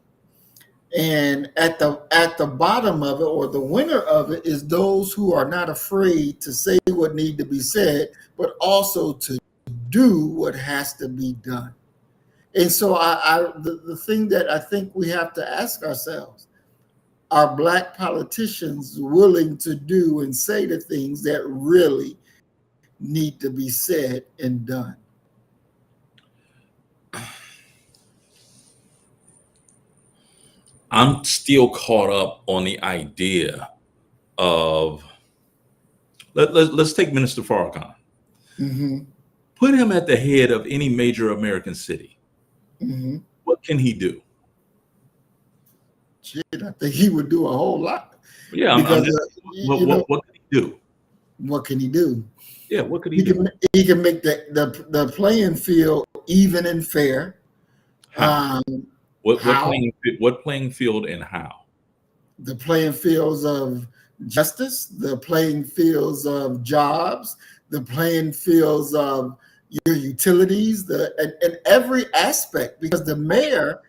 And at the bottom of it, or the winner of it, is those who are not afraid to say what need to be said, but also to do what has to be done. And so the thing that I think we have to ask ourselves, are black politicians willing to do and say the things that really need to be said and done? I'm still caught up on the idea of let's take Minister Farrakhan. Mm-hmm. Put him at the head of any major American city. Mm-hmm. What can he do? Shit, I think he would do a whole lot. Yeah, Because what can he do? what can he do? Yeah, what could he do? He can make the playing field even and fair. How? What How? playing field and how? The playing fields of justice, the playing fields of jobs, the playing fields of your utilities, and every aspect, because the mayor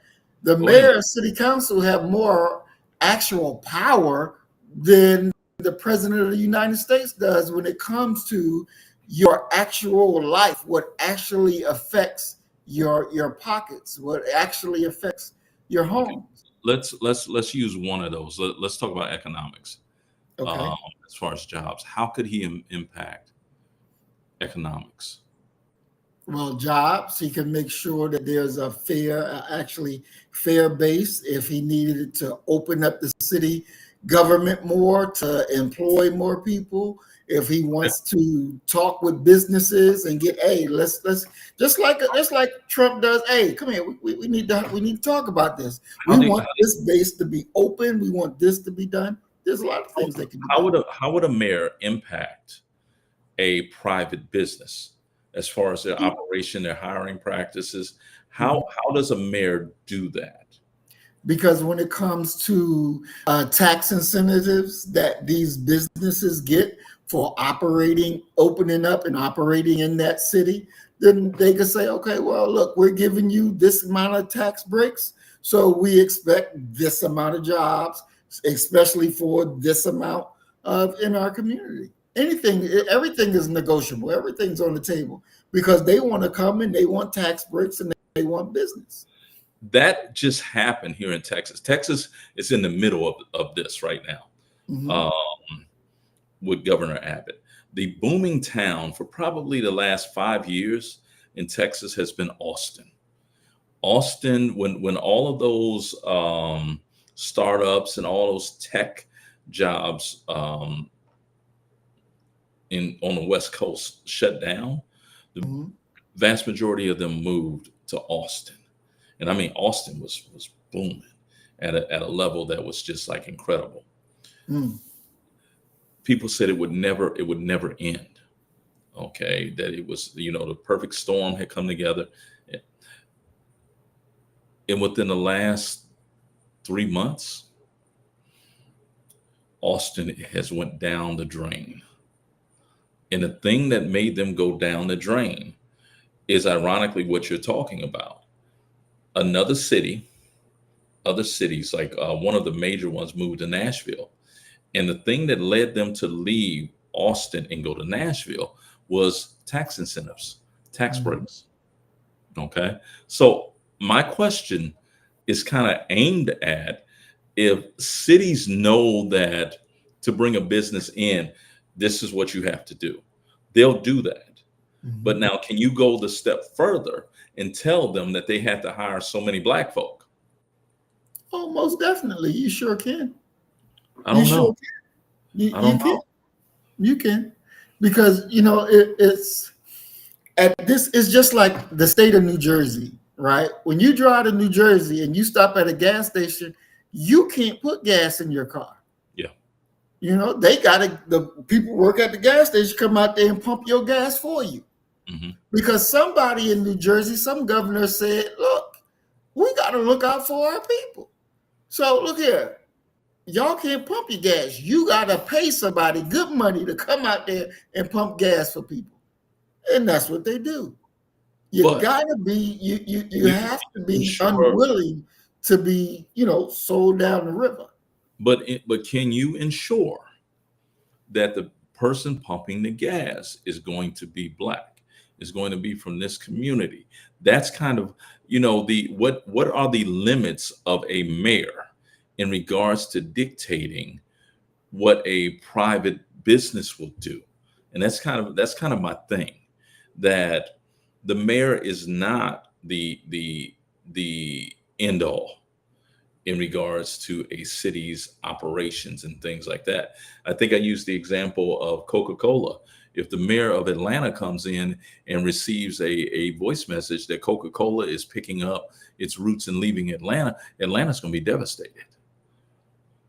and city council have more actual power than the president of the United States does when it comes to your actual life, what actually affects your pockets, what actually affects your home. Let's use one of those. Let's talk about economics. Okay. As far as jobs, how could he impact economics? Well, jobs, he can make sure that there's a fair base. If he needed to open up the city government more to employ more people, if he wants to talk with businesses and get, hey, let's just like Trump does. Hey, come here, we need to talk about this. We want this base to be open. We want this to be done. There's a lot of things that can be done. How would a mayor impact a private business as far as their operation, their hiring practices? How does a mayor do that? Because when it comes to tax incentives that these businesses get for opening up and operating in that city, then they can say, okay, well, look, we're giving you this amount of tax breaks, so we expect this amount of jobs, especially for this amount in our community. Everything is negotiable. Everything's on the table because they want to come and they want tax breaks and they want business. That just happened here in Texas. Texas is in the middle of this right now. Mm-hmm. With Governor Abbott. The booming town for probably the last 5 years in Texas has been Austin. Austin, when all of those startups and all those tech jobs on the West Coast shut down, the vast majority of them moved to Austin. And I mean, Austin was booming at a level that was just like incredible. People said it would never end. Okay, that it was, the perfect storm had come together. And within the last 3 months, Austin has went down the drain. And the thing that made them go down the drain is ironically what you're talking about. Other cities, like one of the major ones, moved to Nashville. And the thing that led them to leave Austin and go to Nashville was tax incentives, tax breaks. Okay. So my question is kind of aimed at, if cities know that to bring a business in, this is what you have to do, they'll do that. But now, can you go the step further and tell them that they have to hire so many Black folk? Oh, most definitely. You sure can. I don't know. You can. You can. Because, it's just like the state of New Jersey, right? When you drive to New Jersey and you stop at a gas station, you can't put gas in your car. Yeah. The people work at the gas station come out there and pump your gas for you. Because somebody in New Jersey, some governor said, look, we got to look out for our people. So look here, y'all can't pump your gas. You got to pay somebody good money to come out there and pump gas for people. And that's what they do. You have to be unwilling to be, sold down the river. But can you ensure that the person pumping the gas is going to be Black, is going to be from this community? That's kind of, what are the limits of a mayor in regards to dictating what a private business will do? And that's kind of my thing, that the mayor is not the end all in regards to a city's operations and things like that. I think I used the example of Coca-Cola. If the mayor of Atlanta comes in and receives a voice message that Coca-Cola is picking up its roots and leaving Atlanta, Atlanta's going to be devastated.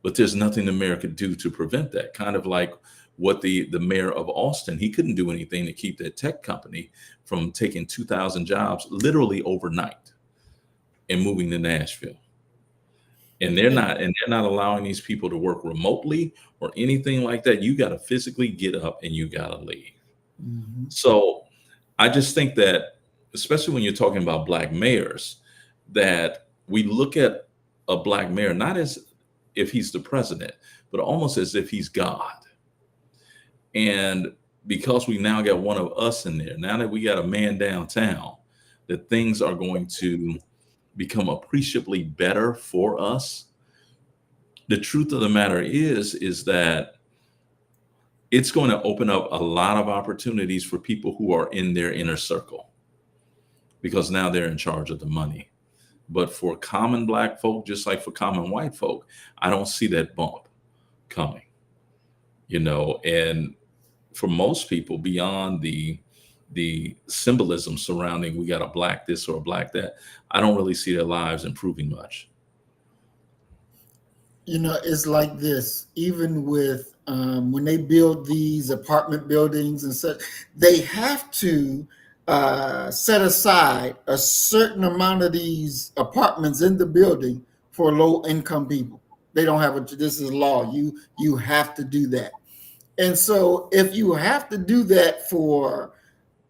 But there's nothing the mayor could do to prevent that. Kind of like what the mayor of Austin, he couldn't do anything to keep that tech company from taking 2,000 jobs literally overnight and moving to Nashville. And they're not allowing these people to work remotely or anything like that. You got to physically get up and you got to leave. Mm-hmm. So I just think that, especially when you're talking about black mayors, that we look at a black mayor not as if he's the president, but almost as if he's God. And because we now got one of us in there, now that we got a man downtown, that things are going to become appreciably better for us. The truth of the matter is that it's going to open up a lot of opportunities for people who are in their inner circle, because now they're in charge of the money. But for common black folk, just like for common white folk, I don't see that bump coming, and for most people, beyond the symbolism surrounding we got a black this or a black that, I don't really see their lives improving much. It's like this, even with when they build these apartment buildings and such, they have to set aside a certain amount of these apartments in the building for low income people. They don't have this is law. You have to do that. And so if you have to do that for,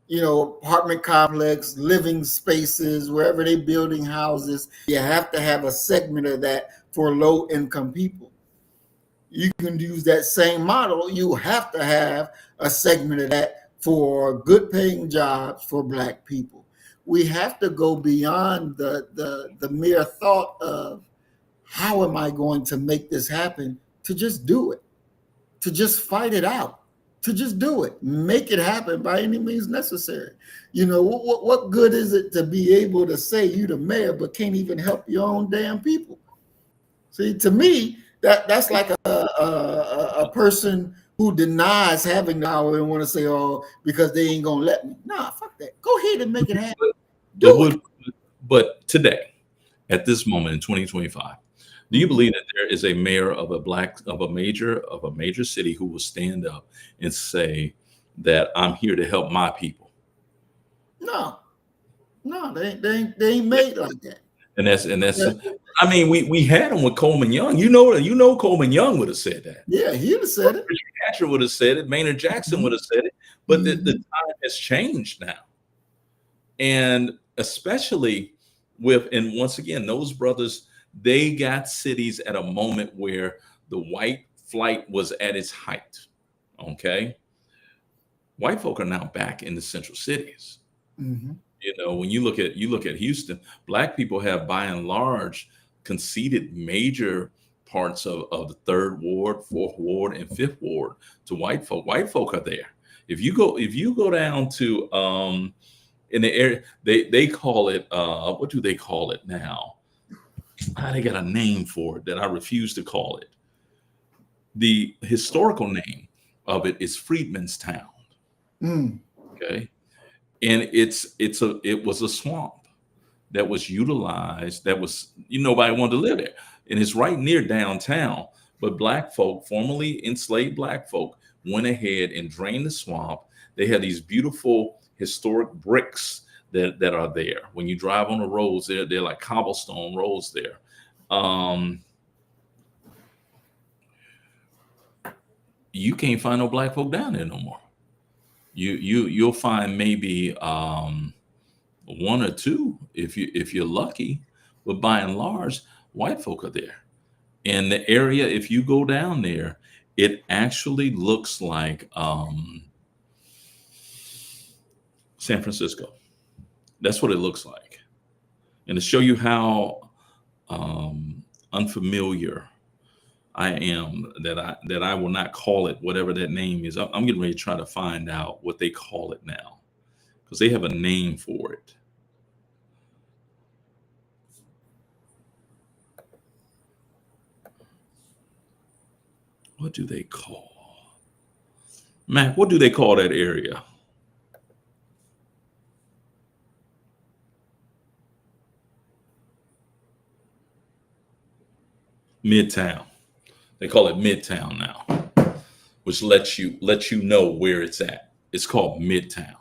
apartment complex, living spaces, wherever they building houses, you have to have a segment of that for low income people. You can use that same model. You have to have a segment of that for good paying jobs for black people. We have to go beyond the mere thought of how am I going to make this happen, to just do it, to just fight it out, to just do it, make it happen by any means necessary. What good is it to be able to say you the mayor, but can't even help your own damn people? See, to me, that's like a person who denies having the power and want to say, oh, because they ain't gonna let me. Nah, fuck that. Go ahead and make it happen. But today, at this moment in 2025, do you believe that there is a mayor of a major city who will stand up and say that I'm here to help my people? No, they ain't made like that. And that's I mean, we had him with Coleman Young. Coleman Young would have said that. Yeah, he would have said it. Richard Hatcher would have said it. Maynard Jackson would have said it. But the time has changed now. And especially and once again, those brothers, they got cities at a moment where the white flight was at its height. Okay. White folk are now back in the central cities. Mm-hmm. When you look at Houston, black people have by and large conceded major parts of the 3rd Ward, 4th Ward, and 5th Ward to white folk. White folk are there. If you go down to in the area, they call it what do they call it now? They got a name for it that I refuse to call it. The historical name of it is Freedman's Town. Okay. And it was a swamp that was utilized, nobody wanted to live there. And it's right near downtown. But black folk, formerly enslaved black folk, went ahead and drained the swamp. They had these beautiful historic bricks that are there. When you drive on the roads, they're like cobblestone roads there. You can't find no black folk down there no more. You'll find maybe one or two if you're lucky, but by and large, white folk are there. In the area, if you go down there, it actually looks like San Francisco. That's what it looks like. And to show you how unfamiliar I am that I will not call it whatever that name is. I'm getting ready to try to find out what they call it now, because they have a name for it. What do they call? Mac, what do they call that area? Midtown. They call it Midtown now, which lets you know where it's at. It's called Midtown.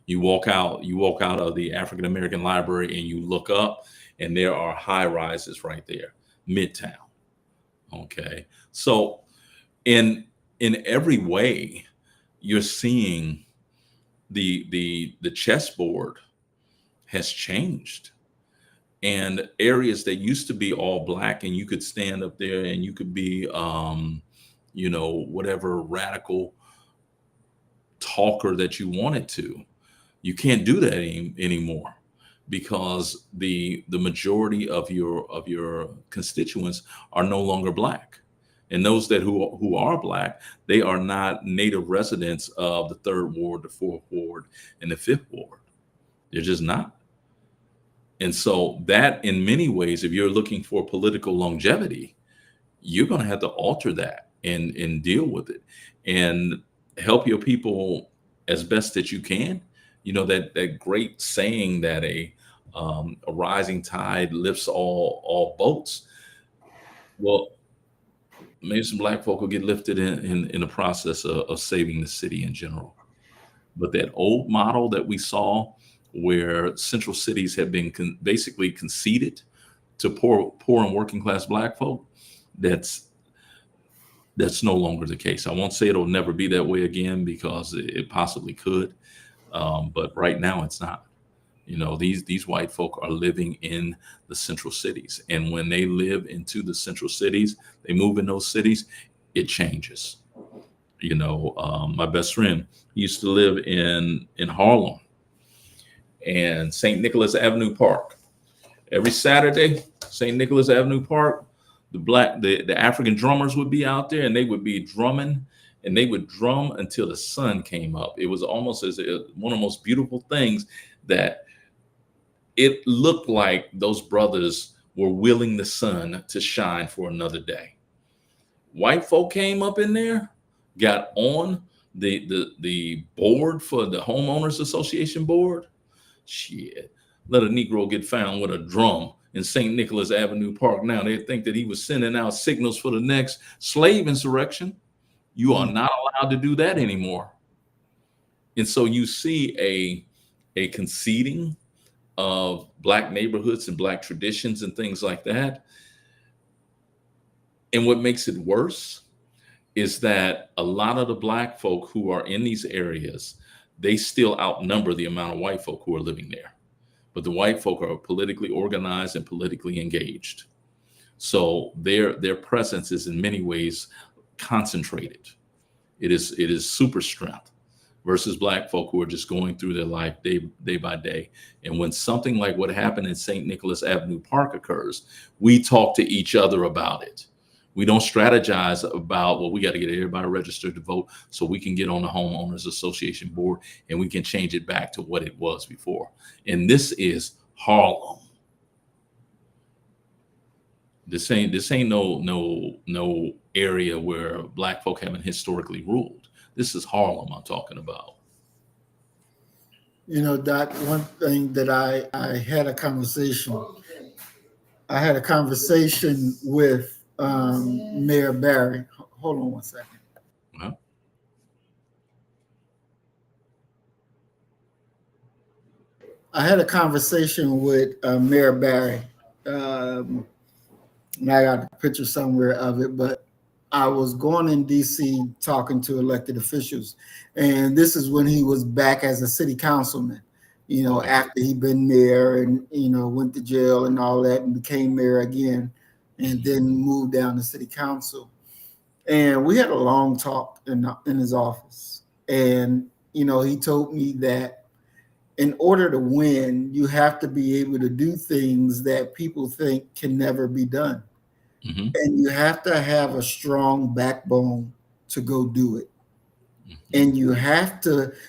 You walk out of the African American Library and you look up, and there are high rises right there. Midtown. Okay. So in every way, you're seeing the chessboard has changed. And areas that used to be all black, and you could stand up there and you could be whatever radical talker that you wanted to, you can't do that anymore, because the majority of your constituents are no longer black. And those who are black, they are not native residents of the 3rd Ward, the 4th Ward, and the 5th Ward. They're just not. And so that, in many ways, if you're looking for political longevity, you're going to have to alter that and deal with it and help your people as best that you can. You know, that great saying that a rising tide lifts all boats. Well, maybe some black folk will get lifted in the process of saving the city in general. But that old model that we saw, where central cities have been basically conceded to poor and working class black folk, that's no longer the case. I won't say it'll never be that way again, because it possibly could, but right now it's not. You know, these white folk are living in the central cities, and when they live into the central cities, they move in those cities, it changes. You know, my best friend used to live in Harlem and St. Nicholas Avenue Park. Every Saturday, St. Nicholas Avenue Park, the African drummers would be out there, and they would be drumming, and they would drum until the sun came up. It was almost as one of the most beautiful things, that it looked like those brothers were willing the sun to shine for another day. White folk came up in there, got on the board for the homeowners association board. Shit, let a Negro get found with a drum in St. Nicholas Avenue Park. Now they think that he was sending out signals for the next slave insurrection. You are not allowed to do that anymore. And so you see a conceding of black neighborhoods and black traditions and things like that. And what makes it worse is that a lot of the black folk who are in these areas, they still outnumber the amount of white folk who are living there. But the white folk are politically organized and politically engaged. So their presence is in many ways concentrated. It is super strength versus black folk who are just going through their life day by day. And when something like what happened in St. Nicholas Avenue Park occurs, we talk to each other about it. We don't strategize about, well, we got to get everybody registered to vote so we can get on the homeowners association board and we can change it back to what it was before. And this is Harlem. This ain't no area where black folk haven't historically ruled. This is Harlem I'm talking about. You know, Doc, one thing that I had a conversation with Mayor Barry. Hold on one second. Huh? I had a conversation with Mayor Barry. And I got a picture somewhere of it, but I was going in DC talking to elected officials. And this is when he was back as a city councilman, you know, after he'd been mayor and, you know, went to jail and all that and became mayor again, and then moved down to city council. And we had a long talk in his office. And, you know, he told me that in order to win, you have to be able to do things that people think can never be done. Mhm. and you have to have a strong backbone to go do it. Mhm. And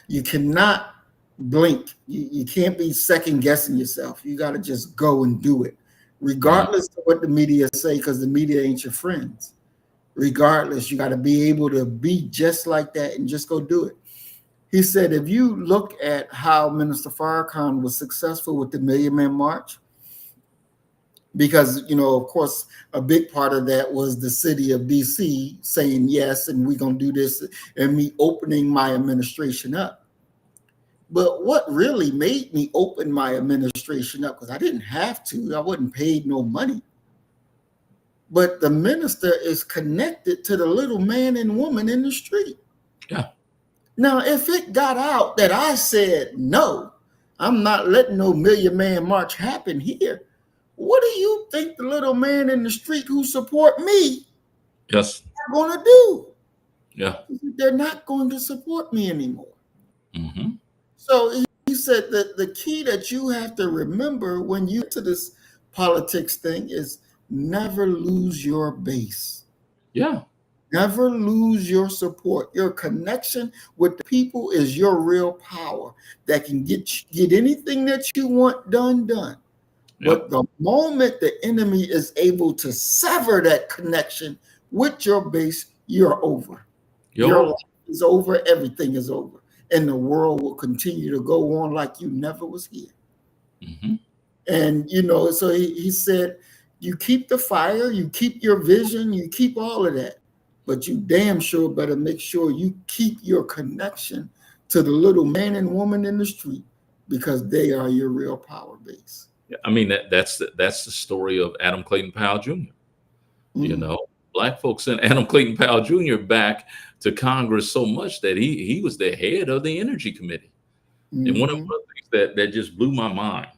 you cannot blink. You can't be second guessing yourself. You got to just go and do it, regardless of what the media say, because the media ain't your friends. Regardless, you got to be able to be just like that and just go do it. He said, if you look at how Minister Farrakhan was successful with the Million Man March, because, of course, a big part of that was the city of DC saying yes, and we're going to do this, and me opening my administration up. But what really made me open my administration up, because I didn't have to, I wasn't paid no money. But the minister is connected to the little man and woman in the street. Yeah. Now, if it got out that I said, no, I'm not letting no Million Man March happen here, what do you think the little man in the street who support me Yes. are going to do? Yeah. They're not going to support me anymore. Mm-hmm. So he said that the key that you have to remember when you to this politics thing is never lose your base. Yeah. Never lose your support. Your connection with the people is your real power that can get anything that you want done. Yep. But the moment the enemy is able to sever that connection with your base, you're over. Your life is over. Everything is over. And the world will continue to go on like you never was here. Mm-hmm. And, so he said, you keep the fire, you keep your vision, you keep all of that. But you damn sure better make sure you keep your connection to the little man and woman in the street, because they are your real power base. Yeah, I mean, that's the story of Adam Clayton Powell Jr. Mm-hmm. Black folks sent Adam Clayton Powell Jr. back to Congress so much that he was the head of the Energy Committee. Mm-hmm. And one of the things that just blew my mind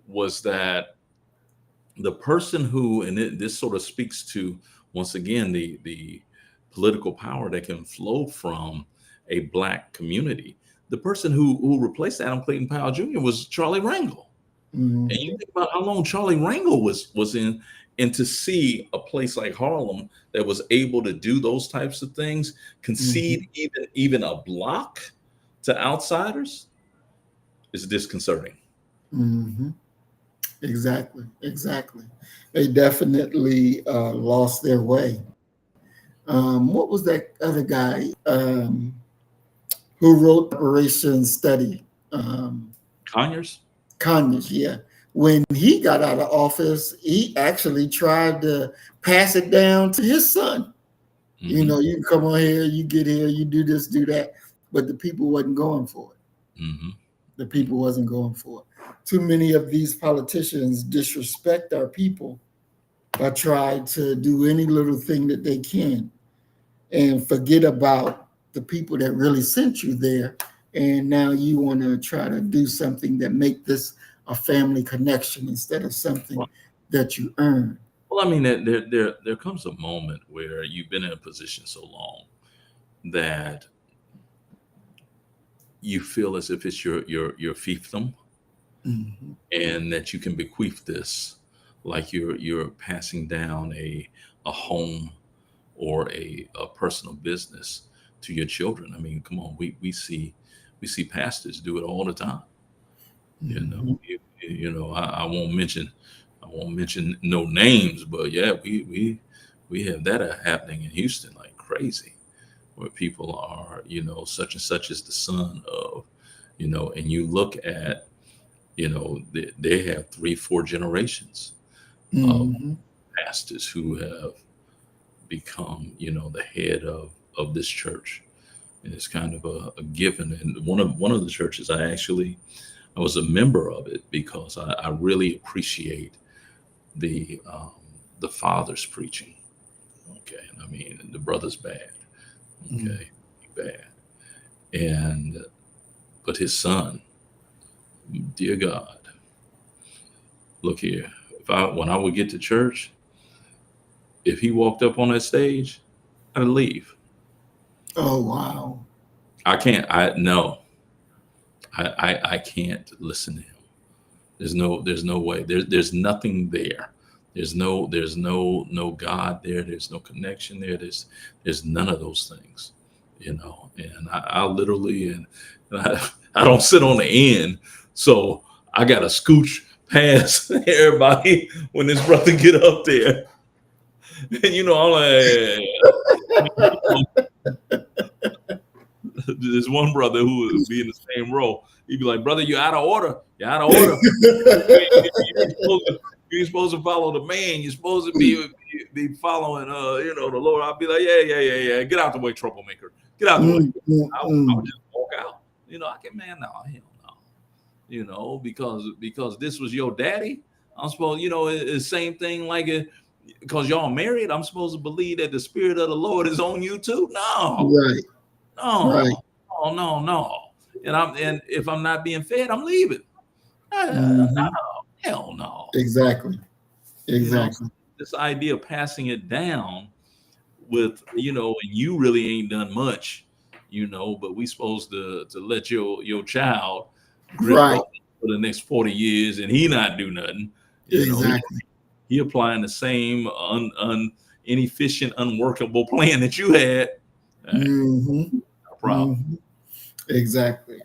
was that the person who, and this sort of speaks to, once again, the political power that can flow from a Black community. The person who replaced Adam Clayton Powell Jr. was Charlie Rangel. Mm-hmm. And you think about how long Charlie Rangel was in, and to see a place like Harlem that was able to do those types of things, concede even a block to outsiders, is disconcerting. Mm-hmm. Exactly. They definitely lost their way. What was that other guy who wrote Operation Study? Conyers? Conyers, yeah. When he got out of office, he actually tried to pass it down to his son. Mm-hmm. You can come on here, you get here, you do this, do that. But the people wasn't going for it. Mm-hmm. The people wasn't going for it. Too many of these politicians disrespect our people by trying to do any little thing that they can and forget about the people that really sent you there. And now you want to try to do something that make this a family connection instead of something that you earn. Well, I mean, there comes a moment where you've been in a position so long that you feel as if it's your fiefdom, Mm-hmm. and that you can bequeath this, like you're passing down a home or a personal business to your children. I mean, come on, we see pastors do it all the time. Mm-hmm. I won't mention no names, but yeah, we have that happening in Houston like crazy, where people are, such and such is the son of, and you look at, they have 3-4 generations of Mm-hmm. pastors who have become, the head of this church. And it's kind of a given. And one of the churches I was a member of it because I really appreciate the father's preaching. Okay. I mean, the brother's bad. Okay. Bad. But his son, dear God, look here, when I would get to church, if he walked up on that stage, I'd leave. Oh, wow. I can't I can't listen to him. There's no way. There's nothing there There's no God there. There's no connection there. There's none of those things, And I literally and I don't sit on the end, so I got to scooch past everybody when this brother get up there, and I'm like, there's one brother who would be in the same row. He'd be like, "Brother, you're out of order. You're out of order. You ain't supposed to follow the man. You're supposed to be following, the Lord." I'll be like, "Yeah. Get out the way, troublemaker. Get out the way." I would just walk out. I get mad now. Hell no. Because this was your daddy. I'm supposed, it's the same thing like because y'all married. I'm supposed to believe that the spirit of the Lord is on you too. No, Right. no, Right. no. And if I'm not being fed, I'm leaving. Mhm. No, hell no. Exactly. This idea of passing it down with, and you really ain't done much, but we supposed to let your child grip Right. up for the next 40 years and he not do nothing. Exactly. He applying the same inefficient, unworkable plan that you had. Mm-hmm. No problem. Mm-hmm. Exactly.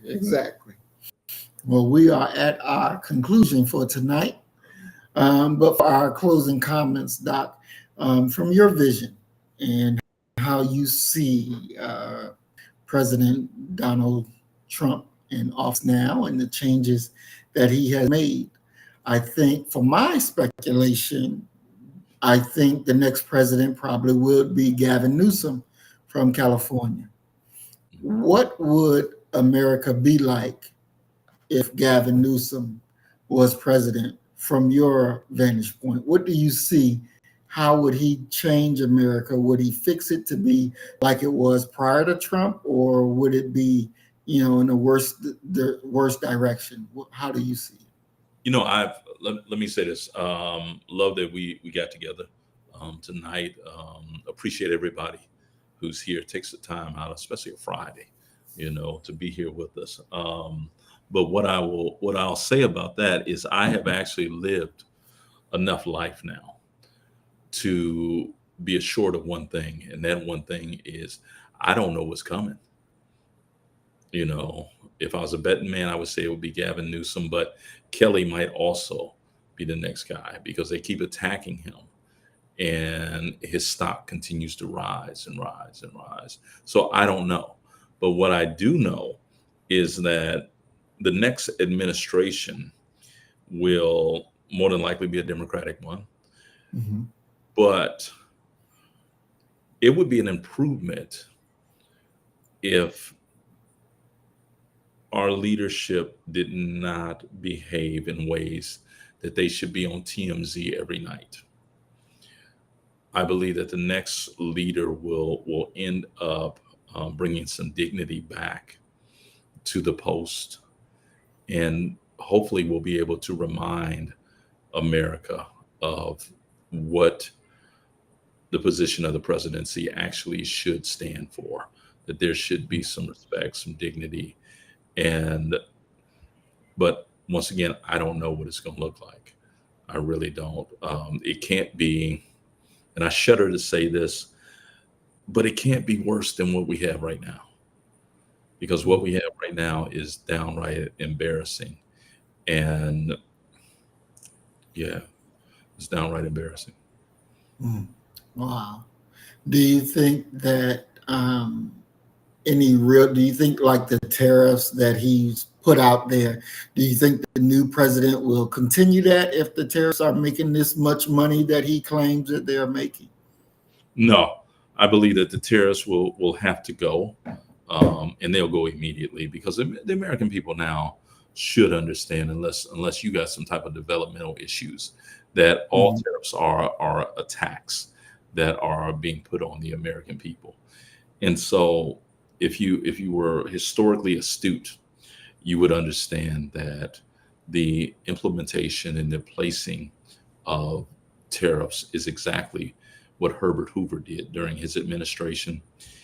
Well, we are at our conclusion for tonight. But for our closing comments, Doc, from your vision and how you see President Donald Trump in office now and the changes that he has made, I think, for my speculation, I think the next president probably would be Gavin Newsom from California. What would America be like if Gavin Newsom was president from your vantage point? What do you see? How would he change America? Would he fix it to be like it was prior to Trump, or would it be, in the worst direction? How do you see it? Let me say this. Love that we got together tonight. Appreciate everybody who's here, takes the time out, especially a Friday, to be here with us. But what I'll say about that is I have actually lived enough life now to be assured of one thing, and that one thing is I don't know what's coming. If I was a betting man, I would say it would be Gavin Newsom, but Kelly might also be the next guy because they keep attacking him and his stock continues to rise and rise and rise. So I don't know. But what I do know is that the next administration will more than likely be a Democratic one. Mm-hmm. But it would be an improvement if our leadership did not behave in ways that they should be on TMZ every night. I believe that the next leader will end up bringing some dignity back to the post, and hopefully we'll be able to remind America of what the position of the presidency actually should stand for, that there should be some respect, some dignity. But once again, I don't know what it's going to look like. I really don't. It can't be, and I shudder to say this, but it can't be worse than what we have right now. Because what we have right now is downright embarrassing. And yeah, it's downright embarrassing. Wow. Do you think that do you think like the tariffs that he's put out there, do you think the new president will continue that if the tariffs are making this much money that he claims that they're making? No, I believe that the tariffs will have to go, and they'll go immediately because the American people now should understand, unless you got some type of developmental issues, that all tariffs are attacks that are being put on the American people. And so if you were historically astute, you would understand that the implementation and the placing of tariffs is exactly what Herbert Hoover did during his administration.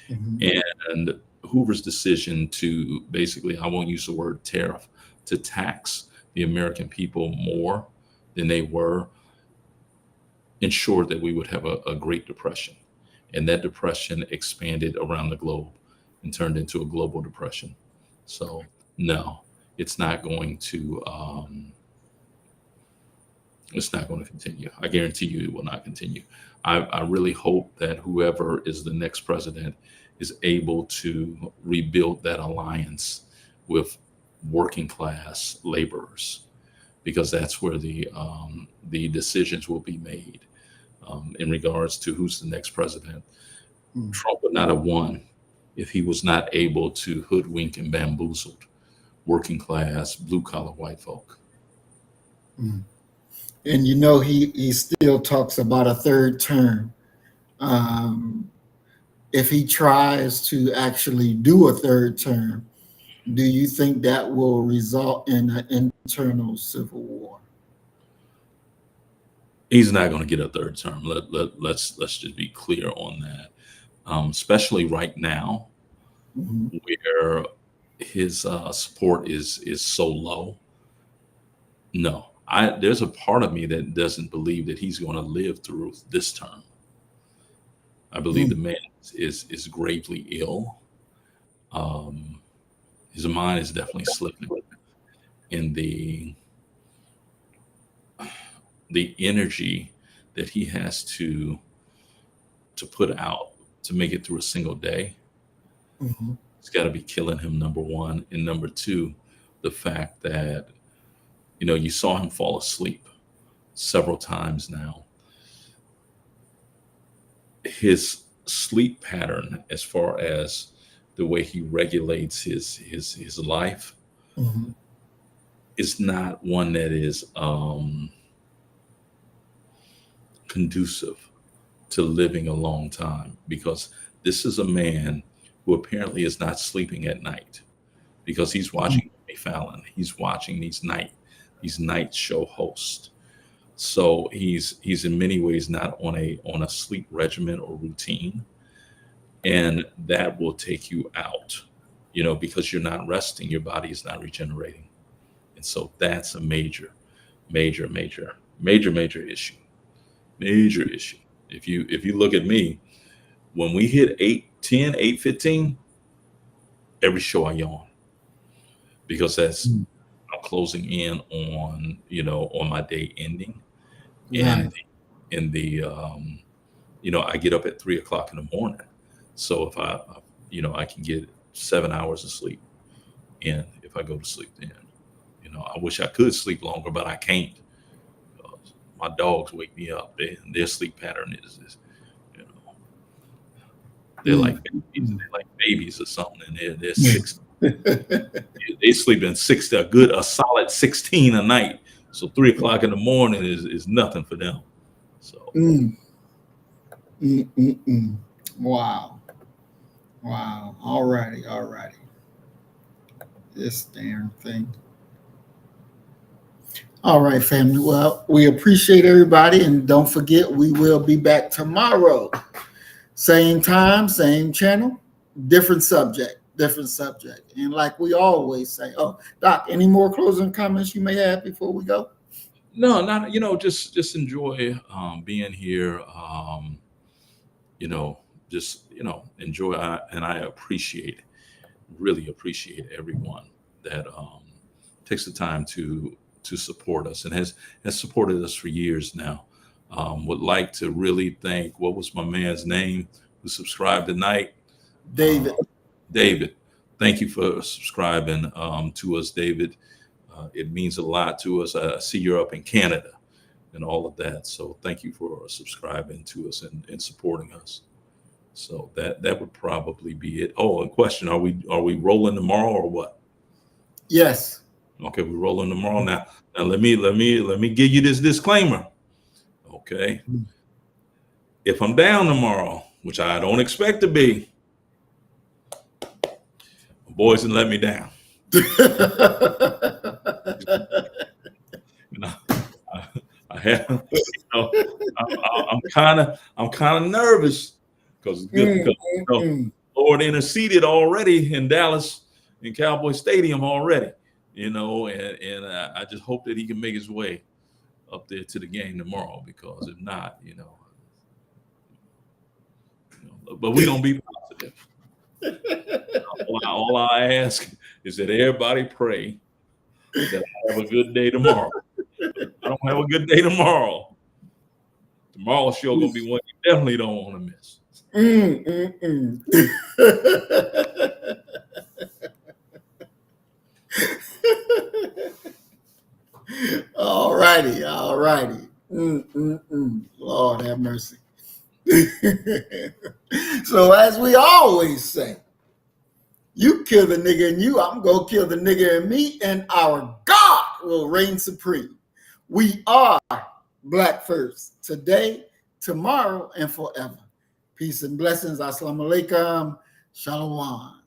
And Hoover's decision to basically, I won't use the word tariff, to tax the American people more than they were, ensured that we would have a Great Depression. And that depression expanded around the globe and turned into a global depression. So no, it's not going to continue. I guarantee you it will not continue. I really hope that whoever is the next president is able to rebuild that alliance with working class laborers, because that's where the decisions will be made in regards to who's the next president. Trump would not have won if he was not able to hoodwink and bamboozled working class, blue collar white folk. And he still talks about a third term. If he tries to actually do a third term, do you think that will result in an internal civil war? He's not going to get a third term. Let's just be clear on that. Especially right now, where his support is so low. No, there's a part of me that doesn't believe that he's going to live through this term. I believe the man is gravely ill. His mind is definitely slipping, and the energy that he has to put out to make it through a single day, it's got to be killing him, number one. And number two, the fact that, you saw him fall asleep several times now. His sleep pattern, as far as the way he regulates his life, is not one that is conducive to living a long time, because this is a man who apparently is not sleeping at night, because he's watching Jimmy Fallon. He's watching these night show hosts. So he's in many ways not on a sleep regimen or routine, and that will take you out, because you're not resting, your body is not regenerating, and so that's a major issue. Major issue. If you look at me, when we hit 8:10, 8:15, every show I yawn, because that's I'm closing in on on my day ending, and I get up at 3:00 in the morning. So if I can get 7 hours of sleep, and if I go to sleep then, I wish I could sleep longer, but I can't. My dogs wake me up. Their sleep pattern is they're like babies or something, and they're 6. They sleep in a solid 16 a night. So 3:00 in the morning is nothing for them. So Wow. All righty. This damn thing. All right, family. Well, we appreciate everybody, and don't forget, we will be back tomorrow. Same time, same channel, different subject. And like we always say, Doc, any more closing comments you may have before we go? No, not, just enjoy being here. Just enjoy, and I really appreciate everyone that takes the time to support us and has supported us for years now. Would like to really thank, what was my man's name who subscribed tonight? David. Thank you for subscribing to us, David. It means a lot to us. I see you're up in Canada and all of that. So thank you for subscribing to us and supporting us. So that would probably be it. Oh, a question: Are we rolling tomorrow or what? Yes. Okay, we're rolling tomorrow. Now let me give you this disclaimer. Okay, if I'm down tomorrow, which I don't expect to be, my boys didn't let me down. I have. I'm kind of nervous because Lord interceded already in Dallas in Cowboy Stadium already. And I just hope that he can make his way up there to the game tomorrow, because if not, but we're gonna be positive. All I ask is that everybody pray that I have a good day tomorrow. If I don't have a good day tomorrow, tomorrow's show gonna be one you definitely don't want to miss. All righty. Lord have mercy. So as we always say, you kill the nigga in you, I'm gonna kill the nigga in me, and our God will reign supreme. We are Black first, today, tomorrow, and forever. Peace and blessings. Assalamu alaikum. Shalom.